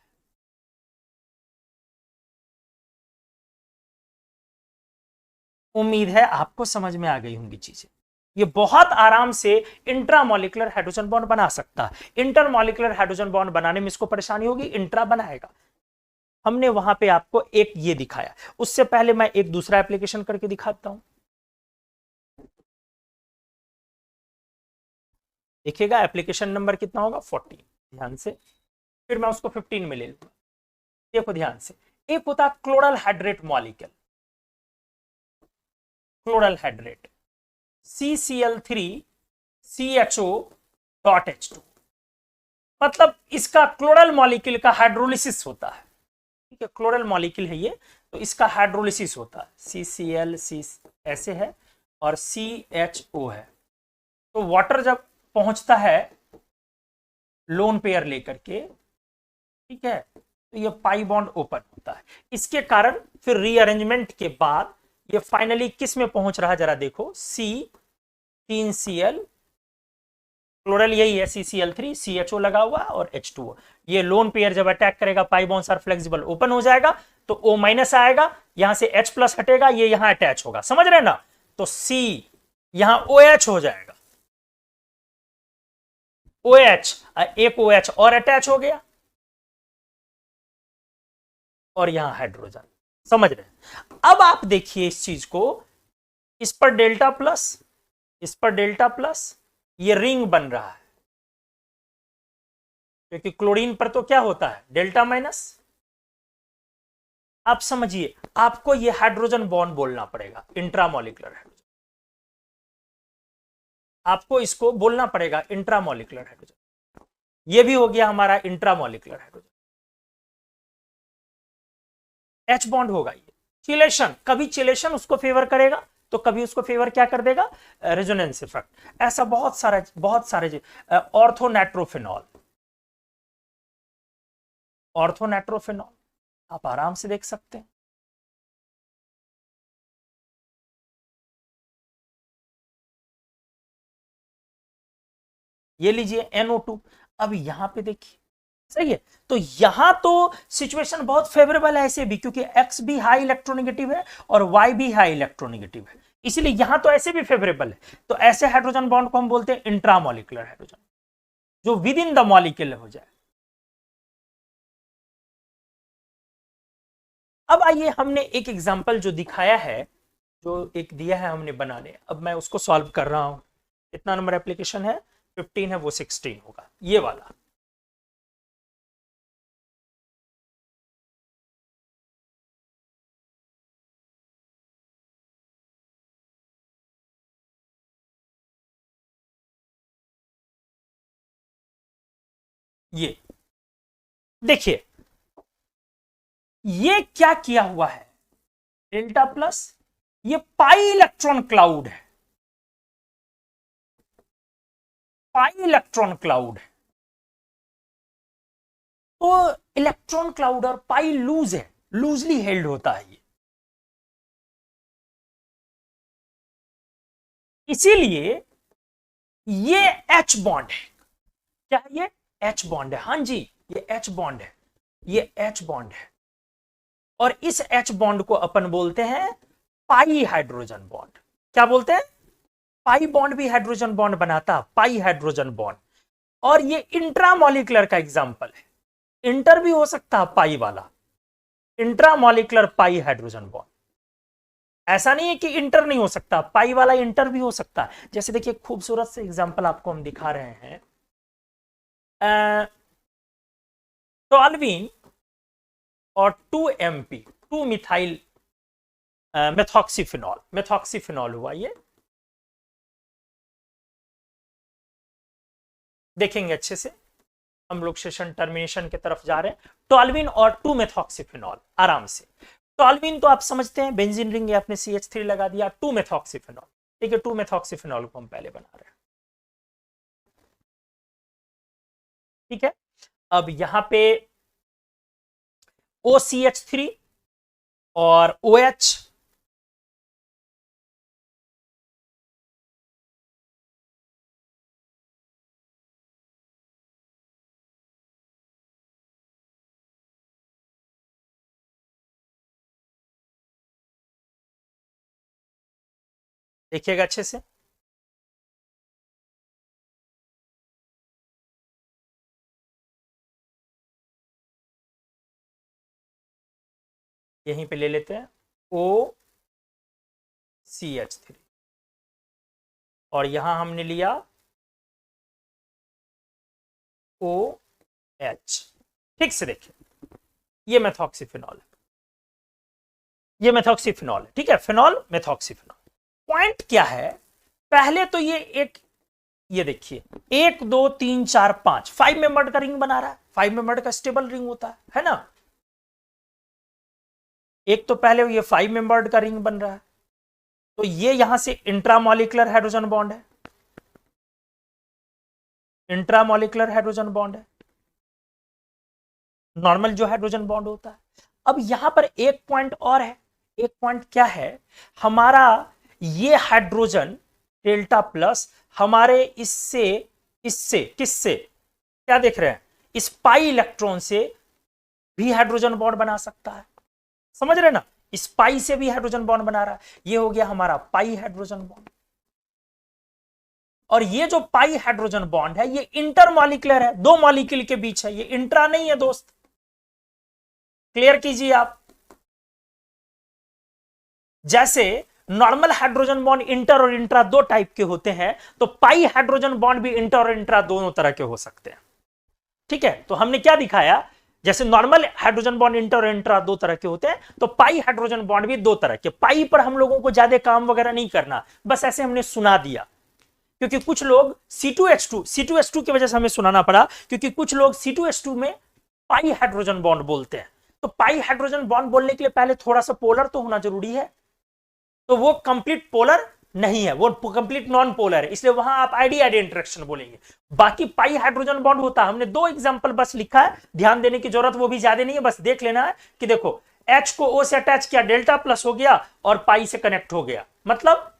उम्मीद है आपको समझ में आ गई होंगी चीजें। ये बहुत आराम से इंट्रामॉलिकुलर हाइड्रोजन बॉन्ड बना सकता है। इंटरमॉलिकुलर हाइड्रोजन बॉन्ड बनाने में इसको परेशानी होगी, इंट्रा बनाएगा। हमने वहां पे आपको एक ये दिखाया। उससे पहले मैं एक दूसरा एप्लीकेशन करके दिखाता हूं। देखिएगा एप्लीकेशन नंबर कितना होगा? 14। ध्यान से, फिर मैं उसको 15 में ले लूंगा। देखो ध्यान से, एक होता है chloral hydrate molecule, chloral hydrate CCl3CHO.H2। मतलब इसका क्लोरल मॉलिक्यूल का हाइड्रोलिसिस होता है। ठीक है, क्लोरल मॉलिक्यूल है ये, तो इसका हाइड्रोलिसिस होता है। CCl ऐसे है और CHO है। तो वाटर जब पहुंचता है लोन पेयर लेकर के, ठीक है, तो ये पाई बॉन्ड ओपन होता है। इसके कारण फिर रीअरेंजमेंट के बाद ये फाइनली किस में पहुंच रहा है जरा देखो, C3Cl, क्लोरल यही है, CCl3 CHO लगा हुआ और H2O। ये लोन पेयर जब अटैक करेगा, pi bonds are flexible, open हो जाएगा, तो O माइनस आएगा, यहां से H प्लस हटेगा, ये यहां अटैच होगा, समझ रहे ना? तो C यहां OH हो जाएगा, OH, एक OH और अटैच हो गया, और यहां हाइड्रोजन। समझ रहे? अब आप देखिए इस चीज को, इस पर डेल्टा प्लस, इस पर डेल्टा प्लस, ये रिंग बन रहा है, क्योंकि क्लोरीन पर तो क्या होता है? Delta minus. आप समझिए, आपको ये हाइड्रोजन बॉन्ड बोलना पड़ेगा, इंट्रामोलिकुलर हाइड्रोजन। आपको इसको बोलना पड़ेगा इंट्रामोलिकुलर हाइड्रोजन। ये भी हो गया हमारा इंट्रामोलिकुलर हाइड्रोजन। एच बॉन्ड होगा ये। चिलेशन, कभी चिलेशन उसको फेवर करेगा तो कभी उसको फेवर क्या कर देगा? Resonance effect. ऐसा बहुत सारे ऑर्थोनाइट्रोफिनॉल, ऑर्थोनाइट्रोफिनॉल आप आराम से देख सकते हैं। ये लीजिए NO2। अब यहां पे देखिए, सही है, तो यहां तो सिचुएशन बहुत फेवरेबल है ऐसे भी, क्योंकि X भी हाई इलेक्ट्रोनेगेटिव है और Y भी हाई इलेक्ट्रोनेगेटिव है, इसीलिए यहां तो ऐसे भी फेवरेबल है। तो ऐसे हाइड्रोजन बॉन्ड को हम बोलते हैं इंट्रामोलिकुलर हाइड्रोजन, जो विद इन द मॉलिक्यूल हो जाए। अब आइए, हमने एक एग्जांपल जो दिखाया है, जो एक दिया है हमने बनाने, अब मैं उसको सॉल्व कर रहा हूं। कितना नंबर एप्लीकेशन है? 15 है, वो 16 होगा, ये वाला। ये देखिए, ये क्या किया हुआ है? डेल्टा प्लस, ये पाई इलेक्ट्रॉन क्लाउड है, पाई इलेक्ट्रॉन क्लाउड है। तो इलेक्ट्रॉन क्लाउड और पाई लूज है, लूजली हेल्ड होता है ये। इसीलिए ये H बॉन्ड है। क्या है ये? H बॉन्ड है। हाँ जी, ये H बॉन्ड है, ये H बॉन्ड है। और इस H बॉन्ड को अपन बोलते हैं पाई हाइड्रोजन बॉन्ड। क्या बोलते हैं? पाई बॉन्ड भी हाइड्रोजन बॉन्ड बनाता है, पाई हाइड्रोजन बॉन्ड। और ये इंट्रामोलिकुलर का एग्जांपल है। इंटर भी हो सकता है पाई वाला, इंट्रामोलिकुलर पाई हाइड्रोजन बॉन्ड। ऐसा नहीं है कि इंटर नहीं हो सकता, पाई वाला इंटर भी हो सकता है। जैसे देखिए खूबसूरत से एग्जांपल आपको हम दिखा रहे हैं। टॉल्वीन और 2MP, 2 मिथाइल मेथॉक्सीफिनॉल, मेथॉक्सीफिनॉल हुआ ये। देखेंगे अच्छे से, हम लोग सेशन टर्मिनेशन की तरफ जा रहे हैं। टॉल्वीन और 2 मेथॉक्सीफिनॉल, आराम से। टॉल्वीन तो आप समझते हैं, बेंजीन रिंग है, आपने CH3 लगा दिया। 2 मेथॉक्सीफिनॉल, ठीक है, 2 मेथॉक्सीफिनॉल को हम पहले बना रहे हैं, ठीक है। अब यहां पे OCH3 और OH, देखिएगा अच्छे से। यहीं पे ले लेते हैं OCH3, और यहां हमने लिया OH। ठीक से देखिए, ये मेथॉक्सीफिनॉल है, ये मेथॉक्सीफिनॉल है, ठीक है, फिनॉल मेथॉक्सीफिनॉल। पॉइंट क्या है? पहले तो ये एक, ये देखिए 1 2 3 4 5, 5 मेंबर्ड का रिंग बना रहा है। 5 मेंबर्ड का स्टेबल रिंग होता है ना। एक तो पहले ये 5 मेंबर्ड का रिंग बन रहा है, तो ये यहां से इंट्रामोलिकुलर हाइड्रोजन बॉन्ड है, इंट्रामोलिकुलर हाइड्रोजन बॉन्ड है, नॉर्मल जो हाइड्रोजन बॉन्ड होता है। अब यहां पर एक पॉइंट और है। एक पॉइंट क्या है? हमारा ये हाइड्रोजन डेल्टा प्लस हमारे इससे, इससे किससे, क्या देख रहे हैं, इस पाई इलेक्ट्रॉन से भी हाइड्रोजन बॉन्ड बना सकता है। समझ रहे ना? इस पाई से भी हाइड्रोजन बॉन्ड बना रहा है। ये हो गया हमारा पाई हाइड्रोजन बॉन्ड। और ये जो पाई हाइड्रोजन बॉन्ड है, ये इंटरमॉलिकुलर है, दो मॉलिक्यूल के बीच है, ये इंट्रा नहीं है दोस्त। क्लियर कीजिए आप। जैसे नॉर्मल हाइड्रोजन बॉन्ड इंटर और इंट्रा दो टाइप के होते हैं, तो पाई हाइड्रोजन बॉन्ड भी इंटर और इंट्रा दोनों तरह के हो सकते हैं। ठीक है, तो हमने क्या दिखाया? जैसे नॉर्मल हाइड्रोजन बॉन्ड इंटर और इंट्रा दो तरह के होते हैं, तो पाई हाइड्रोजन बॉन्ड भी दो तरह के। पाई पर हम लोगों को ज्यादा काम वगैरह नहीं करना, बस ऐसे हमने सुना दिया। क्योंकि कुछ लोग C2H2 की वजह से हमें सुनाना पड़ा, क्योंकि कुछ लोग C2H2 में पाई हाइड्रोजन बॉन्ड बोलते हैं। तो पाई हाइड्रोजन बॉन्ड बोलने के लिए पहले थोड़ा सा पोलर तो होना जरूरी है, तो वो कंप्लीट पोलर नहीं है, वो कंप्लीट नॉन पोलर है, इसलिए वहां आप आईडी इंटरेक्शन बोलेंगे। बाकी पाई हाइड्रोजन बॉन्ड होता है, हमने दो एग्जांपल बस लिखा है, ध्यान देने की जरूरत वो भी ज्यादा नहीं है, बस देख लेना है कि देखो H को O से अटैच किया, डेल्टा प्लस हो गया और पाई से कनेक्ट हो गया, मतलब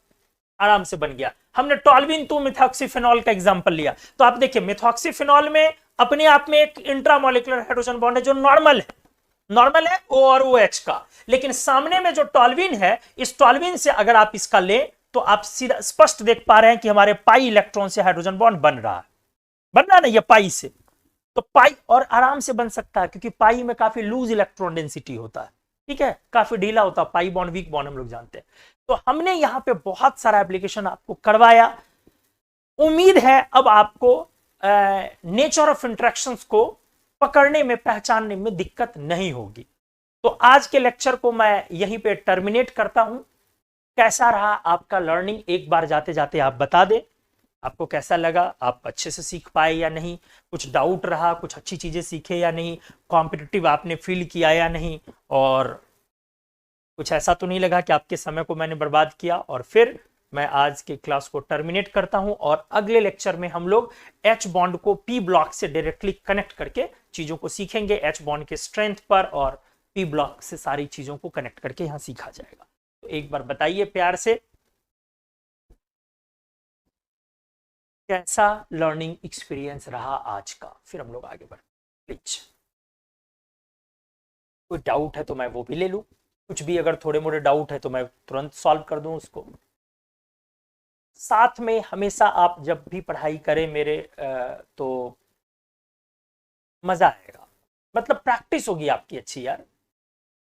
आराम से बन गया। हमने टॉल्वीन 2 मिथॉक्सीफिनॉल का एग्जांपल लिया, तो आप देखिए मिथॉक्सीफिनॉल में अपने आप में एक इंट्रामोलिकुलर हाइड्रोजन बॉन्ड है जो नॉर्मल है, नॉर्मल है O और OH का। लेकिन सामने में जो टॉल्वीन है, इस टॉल्वीन से अगर आप इसका ले तो आप सीधा स्पष्ट देख पा रहे हैं कि हमारे पाई इलेक्ट्रॉन से हाइड्रोजन बॉन्ड बन रहा है, बन रहा ना ये पाई से। तो पाई और आराम से बन सकता है, क्योंकि पाई में काफी लूज इलेक्ट्रॉन डेंसिटी होता है, ठीक है, काफी ढीला होता है पाई बॉन्ड, वीक बॉन्ड हम लोग जानते हैं। तो हमने यहां पे बहुत सारा एप्लीकेशन आपको करवाया। उम्मीद है अब आपको नेचर ऑफ इंटरेक्शंस को पकड़ने में, पहचानने में दिक्कत नहीं होगी। तो आज के लेक्चर को मैं यहीं पे टर्मिनेट करता हूं। कैसा रहा आपका लर्निंग, एक बार जाते जाते आप बता दें, आपको कैसा लगा, आप अच्छे से सीख पाए या नहीं, कुछ डाउट रहा, कुछ अच्छी चीजें सीखे या नहीं, कॉम्पिटिटिव आपने फील किया या नहीं, और कुछ ऐसा तो नहीं लगा कि आपके समय को मैंने बर्बाद किया। और फिर मैं आज के क्लास को टर्मिनेट करता हूं, और अगले लेक्चर में हम लोग H बॉन्ड को P ब्लॉक से डायरेक्टली कनेक्ट करके चीजों को सीखेंगे, H बॉन्ड के स्ट्रेंथ पर, और P ब्लॉक से सारी चीजों को कनेक्ट करके यहां सीखा जाएगा। तो एक बार बताइए प्यार से, कैसा लर्निंग एक्सपीरियंस रहा आज का? फिर हम लोग आगे बढ़े। प्लीज कोई डाउट है तो मैं वो भी ले लूं, कुछ भी अगर थोड़े मोड़े डाउट है तो मैं तुरंत सॉल्व कर दूं उसको। साथ में हमेशा आप जब भी पढ़ाई करें मेरे तो मजा आएगा, मतलब प्रैक्टिस होगी आपकी अच्छी यार।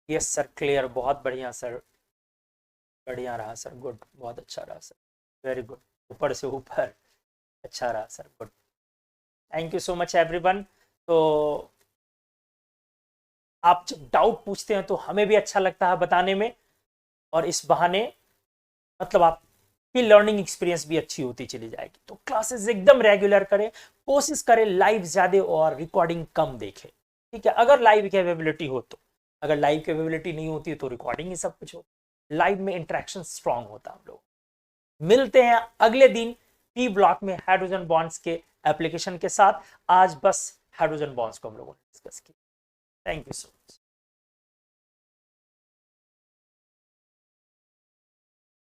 यस सर, क्लियर, बहुत बढ़िया सर, बढ़िया रहा सर, गुड, बहुत अच्छा रहा सर, वेरी गुड, ऊपर से ऊपर, अच्छा रहा sir, good, thank you so much everyone. तो आप जब डाउट पूछते हैं तो हमें भी अच्छा लगता है बताने में, और इस बहाने मतलब आपकी लर्निंग एक्सपीरियंस भी अच्छी होती चली जाएगी। तो क्लासेस एकदम रेगुलर करें, कोशिश करें लाइव ज्यादा और रिकॉर्डिंग कम देखें, ठीक है, अगर लाइव की अवेलेबिलिटी हो तो। अगर लाइव की अवेलेबिलिटी नहीं होती है तो रिकॉर्डिंग ही सब कुछ हो। लाइव में इंटरेक्शन स्ट्रांग होता है। हम लोग मिलते हैं अगले दिन पी ब्लॉक में हाइड्रोजन बॉन्ड्स के एप्लीकेशन के साथ। आज बस हाइड्रोजन बॉन्ड्स को हम लोगों ने डिस्कस किया। Thank you so much.